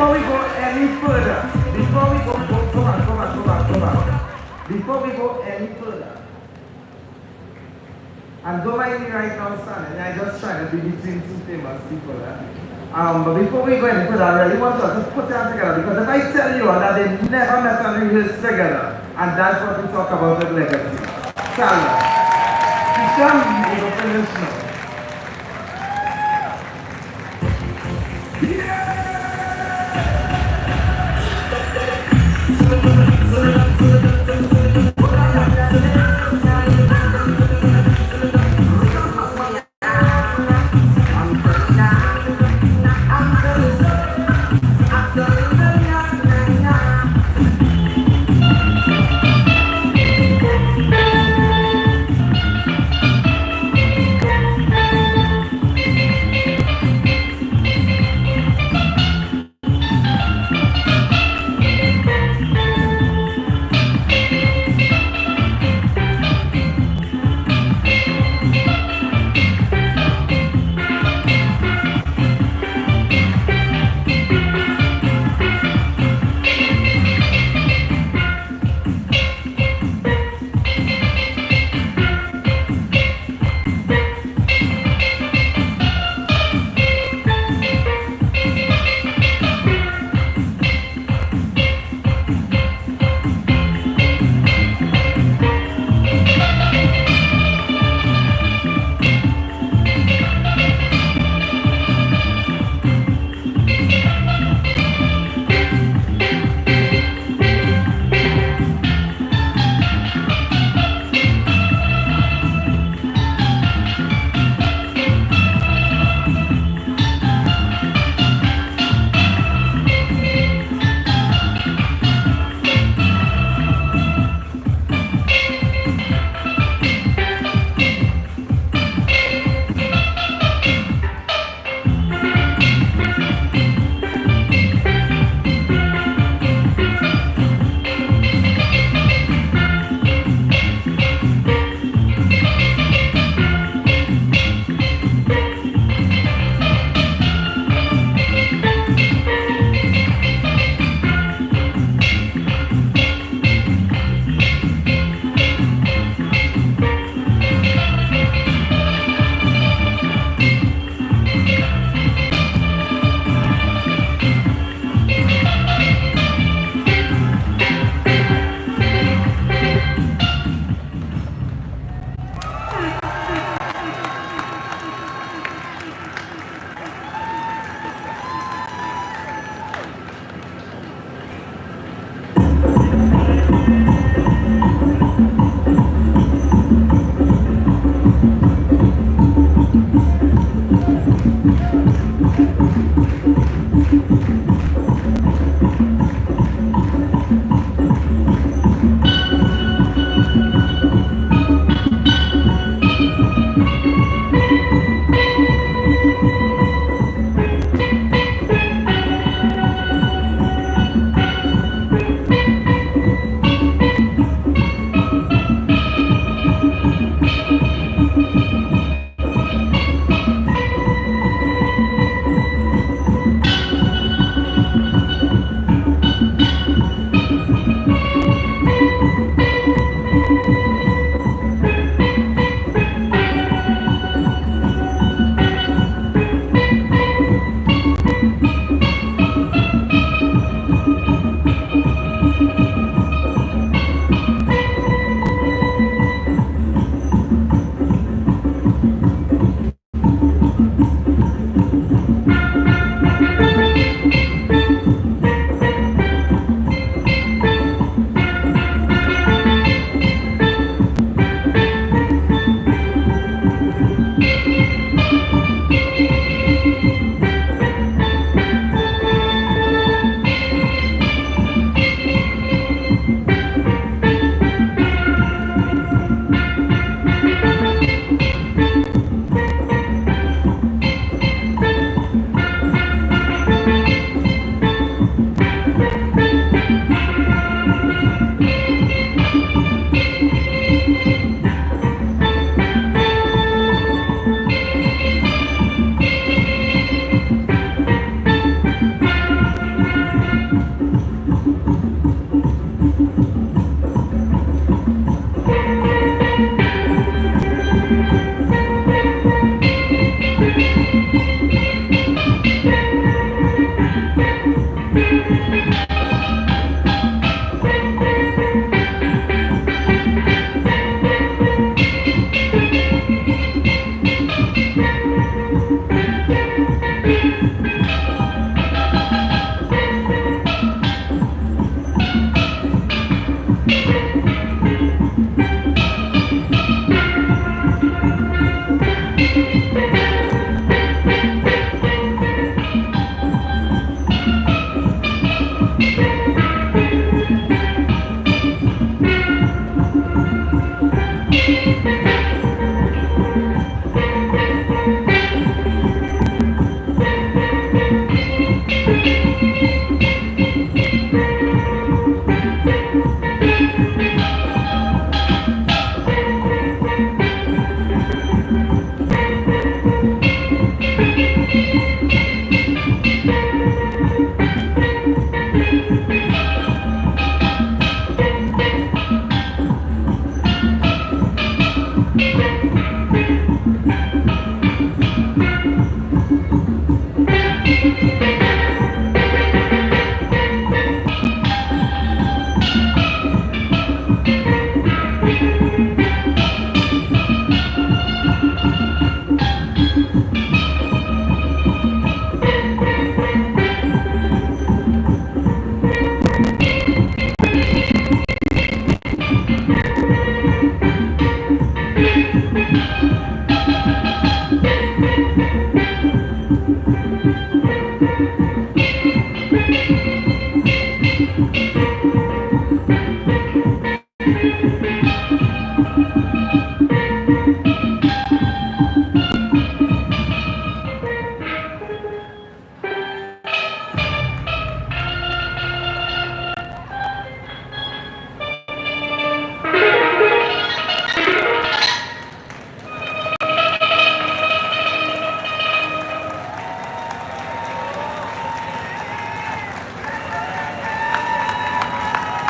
before we go any further, before we go any further, and don't mind me right now standing, I just trying to be between two famous people. But before we go any further, I really want you to put them together, because if I tell you that they never met and rehearsed together, and that's what we talk about with legacy. Tell them. Become the finish now.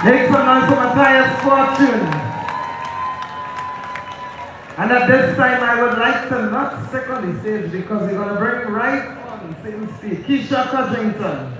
Make some noise for Matthias Fortune. And at this time, I would like to not stick on the stage because we're going to bring right on the same stage Keisha Codrington.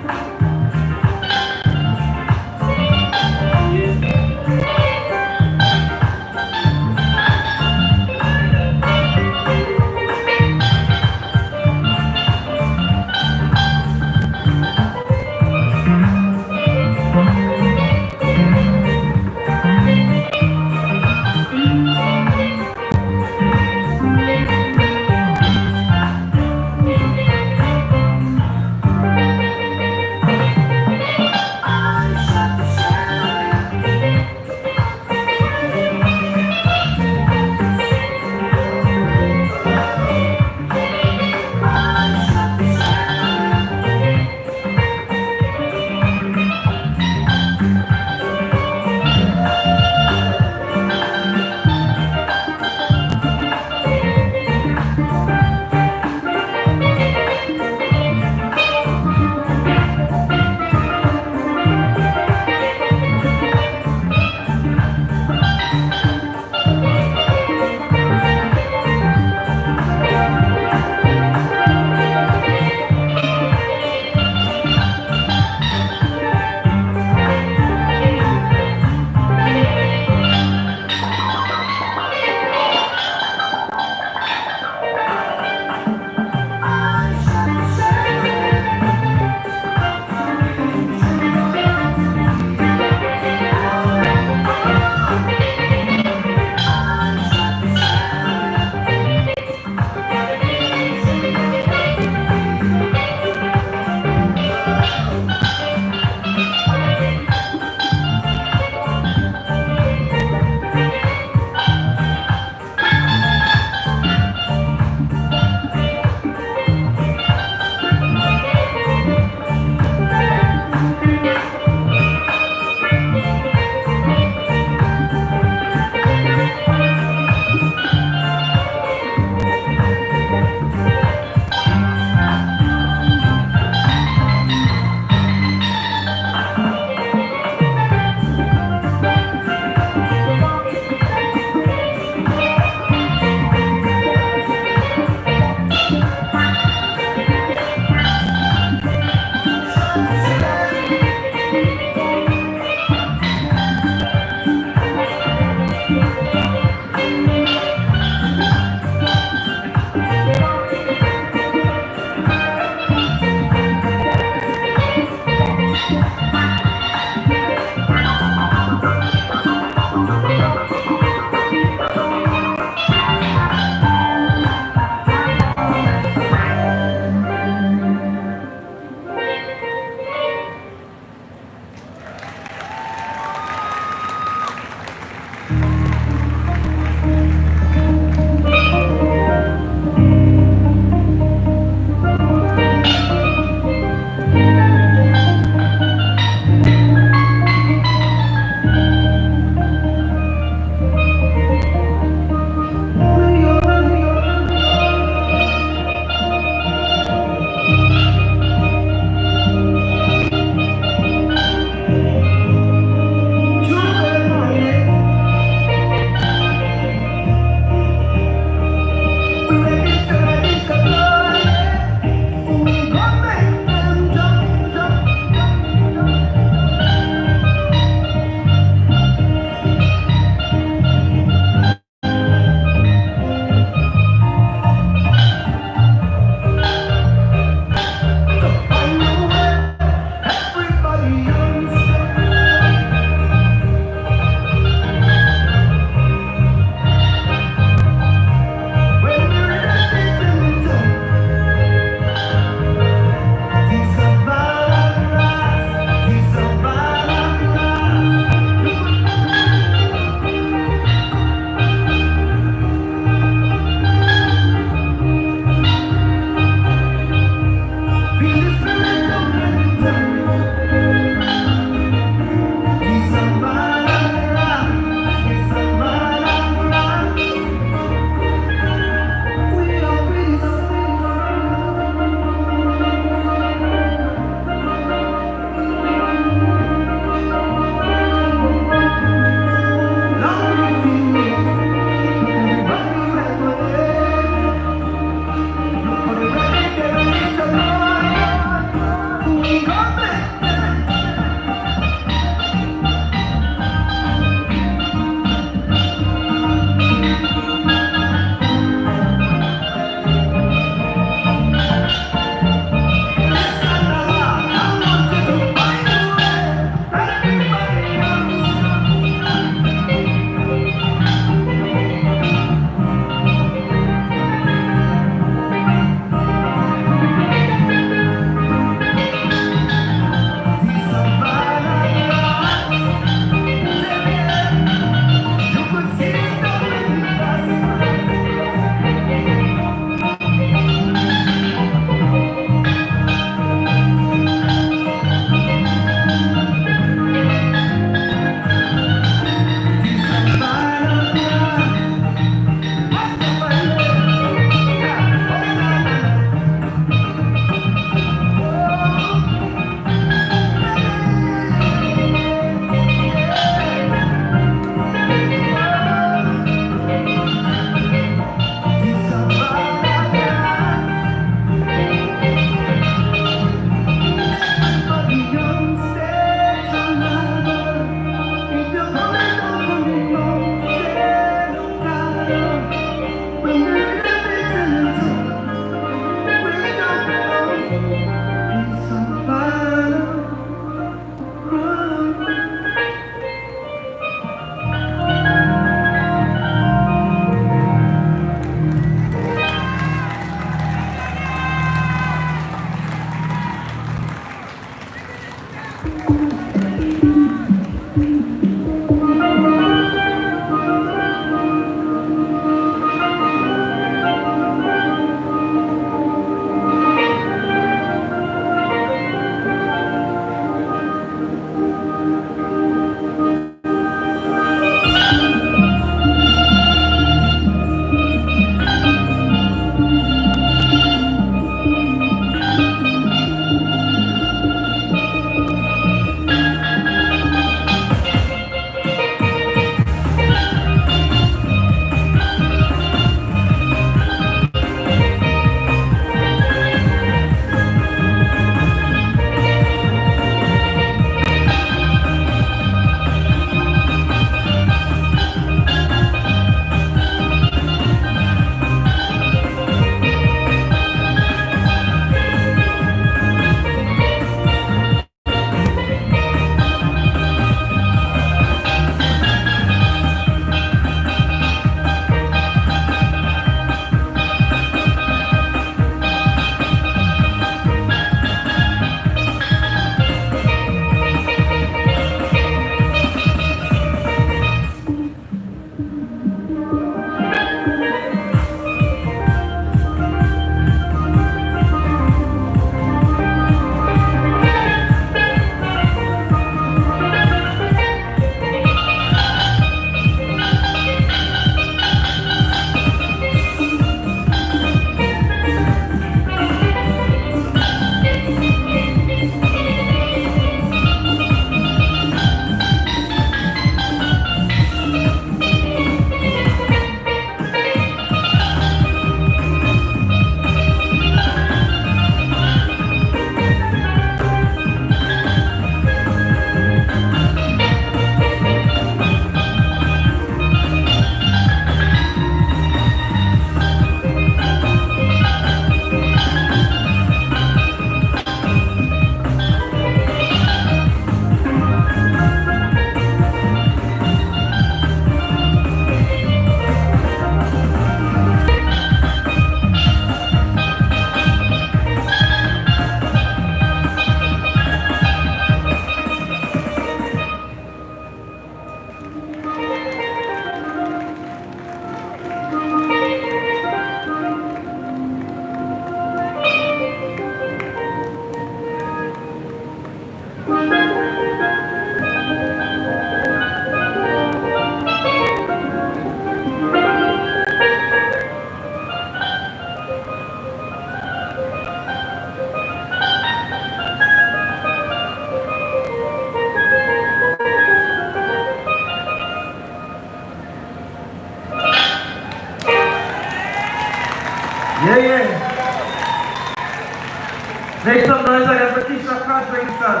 Make some noise again for Keisha Codrington.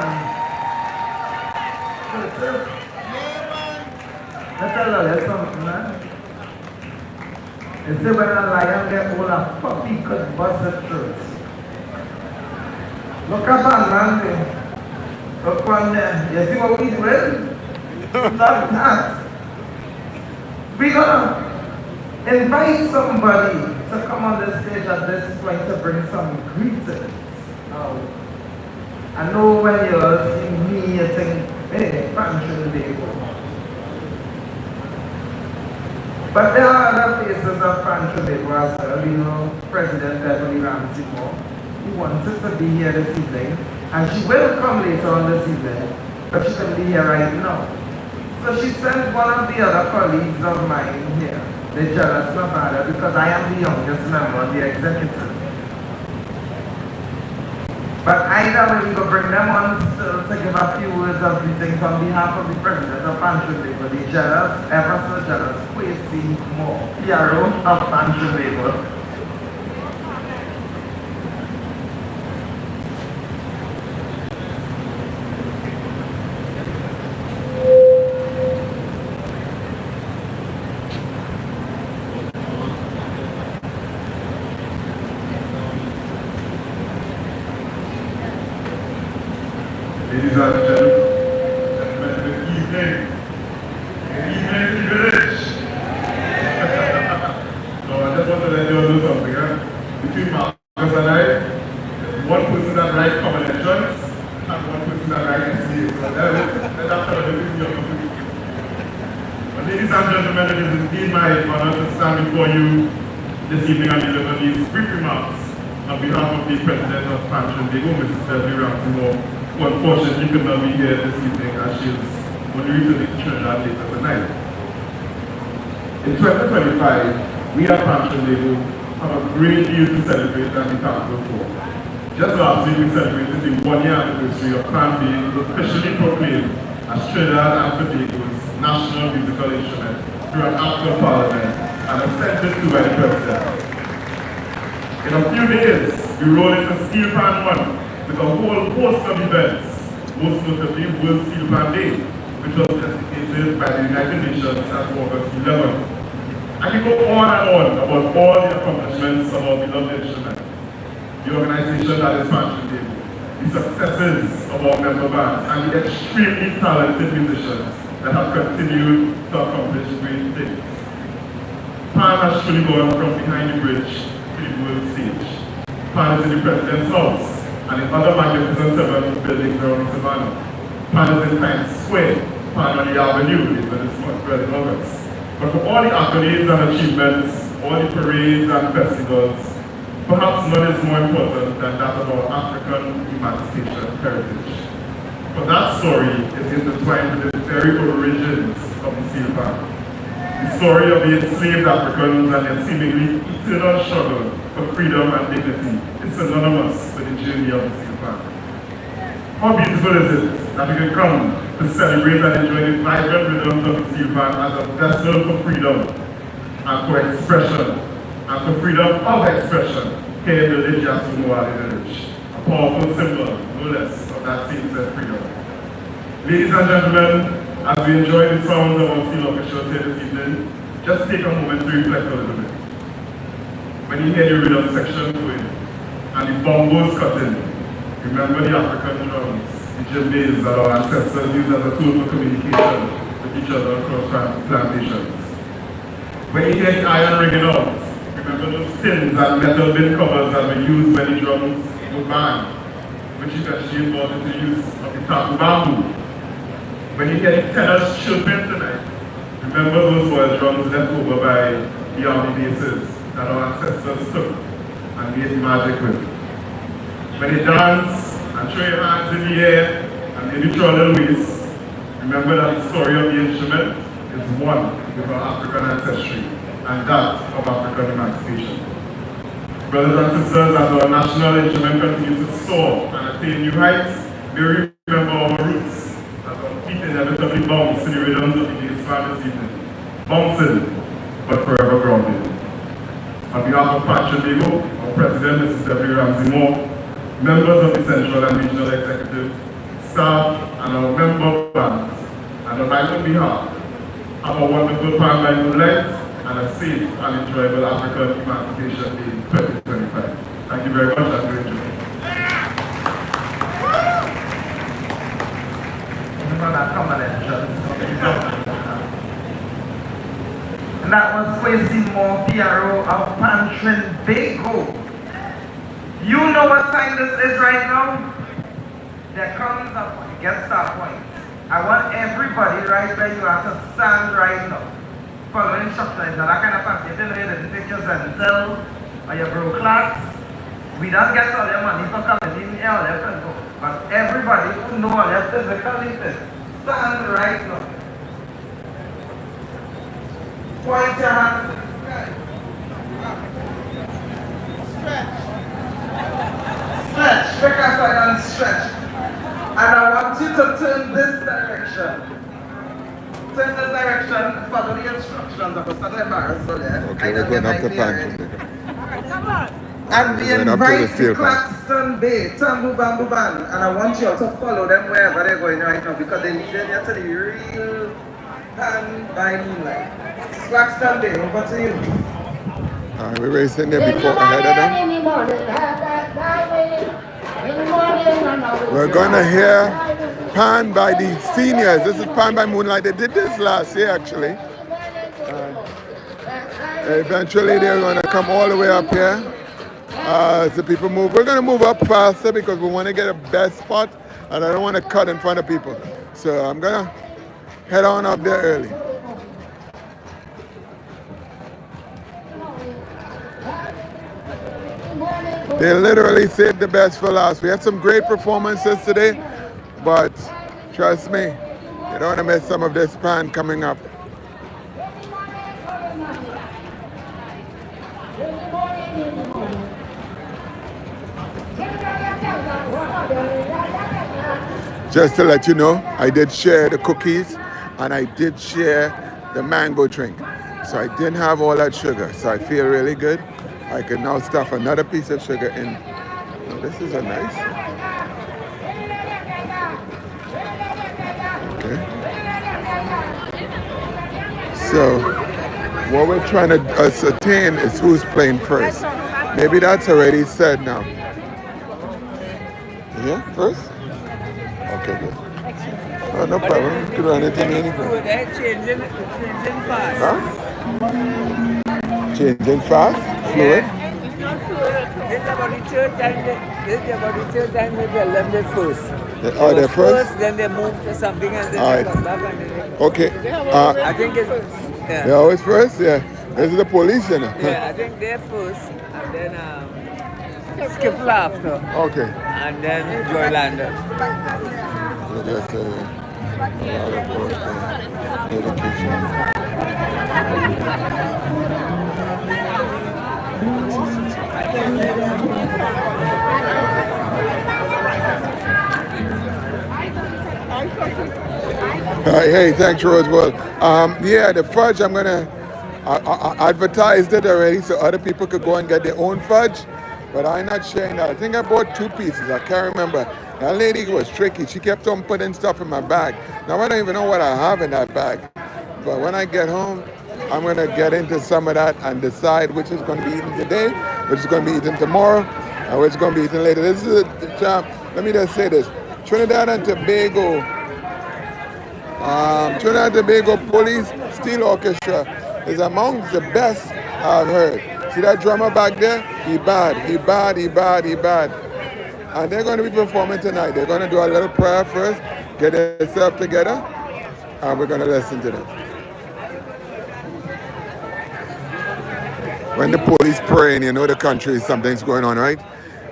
Let's tell you something, man. You see when a lion get all a puppy could bust the truth. Look at that, man. Look on there. You see what we doing? Not that. We're gonna invite somebody to come on the stage at this point to bring some greetings. I know when you see me, you think, hey, Trinidadians. But there are other faces of Trinidadians as well. You know, President Beverly Ramsey Moore, who wanted to be here this evening, and she will come later on this evening, but she can be here right now. So she sent one of the other colleagues of mine here, the jealous Savannah, because I am the youngest member of the executive. But either way, we will bring them on still to give a few words of greetings on behalf of the President of Trinidad, the jealous, ever so jealous, Kwesi Moore, PRO of Trinidad. Ladies and gentlemen, good evening. Good evening to the village. So I just want to let you all know something. Between Marcus and I, there's one person that writes combinations and one person that writes SCA. So that's how it is your company. But ladies and gentlemen, it is indeed my honor to stand before you this evening and deliver these brief remarks on behalf of the President of Trinidad, Mrs. Beverly Ramsey Moore, who unfortunately could not be here this evening as she is on the return to Trinidad later tonight. In 2025, we at Trinidad have a great deal to celebrate and be thankful for. Just last week, we celebrated the one-year anniversary of Pan being officially proclaimed as Trinidad and Tobago's national musical instrument through an act of parliament and assented to by the President. In a few days, we roll into Steelpan 1 with a whole host of events, most notably World Steelpan Day, which was designated by the United Nations as August 11. I can go on and on about all the accomplishments of our beloved instrument, the organization that is Trinidad, the successes of our member bands, and the extremely talented musicians that have continued to accomplish great things. Pan has truly gone from behind the bridge to the world stage. Pan is in the President's house and in other magnificent seven buildings around Savannah. Pan is in Times Square, Pan on the Avenue later this month, in August. But for all the accolades and achievements, all the parades and festivals, perhaps none is more important than that of our African Emancipation heritage. For that story is intertwined with the very origins of the Steelpan. The story of the enslaved Africans and their seemingly eternal struggle for freedom and dignity is synonymous with the journey of the Steelpan. How beautiful is it that we can come to celebrate and enjoy the vibrant rhythms of the Steelpan as a vessel for freedom and for expression, and for freedom of expression here in the Lidj Yasu Omowale village, a powerful symbol, no less, of that same said freedom. Ladies and gentlemen, as we enjoy the sounds of our steel orchestras here this evening, just take a moment to reflect a little bit. When you hear the rhythm section going and the bongos cutting, remember the African drums, the djembes that our ancestors used as a tool for communication with each other across plantations. When you hear the iron ringing out, remember those tins and metal bin covers that were used when the drums would bang, which eventually evolved into the use of the tapu bamboo. When you hear the tenors chirping tonight, remember those oil drums left over by the army bases that our ancestors took and made magic with. When you dance and throw your hands in the air and they If you throw a little waist, remember that the story of the instrument is one with our African ancestry and that of African emancipation. Brothers and sisters, as our national instrument continues to soar and attain new heights, we remember our roots as our feet inevitably bounce to the rhythms of the day's fan this evening. Bouncing, but forever grounded. On behalf of Patrick Bigo, our President, Mrs. Debbie Ramsey Moore, members of the Central and Regional Executive, staff, and our member bands, and on my own behalf, have a wonderful Pan by Moonlight and a safe and enjoyable African Emancipation Day 2025. Thank you very much and great enjoy. And that was Kwesi Moore, PRO of Pan Trinidadians. You know what time this is right now? There comes a point, gets to a point. I want everybody right where you are to stand right now. Follow instructions, and that kind of stuff. You didn't take your zenzel or your broke clocks. We don't get all your money for coming in here, all your people. But everybody who know all your physical needs, stand right now. Point your hands to the sky. Stretch. Stretch. Take a side and stretch. And I want you to turn this direction. Turn this direction, follow the instructions. I'm going to embarrass you there. Okay, we're going up the pan. And we invite Claxton Bay, Tambu Bamboo Band. And I want you all to follow them wherever they're going right now because they lead you to the real Pan by Moonlight. Claxton Bay, over to you. Alright, we're racing there before ahead of them. We're gonna hear Pan by the seniors. This is Pan by Moonlight. They did this last year actually. Eventually they're gonna come all the way up here. As the people move. We're gonna move up faster because we want to get a best spot and I don't want to cut in front of people. So I'm gonna head on up there early. They literally saved the best for last. We had some great performances today, but trust me, you don't want to miss some of this pan coming up. Just to let you know, I did share the cookies and I did share the mango drink. So I didn't have all that sugar, so I feel really good. I can now stuff another piece of sugar in. Oh, this is a nice. Okay. So, what we're trying to ascertain is who's playing first. Maybe that's already said now. Yeah, first? Okay, good. Oh, no problem. You can run into me anytime. Changing fast. Huh? Changing fast? Fluid? Yeah. It's not fluid. It's about the third time they tell them they're first. They're first? Then they move to something and then All they come back and then they... Okay. I think it's... Yeah. They're always first? Yeah. This is the police, you know? Yeah, I think they're first and then Skip after. Okay. And then Joylander. Just hey, thanks, Rosewell. Yeah, the fudge, I'm gonna advertised it already so other people could go and get their own fudge, but I'm not sharing that. I think I bought 2 pieces. I can't remember. That lady was tricky. She kept on putting stuff in my bag. Now I don't even know what I have in that bag. But when I get home, I'm gonna get into some of that and decide which is gonna be eaten today, which is gonna be eaten tomorrow, and which is gonna be eaten later. This is let me just say this. Trinidad and Tobago Police Steel Orchestra is among the best I've heard. See that drummer back there? He bad. And they're going to be performing tonight. They're going to do a little prayer first, get themselves together, and we're going to listen to them. When the police praying, you know the country, something's going on, right?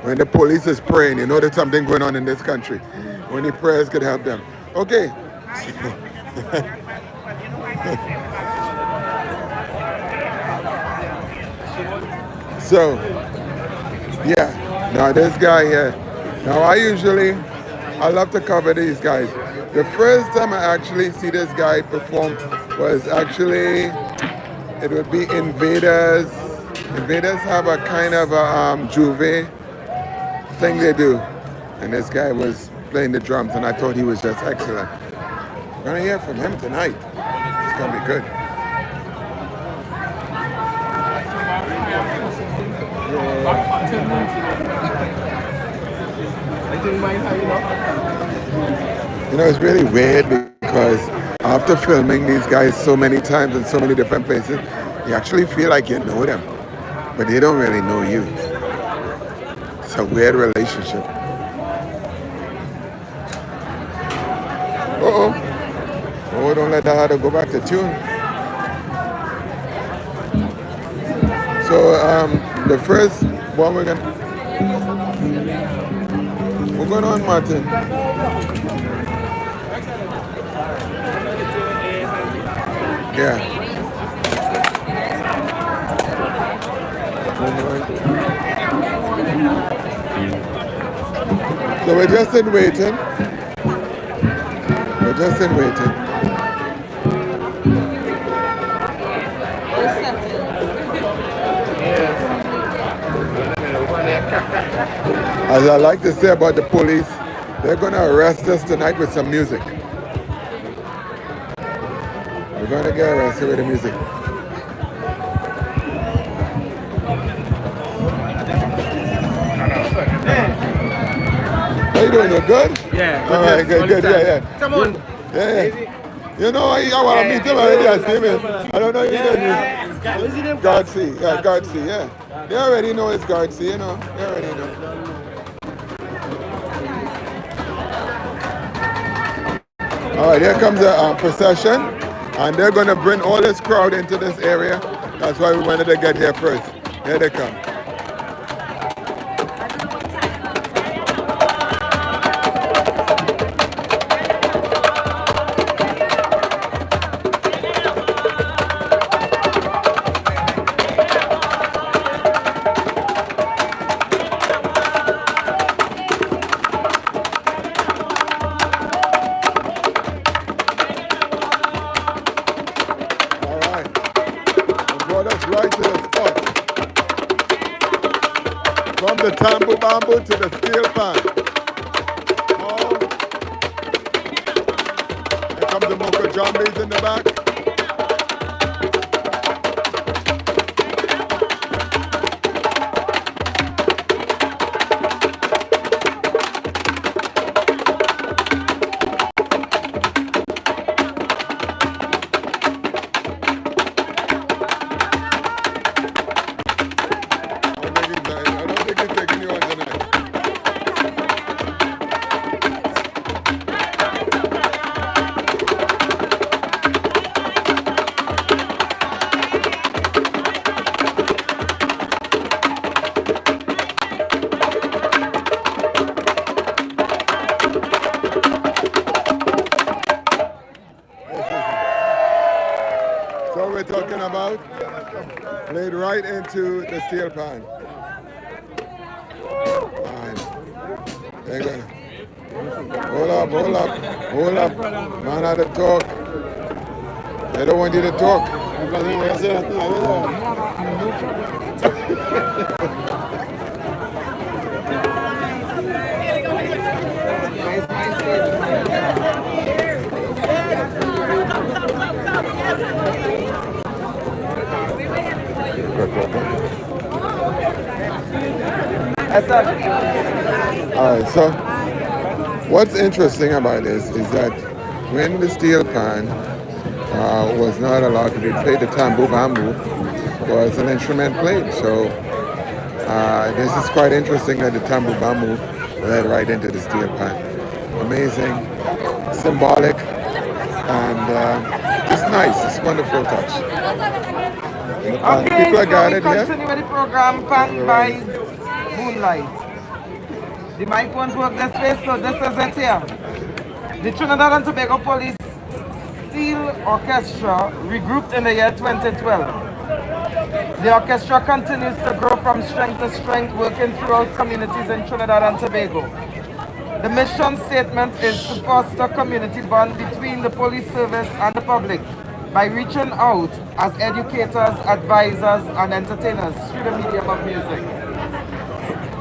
when the police is praying, you know there's something going on in this country. Only prayers could help them. Okay. So, yeah. Now this guy here. Now I love to cover these guys. The first time I actually see this guy perform was actually, it would be Invaders. Invaders have a kind of a juve thing they do. And this guy was playing the drums and I thought he was just excellent. We're gonna hear from him tonight. It's gonna be good. You know, it's really weird because after filming these guys so many times in so many different places, you actually feel like you know them, but they don't really know you. It's a weird relationship. Uh-oh. Oh, don't let that harder go back to tune. So, the first one we're going on, Martin? Yeah. So we're just in waiting. We're just in waiting. As I like to say about the police, they're going to arrest us tonight with some music. We're going to get arrested with the music. How you doing? You good? Yeah. All right, good. Yeah. Come on. Yeah. You know, I want to meet him already. I see him. I don't know if you know. Guardsy. Yeah, Guardsy. Yeah. They already know it's Guardsy, you know. They already know. All right, here comes a procession, and they're going to bring all this crowd into this area. That's why we wanted to get here first. Here they come. Bamboo to the Steelpan. Oh. Here comes the Mocha Jumbies in the back. Played right into the Steelpan. They're gonna hold up. Man had to talk. They don't want you to talk. Alright, so what's interesting about this is that when the Steelpan was not allowed to be played, the tambour bamboo was an instrument played. So this is quite interesting that the tambour bamboo led right into the Steelpan. Amazing, symbolic, and it's nice. It's a wonderful touch. Okay, people are gathered so we here. continue with the program Pan by Moonlight. The mic won't work this way, so this is it here. The Trinidad and Tobago Police Steel Orchestra regrouped in the year 2012. The orchestra continues to grow from strength to strength, working throughout communities in Trinidad and Tobago. The mission statement is to foster community bond between the police service and the public by reaching out as educators, advisors, and entertainers through the medium of music.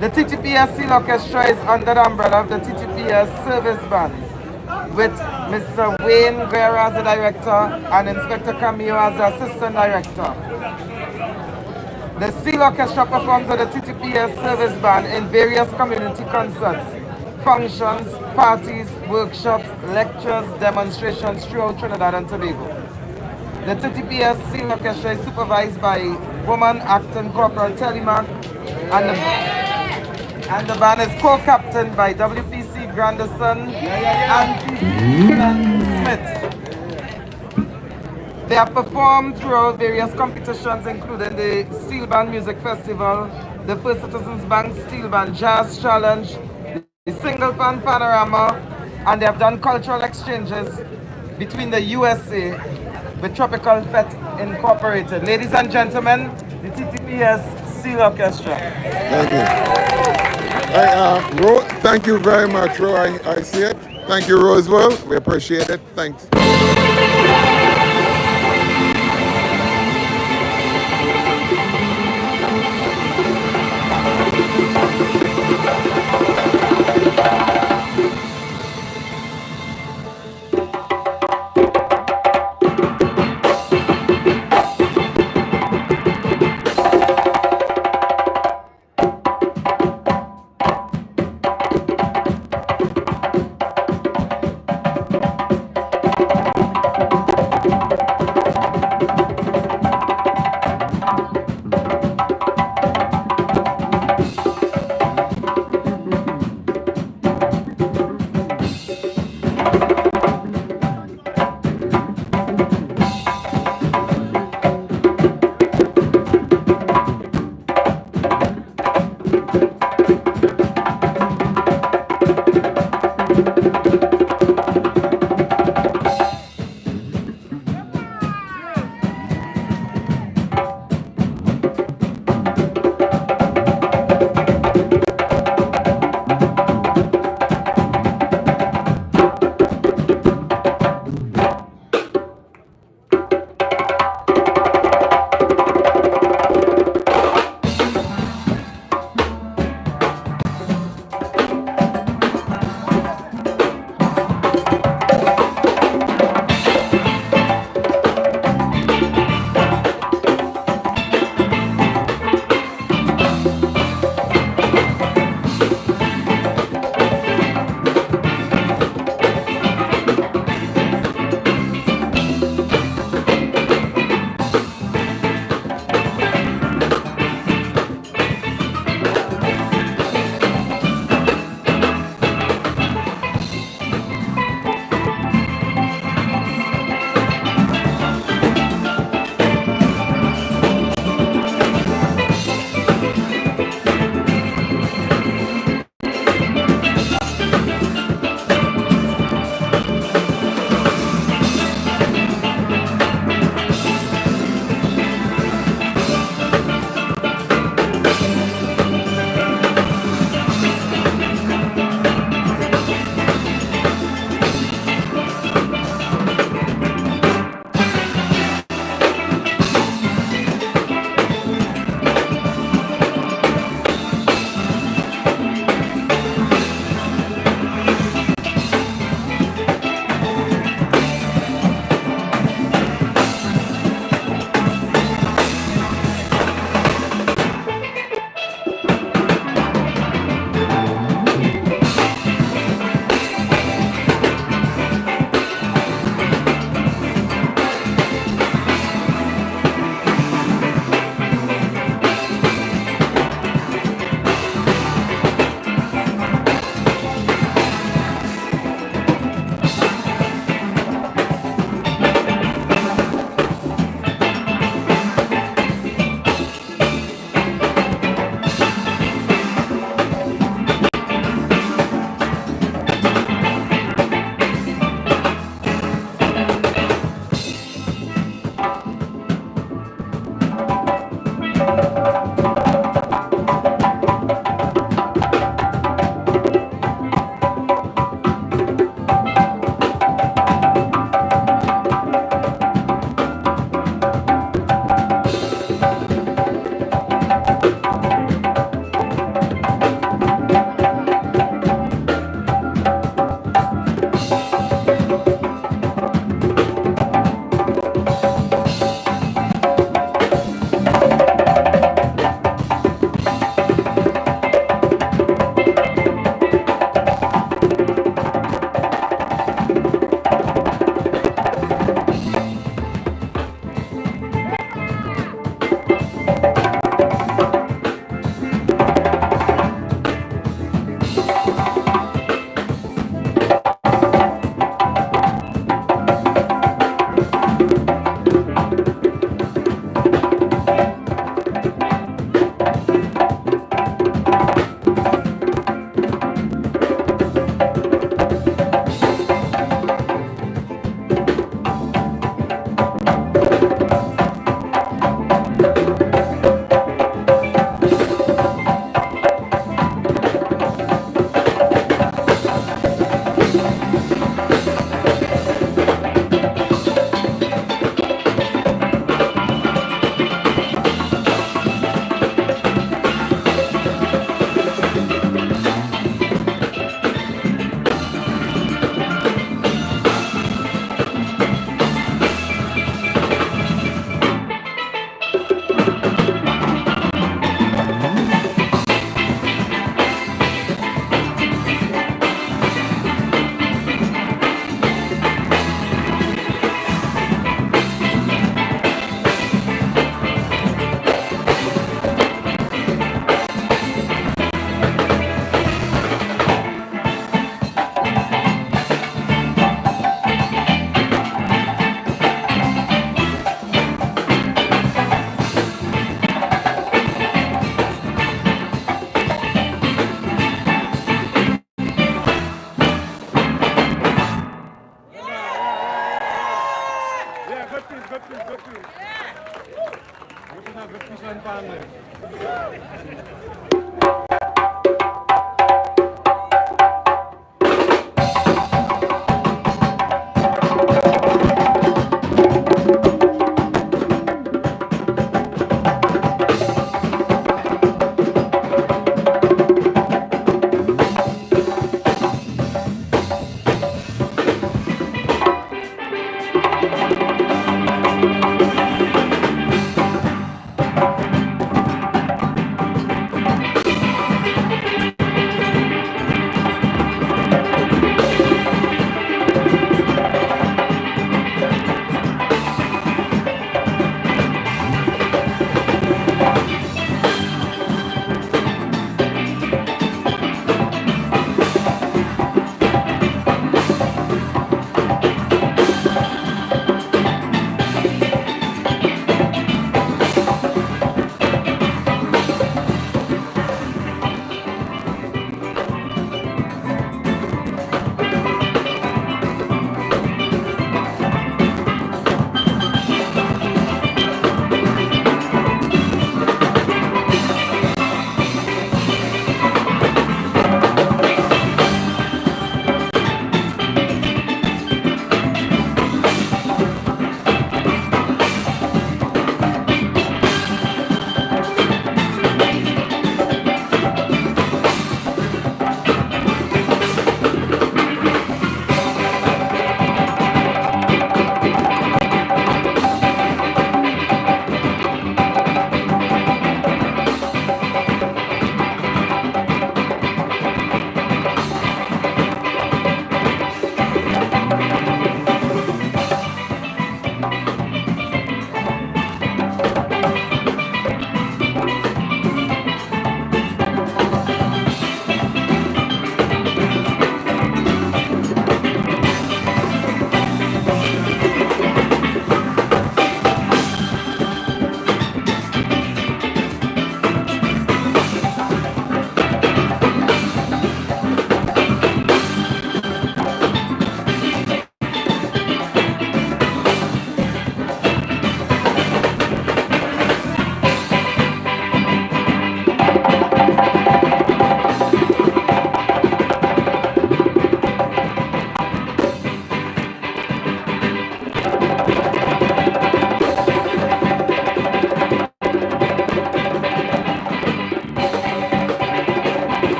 The TTPS Steel Orchestra is under the umbrella of the TTPS Service Band, with Mr. Wayne Guerra as the director and Inspector Camille as the assistant director. The Steel Orchestra performs with the TTPS Service Band in various community concerts, functions, parties, workshops, lectures, demonstrations throughout Trinidad and Tobago. The TTPS Steel Orchestra is supervised by woman acting Corporal Telemark, and the band is co-captained by WPC Granderson and PC Smith. They have performed throughout various competitions, including the Steelpan Music Festival, the First Citizens Bank Steelpan Jazz Challenge, the Single Pan Panorama, and they have done cultural exchanges between the USA with Tropical Fete Incorporated. Ladies and gentlemen, the TTPS Steel Orchestra. Thank you. Ro, thank you very much, Ro. I see it. Thank you, Ro, as well. We appreciate it. Thanks.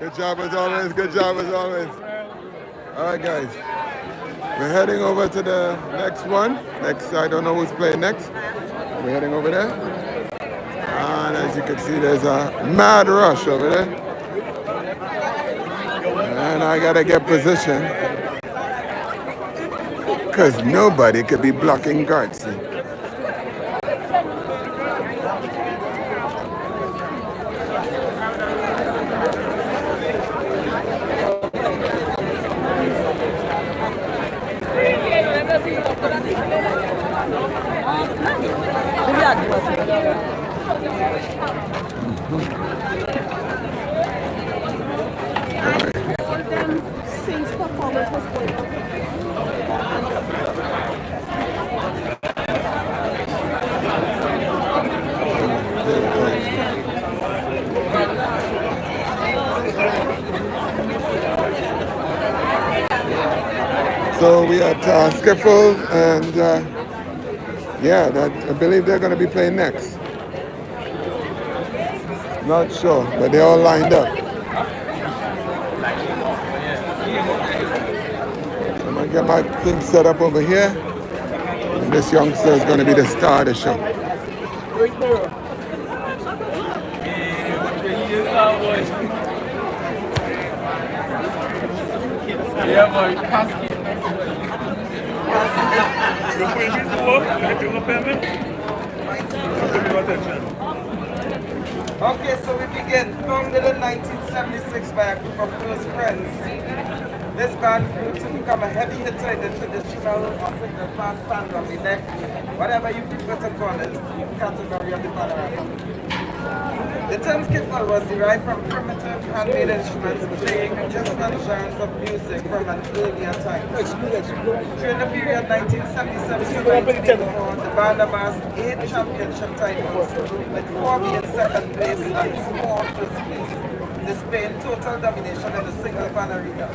Good job as always. Good job as always. All right, guys. We're heading over to the next one. Next, I don't know who's playing next. We're heading over there. And as you can see, there's a mad rush over there. And I gotta get positioned, because nobody could be blocking guards. So we at Skiffle, and yeah, I believe they're going to be playing next. Not sure, but they're all lined up. I'm going to get my thing set up over here. And this youngster is going to be the star of the show. Yeah, boy. Okay, so we begin. Founded in 1976 by a group of close friends. This band grew to become a heavy hitter in the traditional African fandom, the neck, whatever you prefer to call it, category of the panorama. The term skiffle was derived from primitive handmade instruments playing different genres of music from an earlier time. During the period 1977 to 1984, the band amassed 8 championship titles, with 4 being second place and 4 first place, displaying total domination in the single band arena.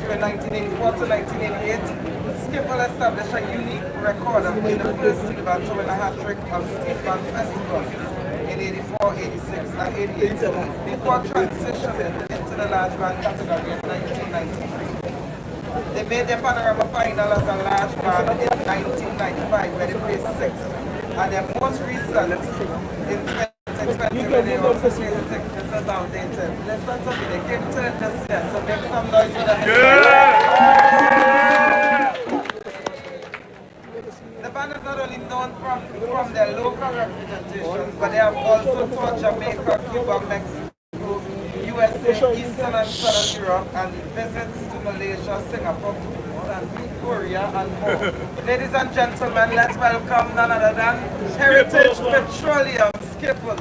During 1984 to 1988, Skiffle established a unique record of being the first steel band to win a hat-trick of Steelpan festivals in 84, 86, and 88, before transitioning into the large band category in 1993. They made their panorama final as a large band in 1995, where they placed 6th, and their most recent in 2020, where they also placed 6th. This is outdated. Listen to me, they came third this year, so make some noise for them. The band is not only known from their local representations, but they have also toured Jamaica, Cuba, Mexico, USA, Eastern and Southern Europe, and visits to Malaysia, Singapore, Korea, and more. Ladies and gentlemen, let's welcome none other than Heritage Petroleum Skiffle.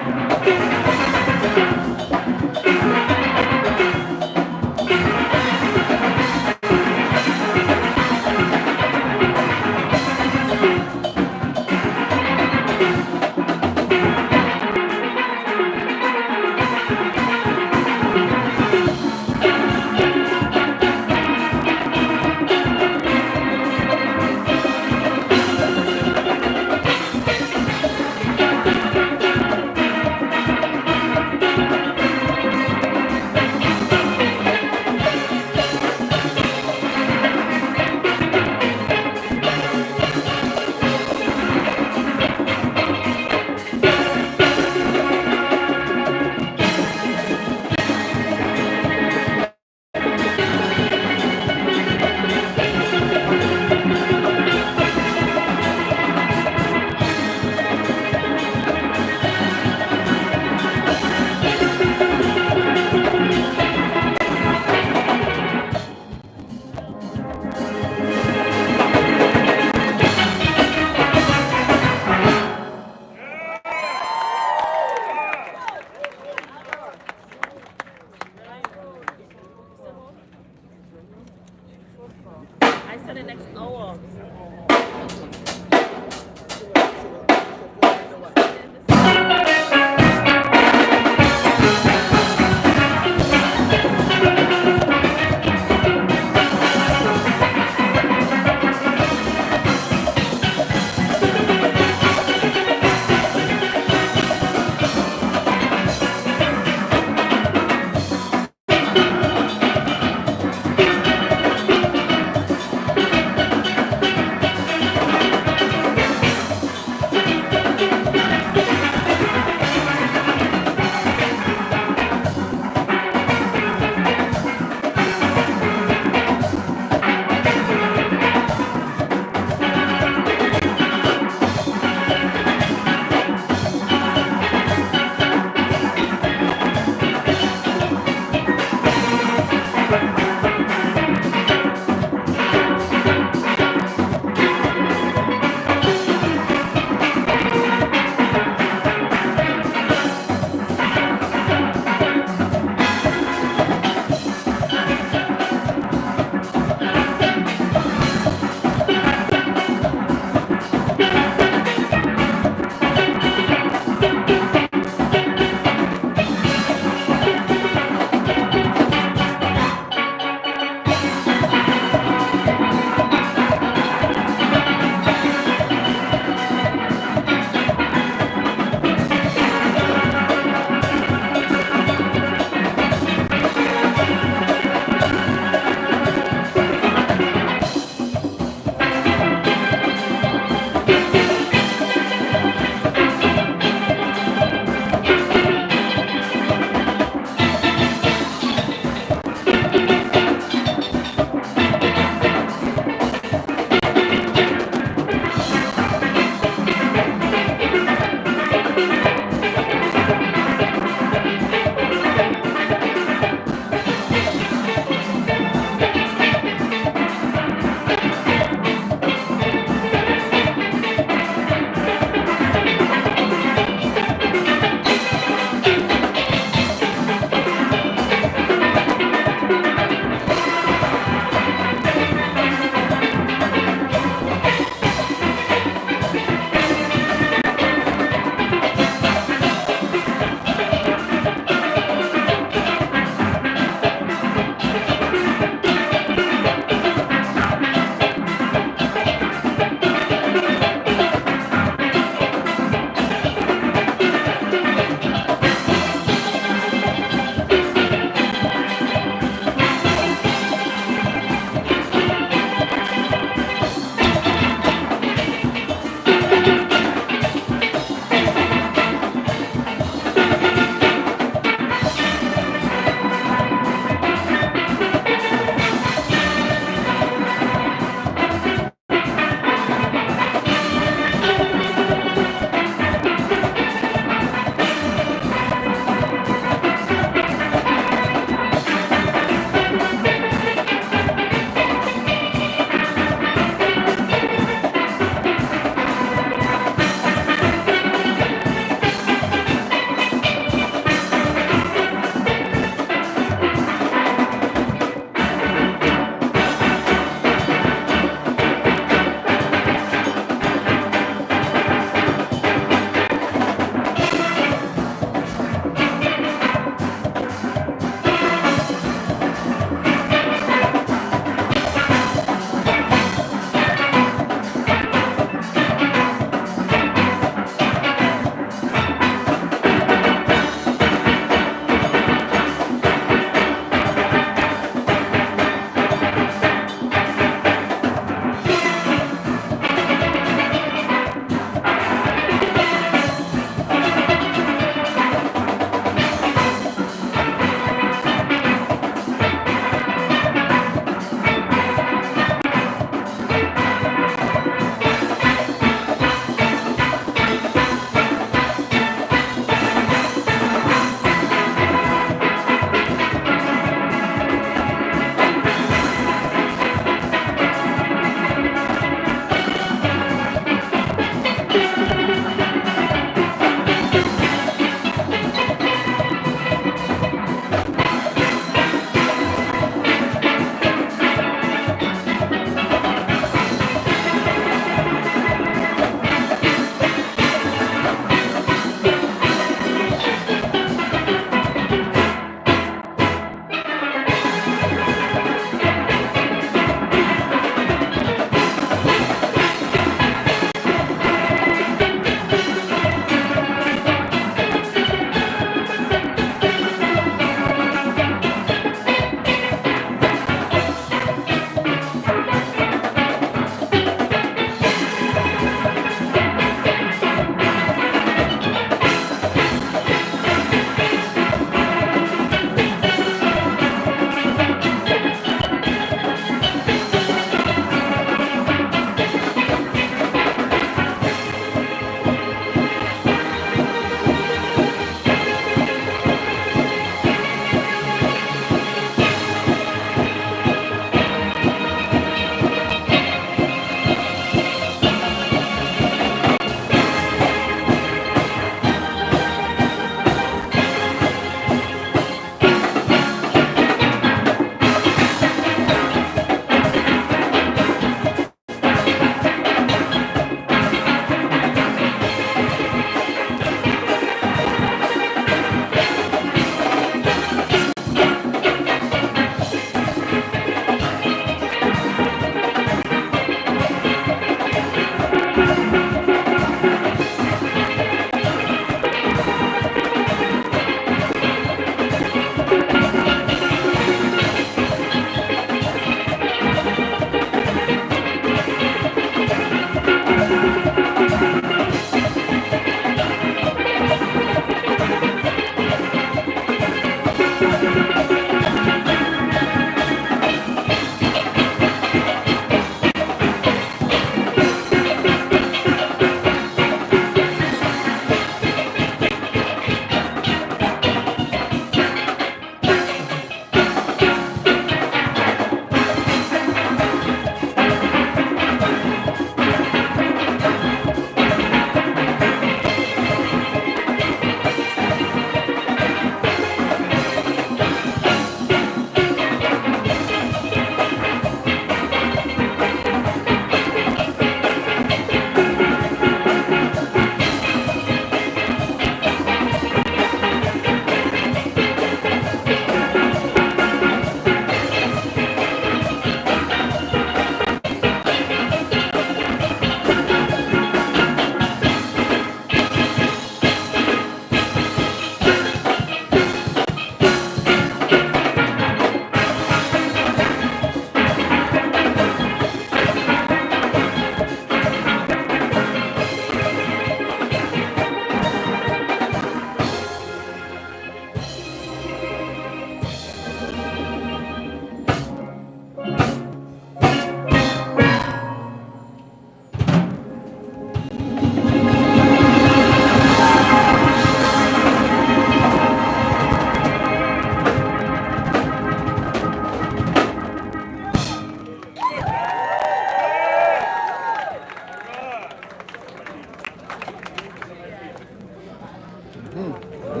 What are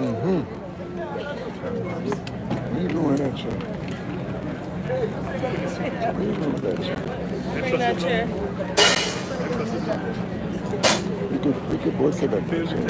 you doing with that chair? What are you doing with that chair? Bring that chair. We could both sit that chair.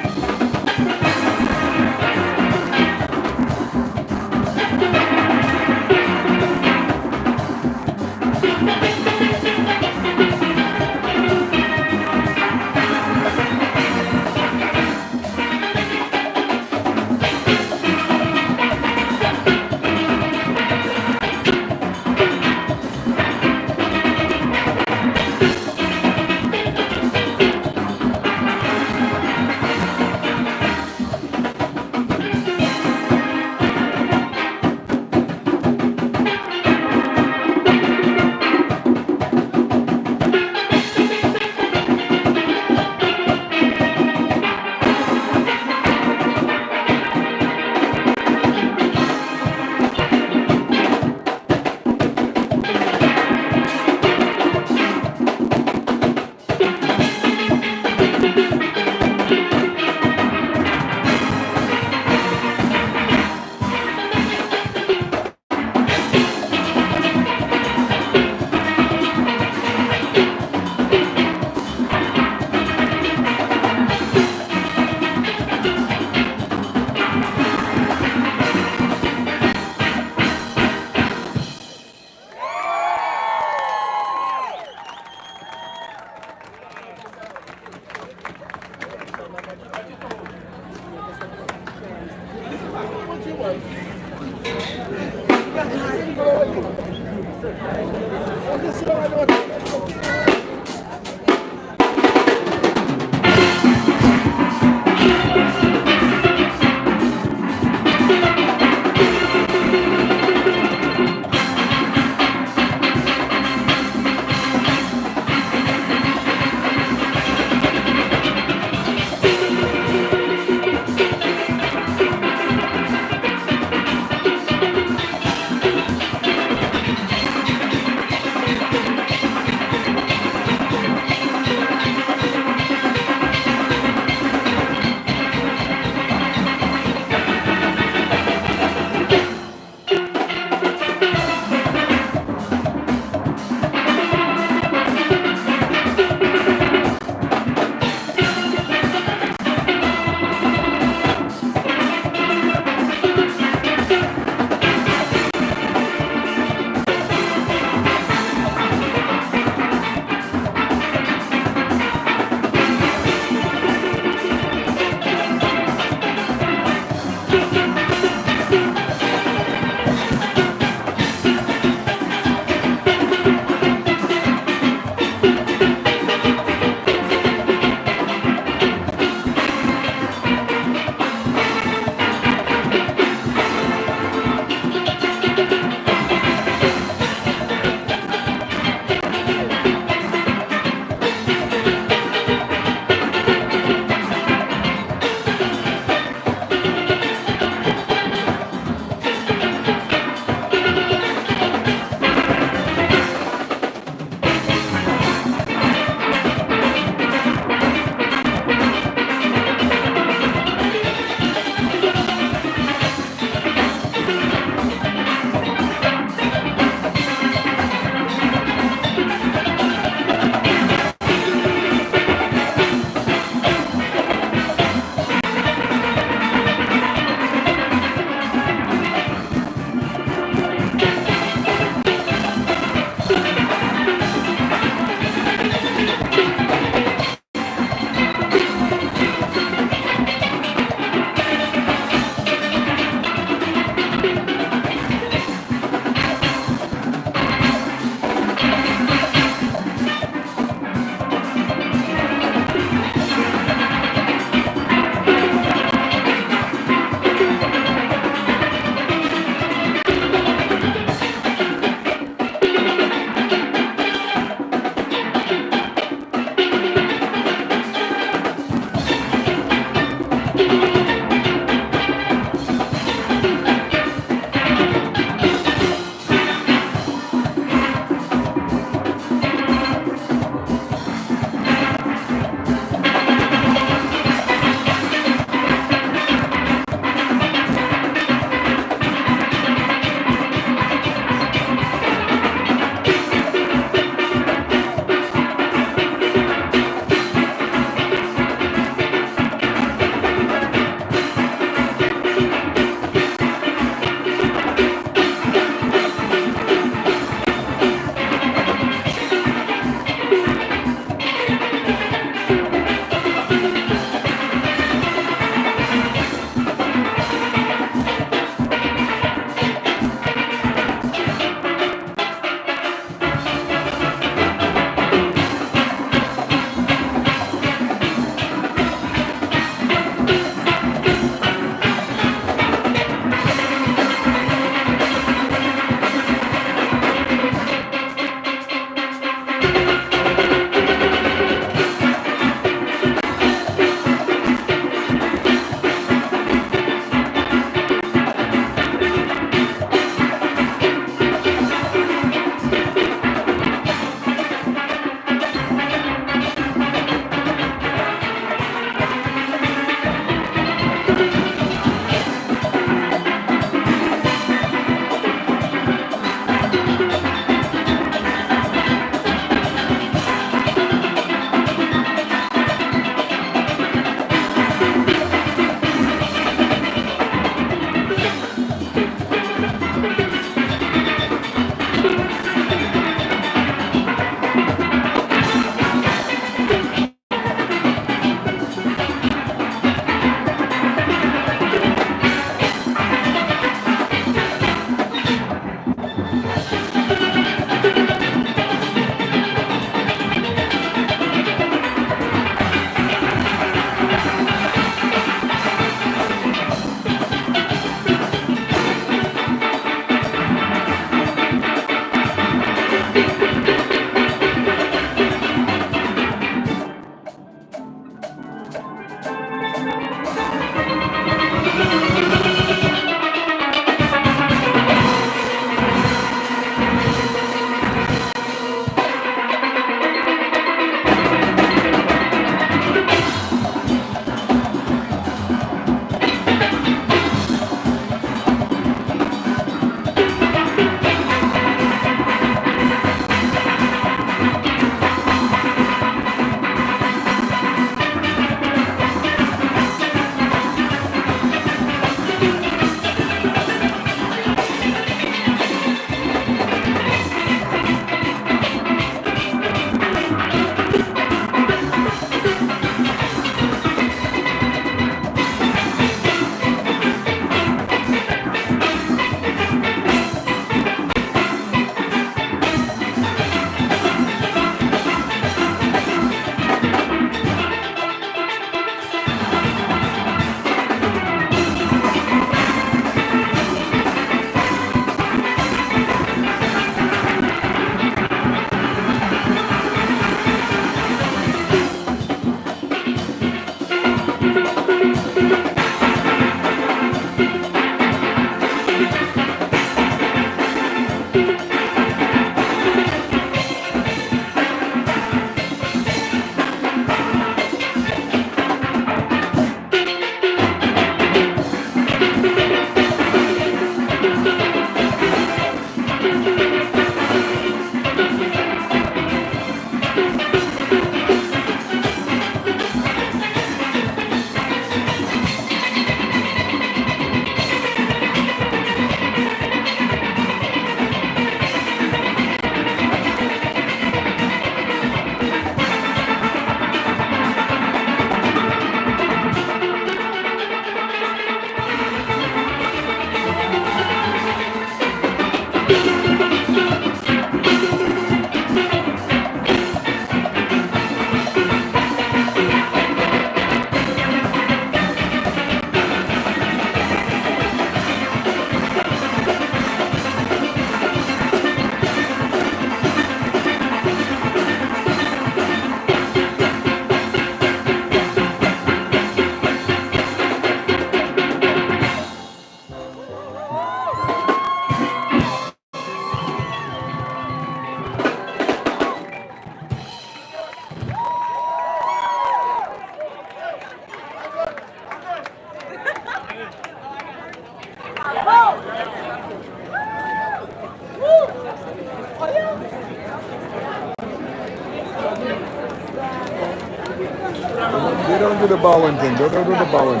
They don't do the bowing thing. They don't do the bowing.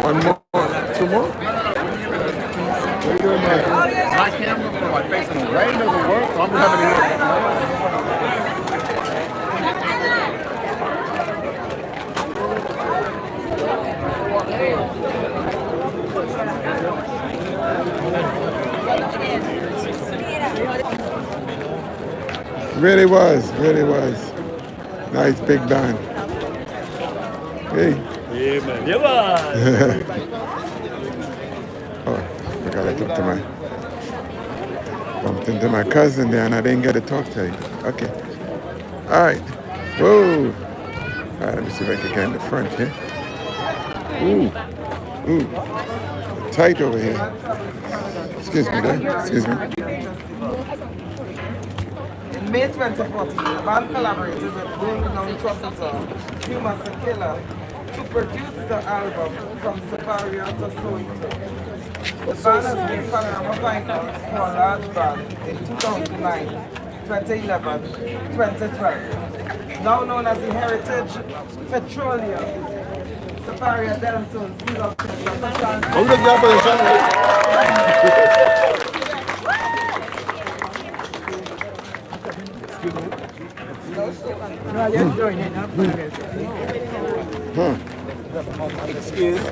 One more. Two more? What are you doing, man? My camera for my face in the rain doesn't work, so I'm having Really was, really was. Nice big band. Hey. Yeah, man. Yeah, man. Oh, I gotta talk to bumped into my cousin there and I didn't get to talk to him. Okay. All right. Whoa. All right, let me see if I can get in the front here. Ooh. Tight over here. Excuse me, there. Excuse me. In May 2014, the band collaborated with world-renowned trumpeter Huma Sekela to produce the album From Superior to Soweto. The band has been Panorama finals for a large band in 2009, 2011, 2012. Now known as the Heritage Petroleum. Superior Delton, Hold the job for the channel. Excuse.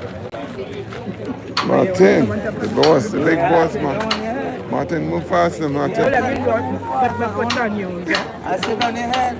Martin, the boss, the big boss, man. Martin, move faster, Martin. But put on you. I sit on your head.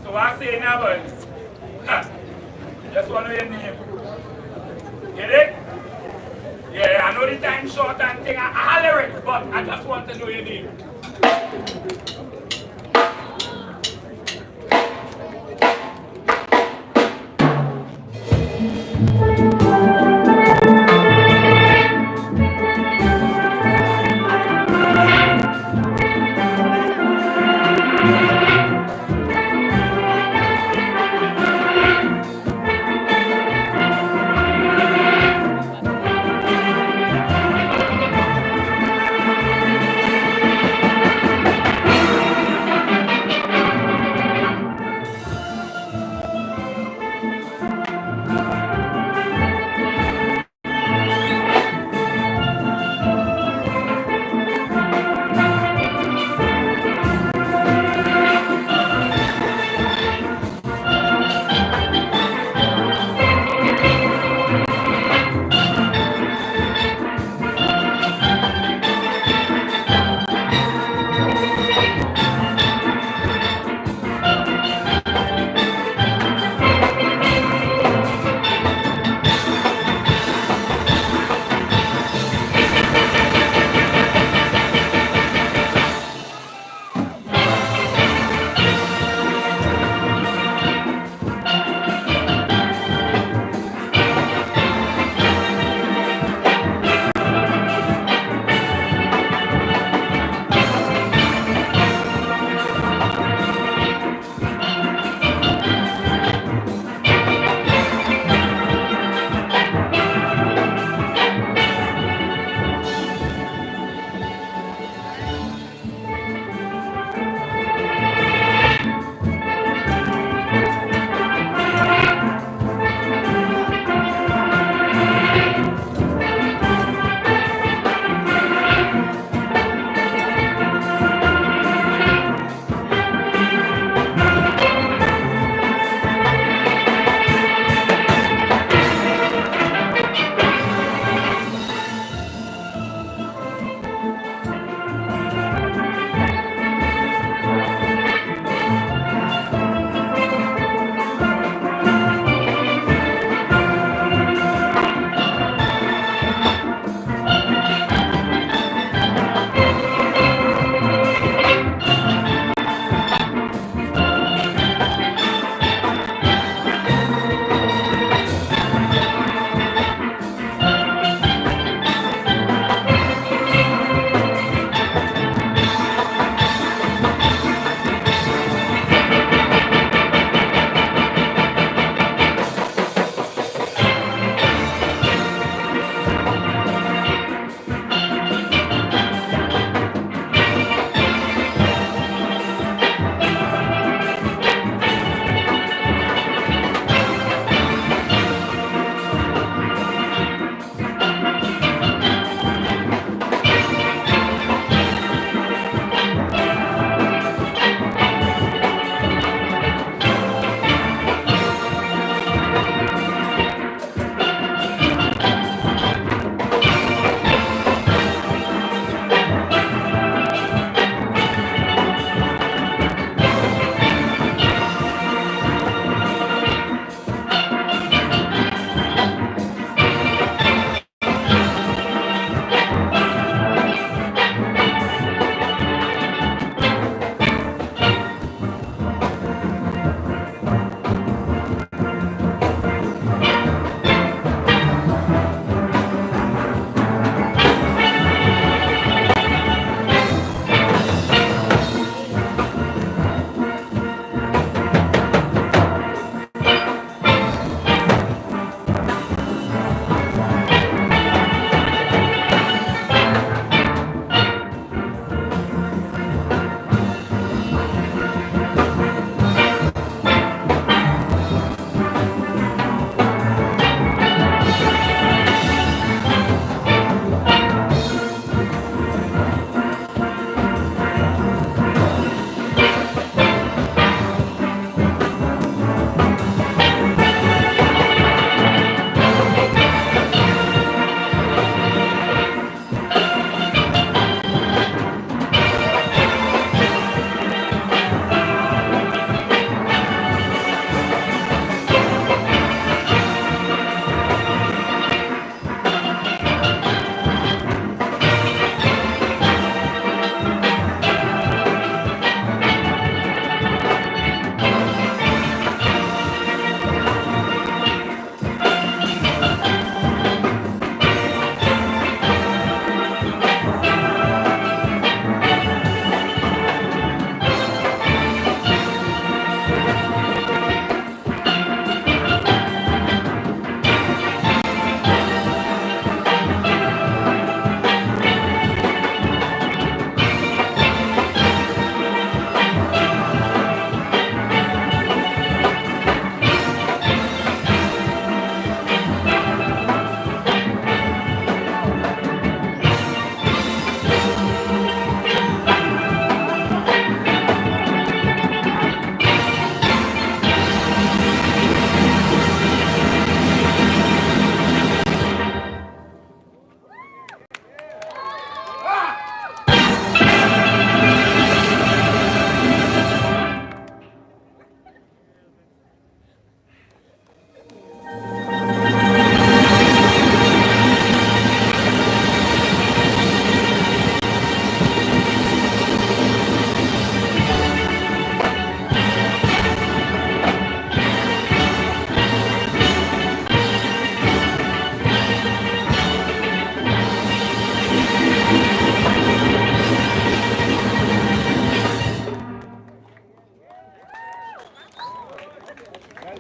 So I say now, but just want to hear your name. Get it? Yeah, I know the time short and thing. I lyrics, but I just want to know your name.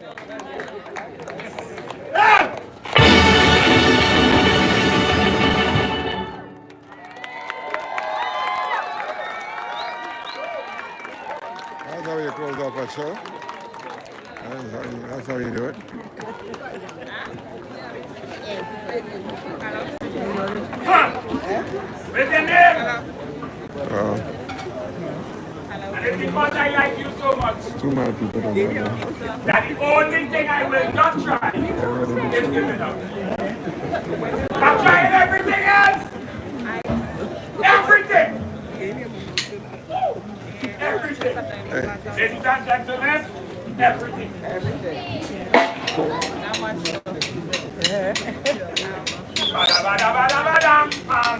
That's how you close off a show. That's how you do it. What's your name? And it's because I like you so much. Too many people don't know. That the only thing I will not try is giving up. I'm trying everything else. Everything. Everything. Ladies and gentlemen, everything. Bada bada bada badam bam.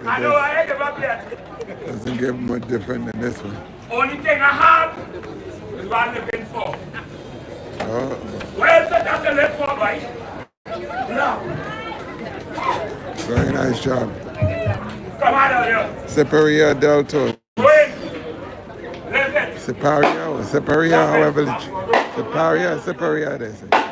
I know I ain't give up yet. Doesn't get much different than this one. Only thing I have is what I'm looking for. Oh. Where's the doctor left for, boy? No. Very nice job. Come out of here. Separia Delto. Wait. Listen. Separia or Separia, however. Separia, they say.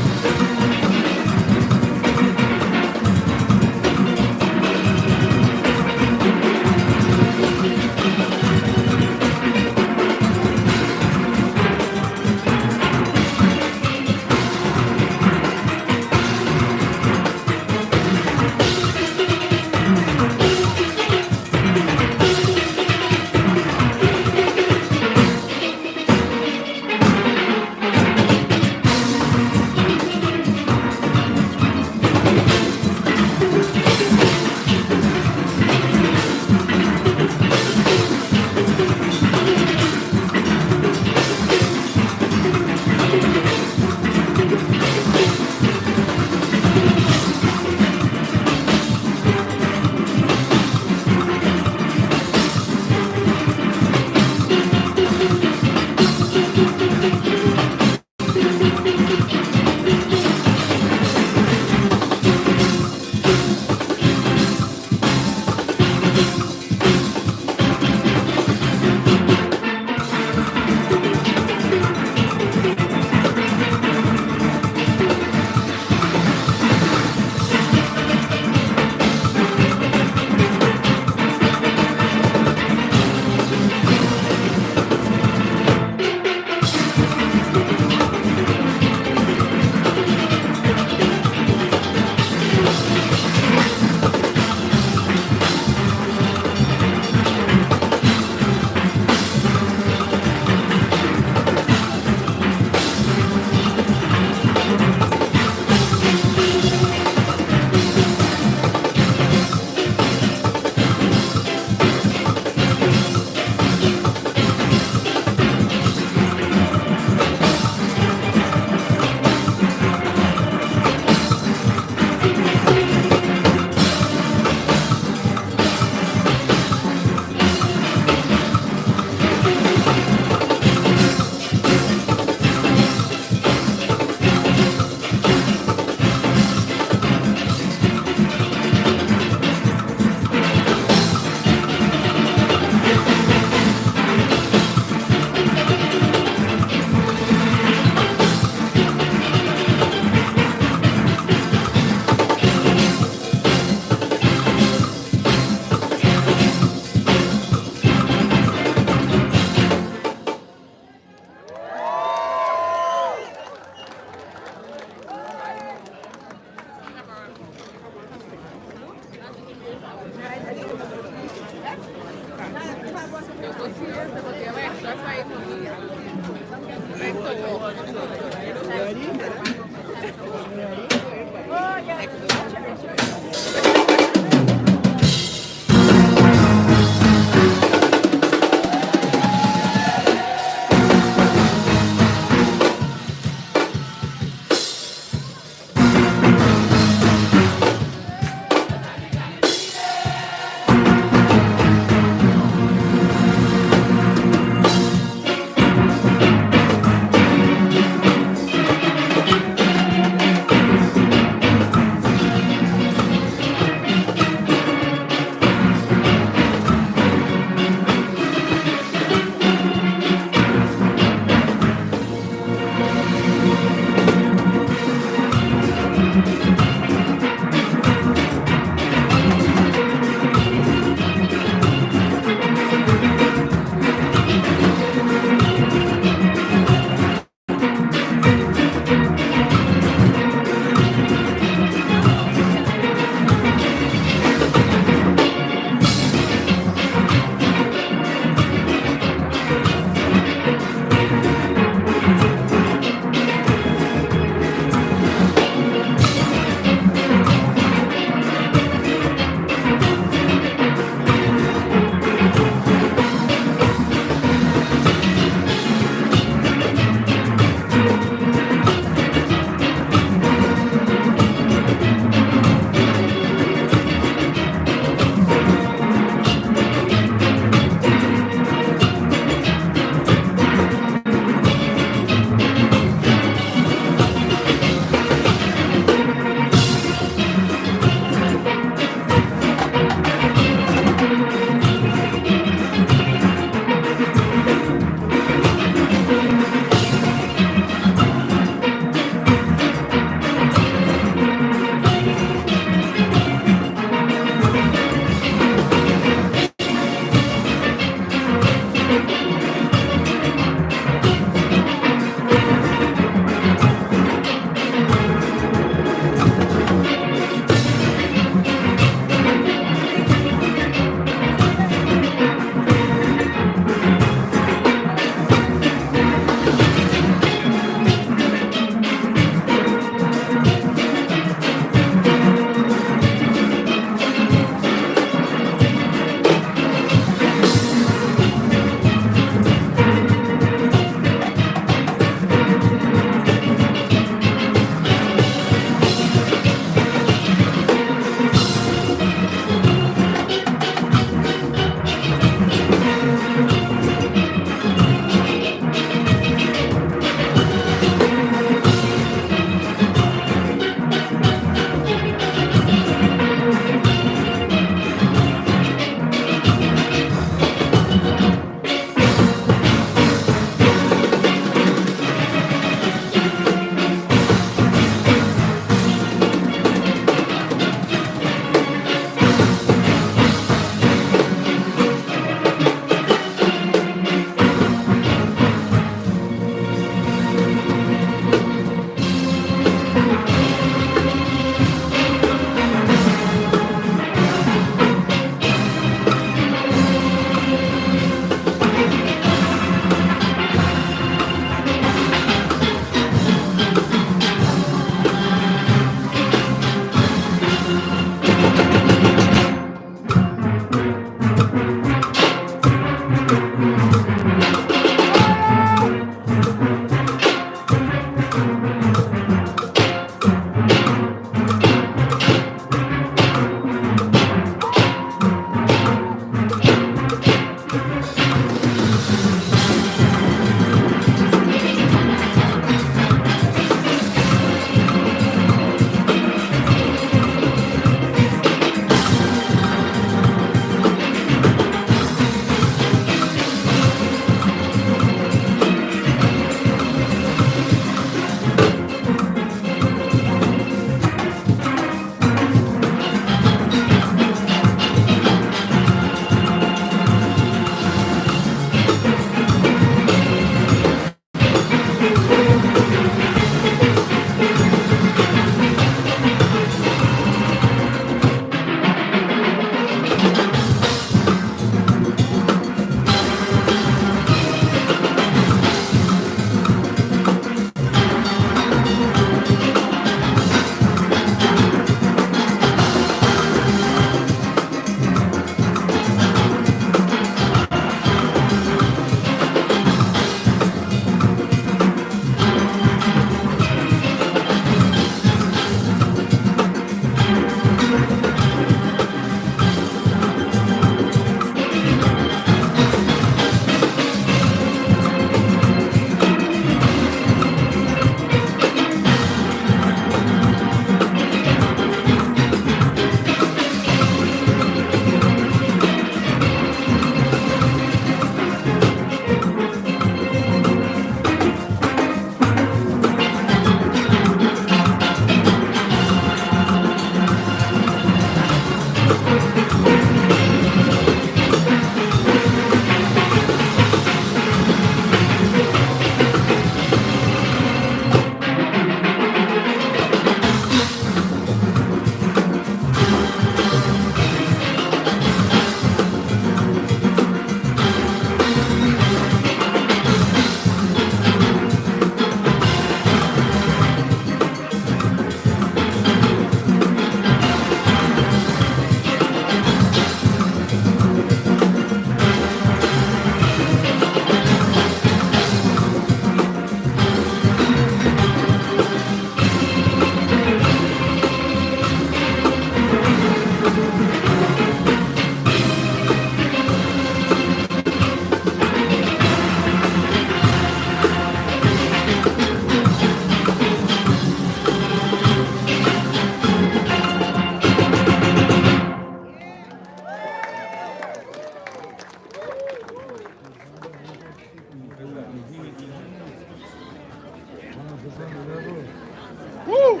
Woo!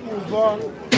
Move on.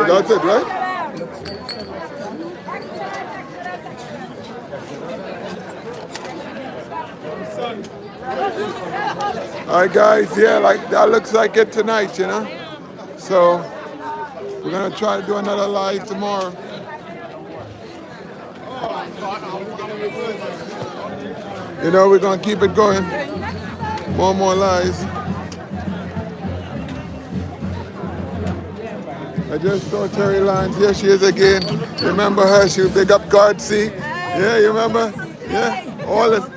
That's it, right? All right, guys. Yeah, like that looks like it tonight, you know. So we're gonna try to do another live tomorrow. You know, we're gonna keep it going. More lives. I just saw Terry Lyons. Here she is again. Remember her? She was big up Gardsey. Yeah, you remember? Yeah, all this.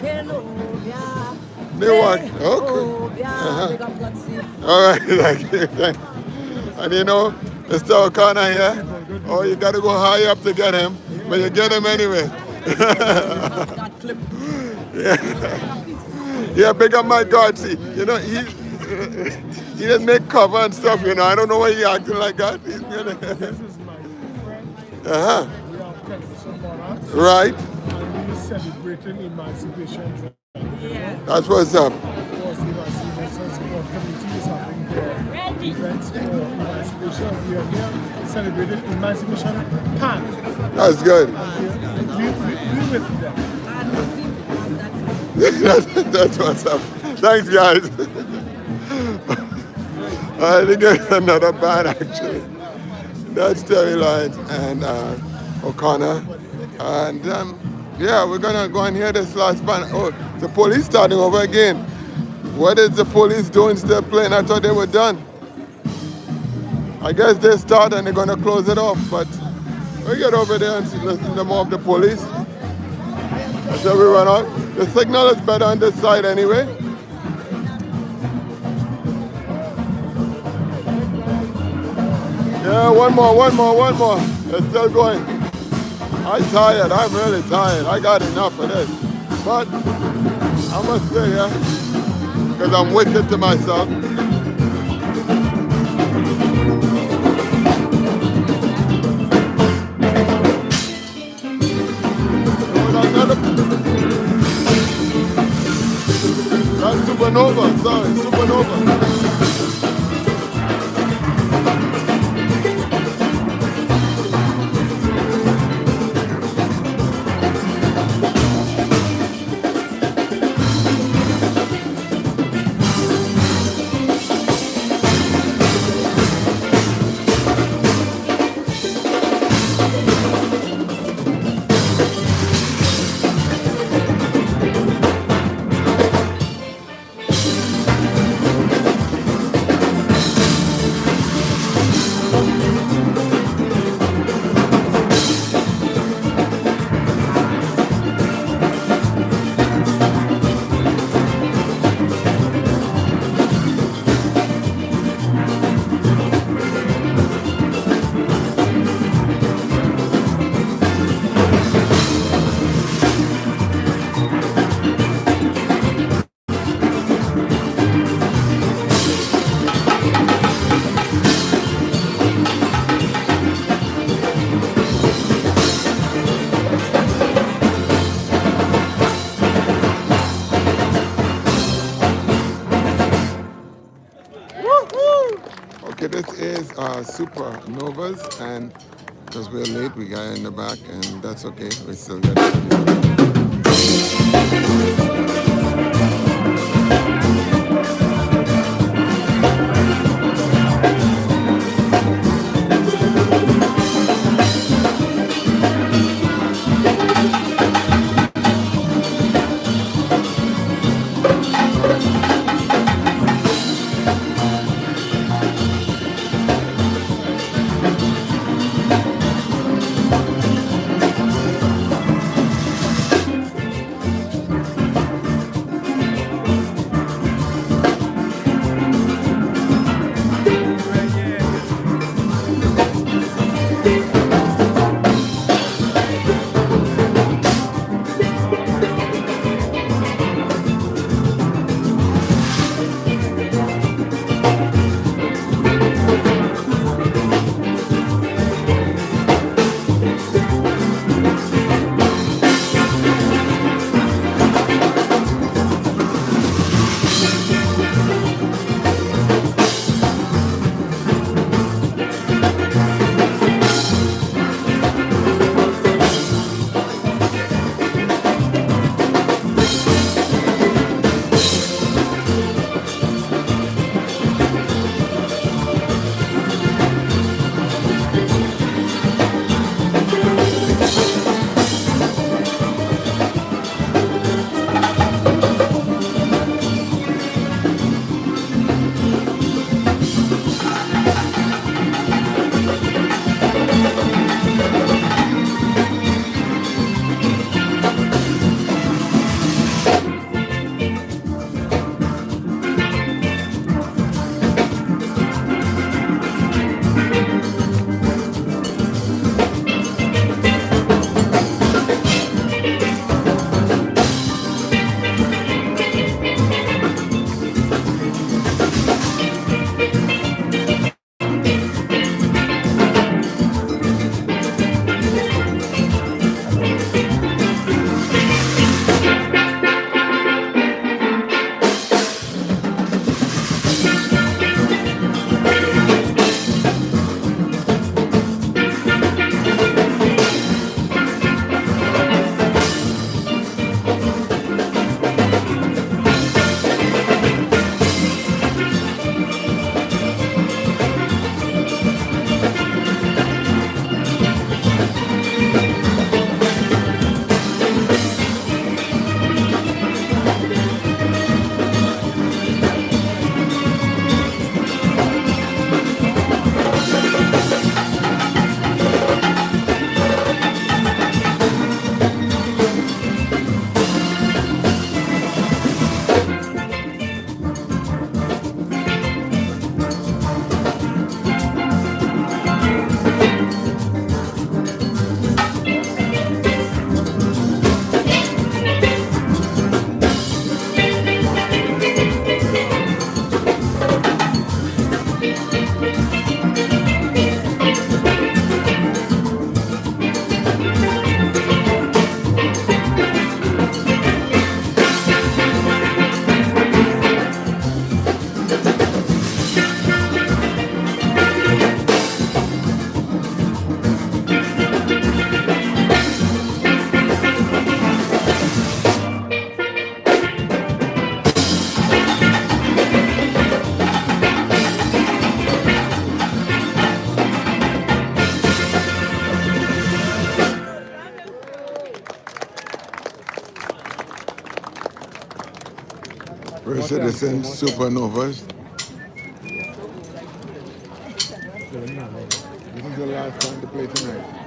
New one. Okay. All right. And you know, Mr. O'Connor here. Oh, you got to go high up to get him, but you get him anyway. Yeah. Yeah, big up my Gardsey. You know, he didn't make cover and stuff, you know. I don't know why he acting like that. Uh-huh. Right. And we celebrating Emancipation. That's what's up. Events for Emancipation. We are here celebrating Emancipation Pan. That's good. We with them. That's what's up. Thanks, guys. I think there's another band actually. That's Terry Lyons and O'Connor. And yeah, we're gonna go and hear this last band. Oh, the police starting over again. What is the police doing still playing? I thought they were done. I guess they start and they're gonna close it off, but we get over there and listen to more of the police. That's how we run on. The signal is better on this side anyway. Yeah, one more. It's still going. I'm tired. I'm really tired. I got enough of this. But I must stay here because I'm wicked to myself. That's Supernova. Sorry, Supernova. Okay, this is Supernovas, and because we're late, we got in the back, and that's okay. We still got it. Mercedes-Benz Supernovas. This is the last time to play tonight.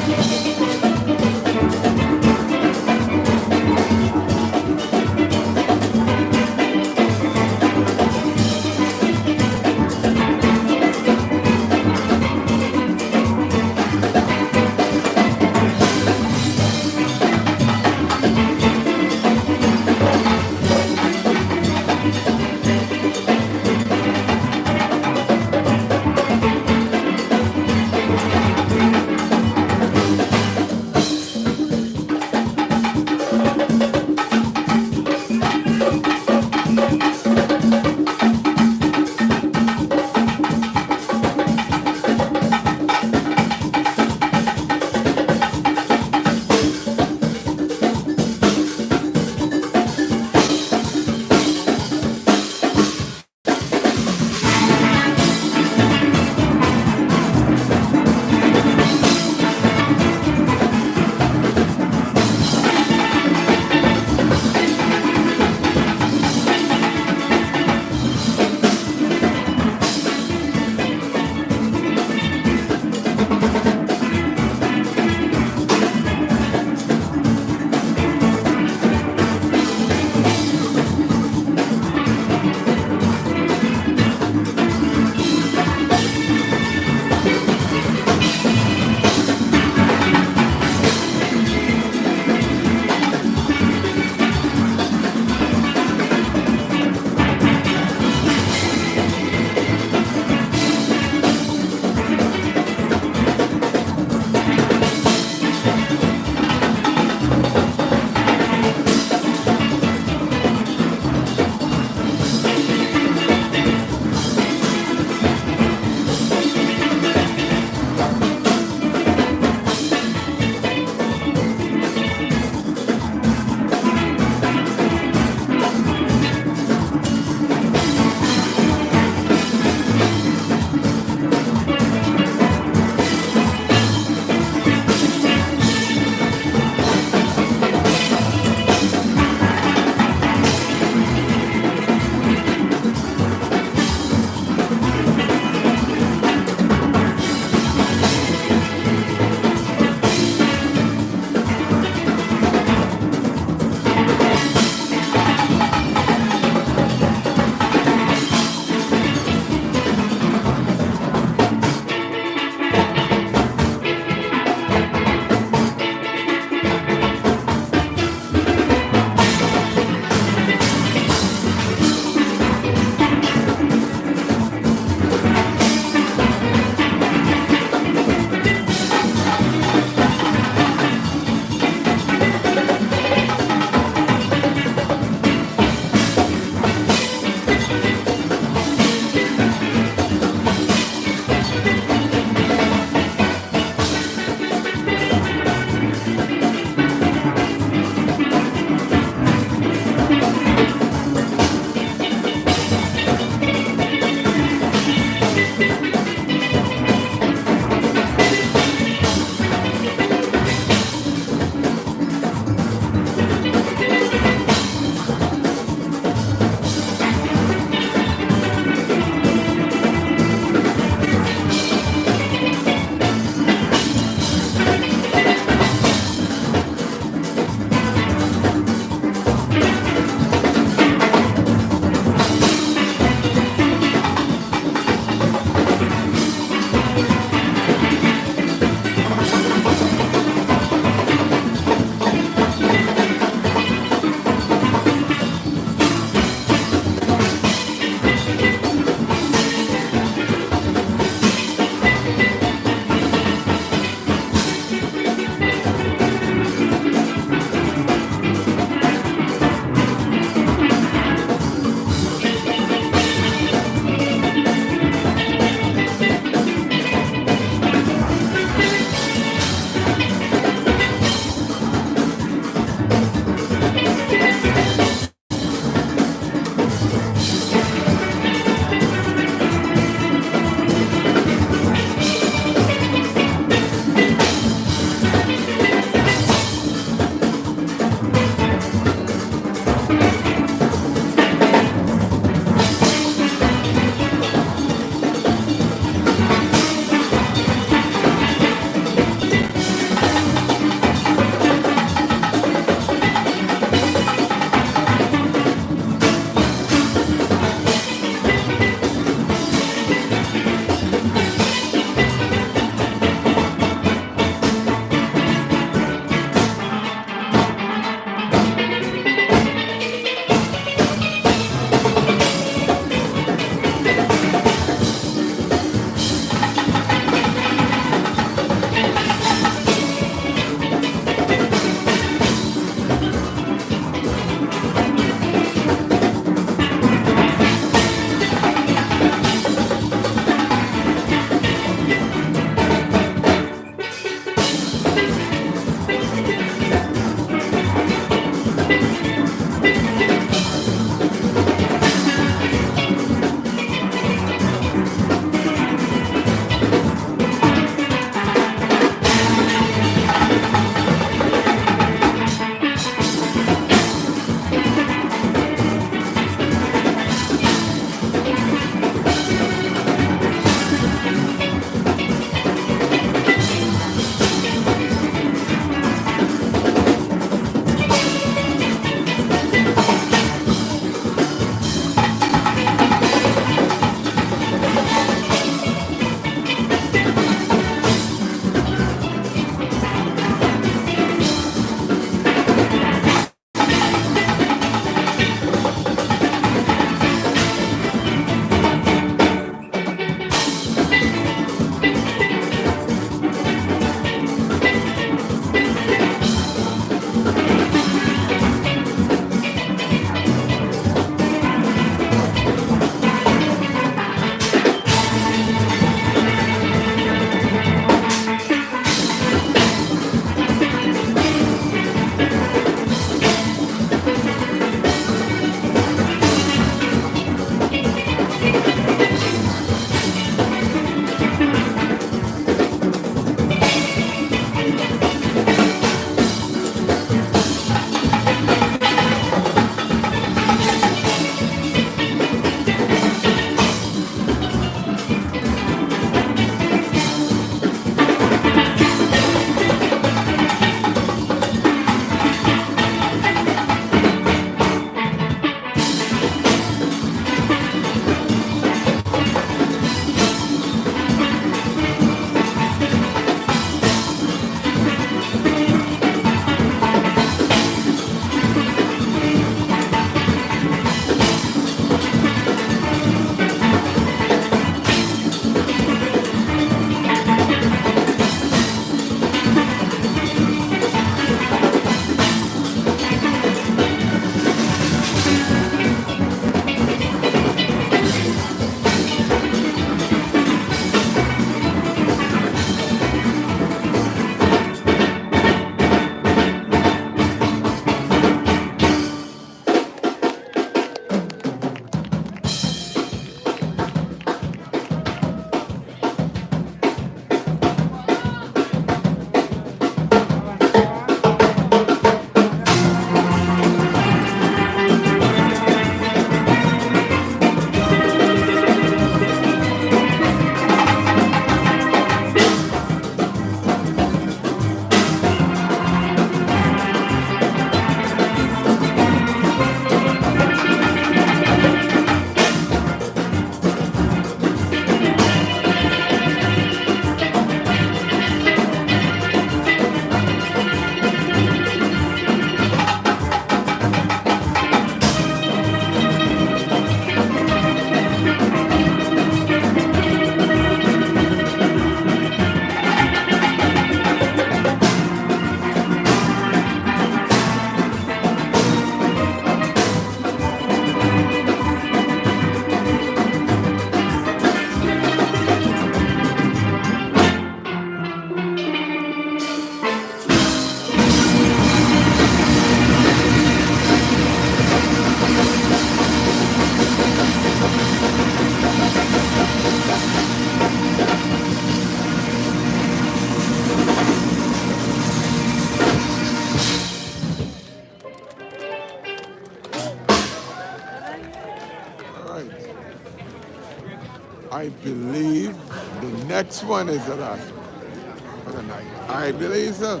I believe the next one is the last one for the night. I believe so.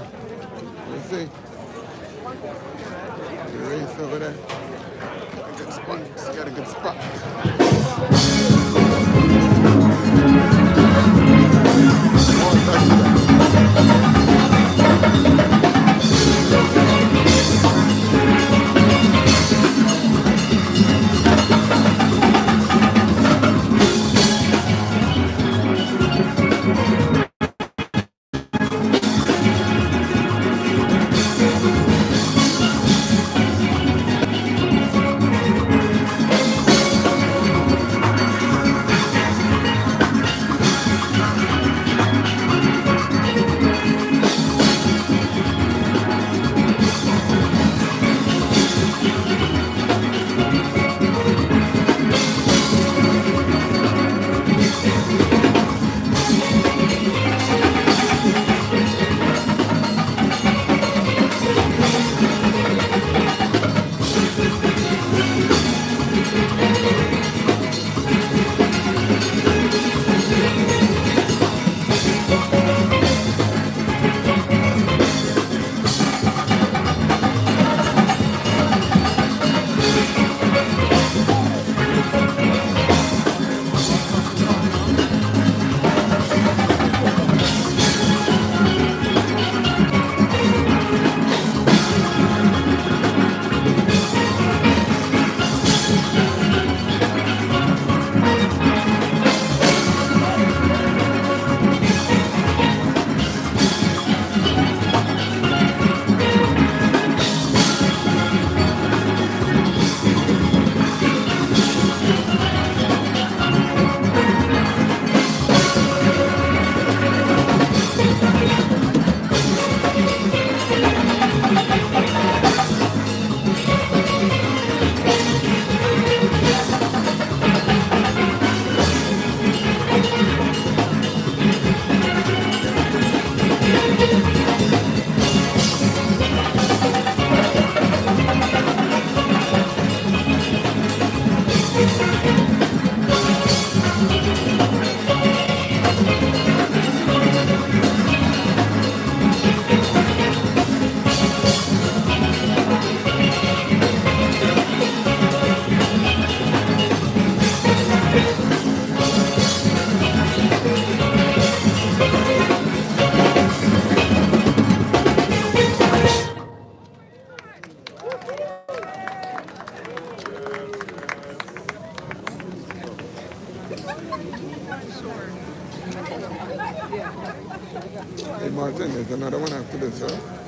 Let's see. The race over there. Good spot. Got a good spot. Hey Martin, there's another one after this, huh?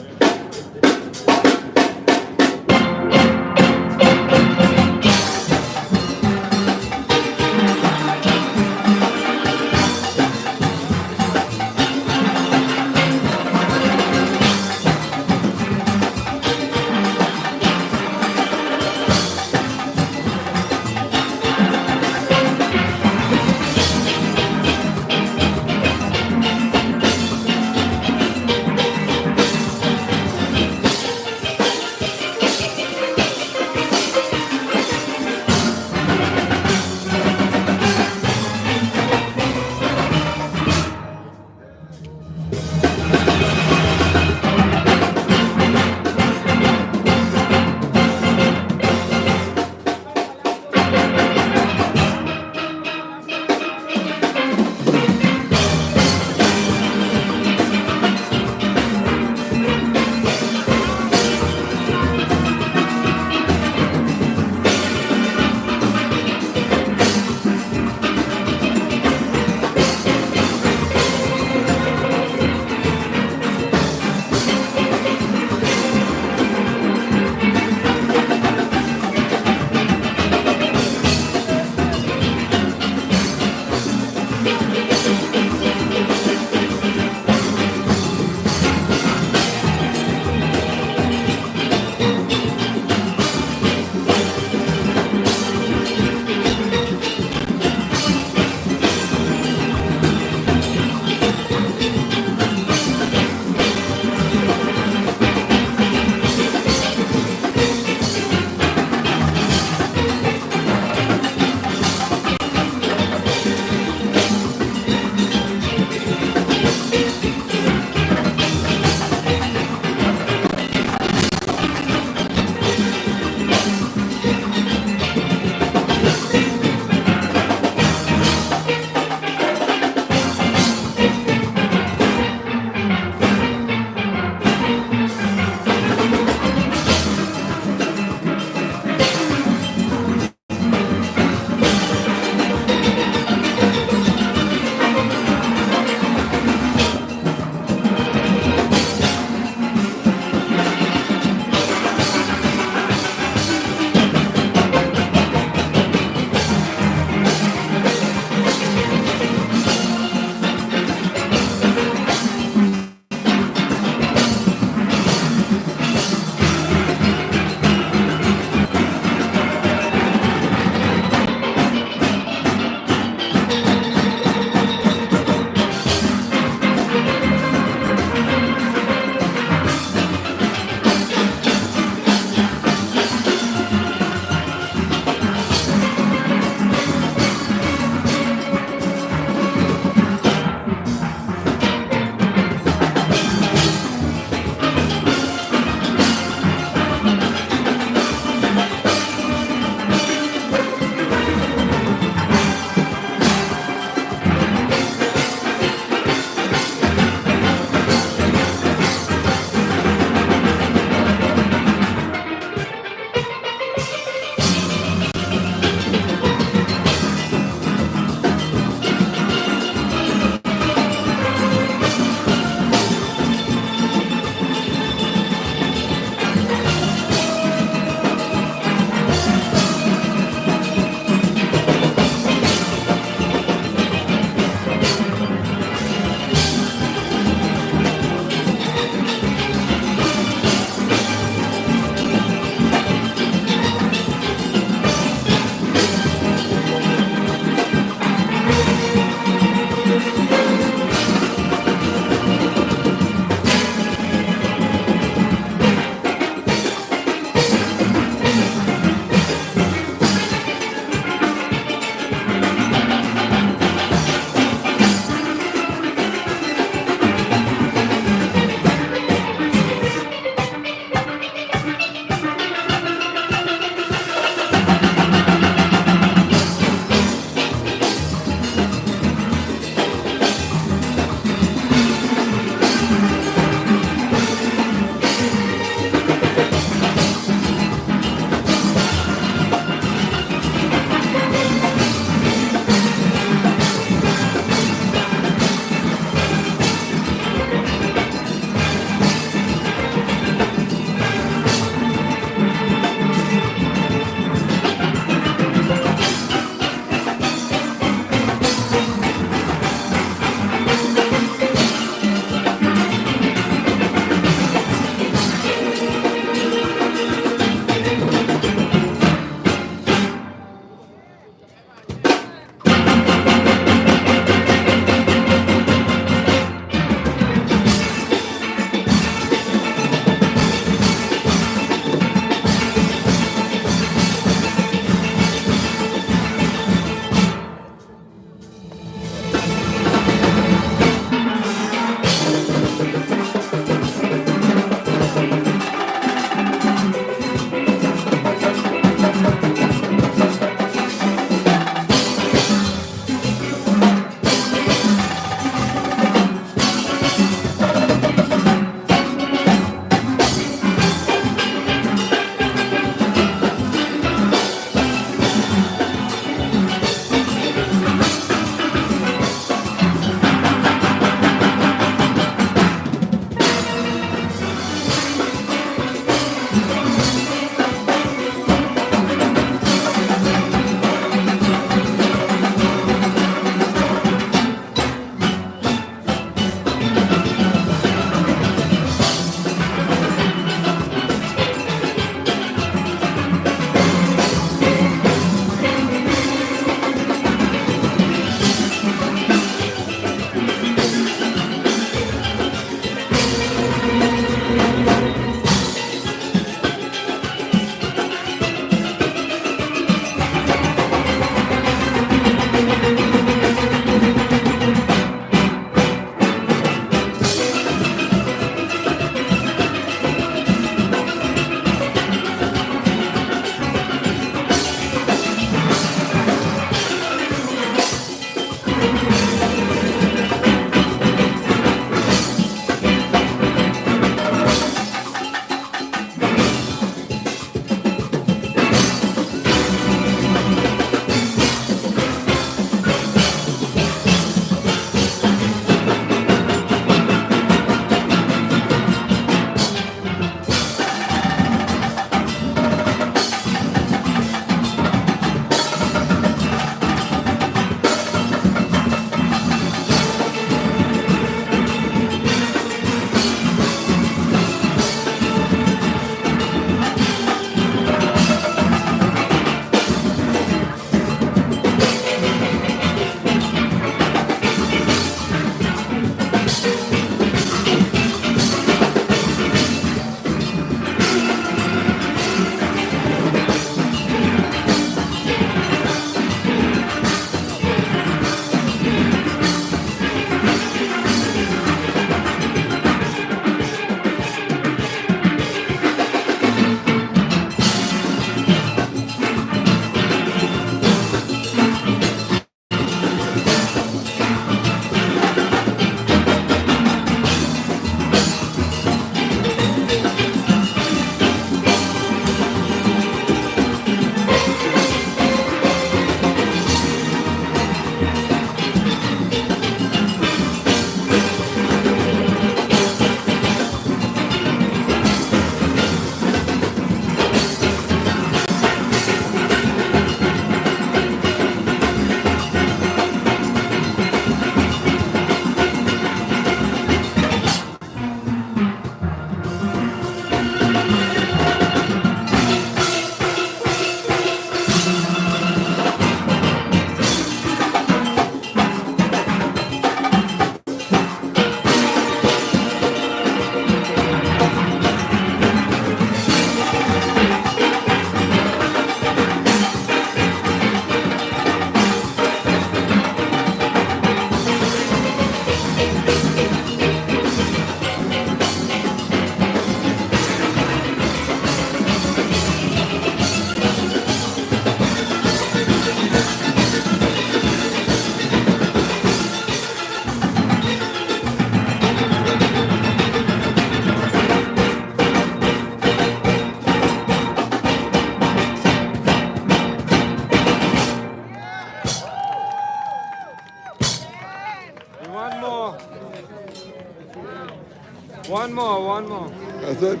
One more. That's it?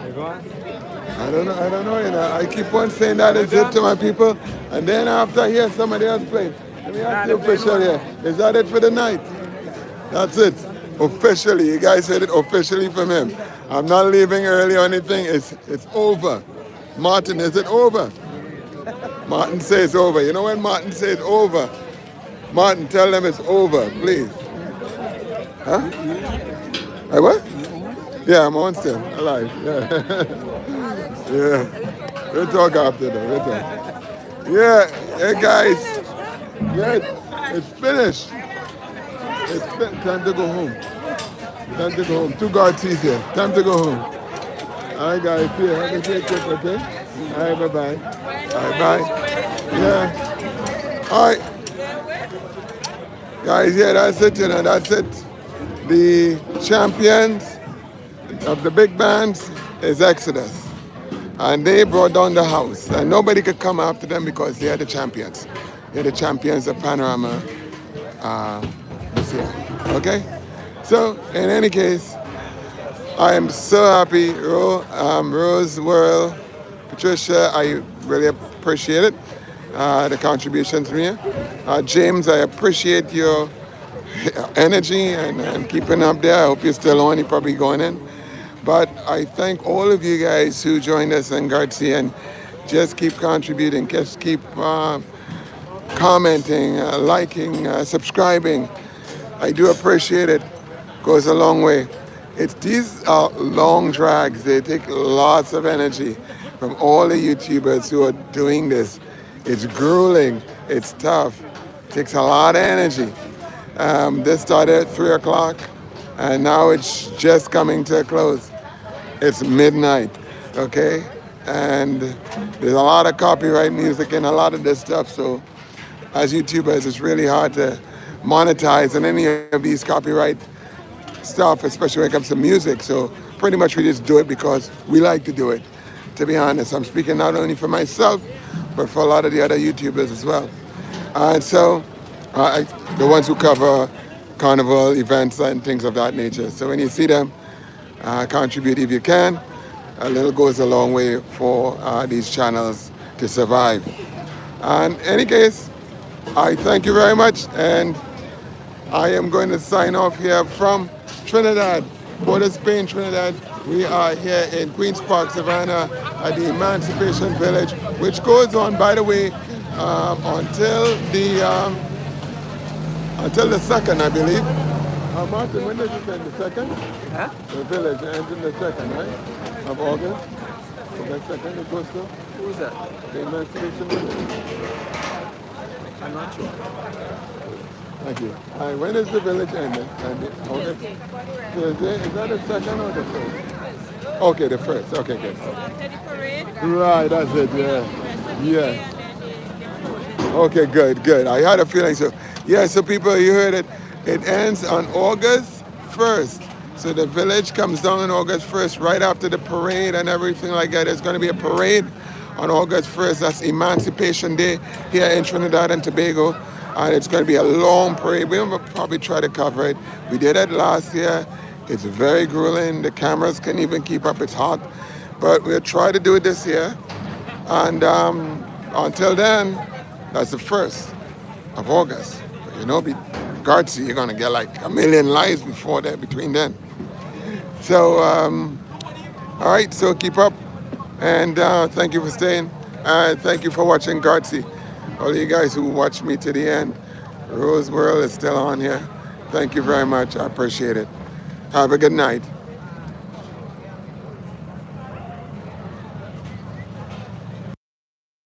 You go on? I don't know, you know. I keep on saying that is it to my people, and then after I hear somebody else play. Let me ask you officially here. Is that it for the night? That's it. Officially. You guys said it officially from him. I'm not leaving early or anything. It's over. Martin, is it over? Martin says over. You know when Martin says over? Martin, tell them it's over, please. Huh? Hey, what? Yeah, I'm on still. Alive. Yeah. Yeah. We'll talk after that. We'll talk. Yeah. Hey, guys. Yeah, it's finished. Time to go home. Time to go home. 2 guards here. Time to go home. All right, guys. Here, have a great trip, okay? All right, bye-bye. All right, bye. Yeah. All right. Guys, yeah, that's it, you know, that's it. The champions of the big bands is Exodus. And they brought down the house. And nobody could come after them because they are the champions. They're the champions of Panorama this year. Okay? So, in any case, I am so happy. Rose, World, Patricia, I really appreciate it. The contributions from you. James, I appreciate your energy and keeping up there. I hope you're still on. You're probably going in. But I thank all of you guys who joined us in Gartsy and just keep contributing, just keep commenting, liking, subscribing. I do appreciate it. Goes a long way. These are long drags. They take lots of energy from all the YouTubers who are doing this. It's grueling. It's tough. It takes a lot of energy. This started at 3 o'clock, and now it's just coming to a close. It's midnight, okay? And there's a lot of copyright music and a lot of this stuff, so as YouTubers, it's really hard to monetize on any of these copyright stuff, especially when it comes to music. So pretty much we just do it because we like to do it, to be honest. I'm speaking not only for myself, but for a lot of the other YouTubers as well. And so, the ones who cover carnival events and things of that nature. So when you see them, contribute if you can. A little goes a long way for these channels to survive. And in any case, I thank you very much, and I am going to sign off here from Trinidad, Port of Spain, Trinidad. We are here in Queen's Park, Savannah, at the Emancipation Village, which goes on, by the way, until the 2nd, I believe. Martin, when does it end? The 2nd? Huh? The village ends in the 2nd, right? Of August? The 2nd it goes to? Who's that? The Emancipation Village. I'm not sure. Thank you. When is the village ending? August? Thursday. Is that the 2nd or the 1st? Okay, the 1st. Okay, good. So after the parade? Right, that's it, yeah. Yeah. Okay, good. I had a feeling so. Yeah, so people, you heard it. It ends on August 1st. So the village comes down on August 1st, right after the parade and everything like that. There's going to be a parade on August 1st. That's Emancipation Day here in Trinidad and Tobago. And it's going to be a long parade. We'll probably try to cover it. We did it last year. It's very grueling. The cameras can't even keep up. It's hot. But we'll try to do it this year. And until then, that's the 1st of August. You know, Gartsy, you're going to get like 1 million lives before that, between then. So, all right, so keep up. And thank you for staying. And thank you for watching Gartsy. All you guys who watched me to the end. Rose World is still on here. Thank you very much. I appreciate it. Have a good night.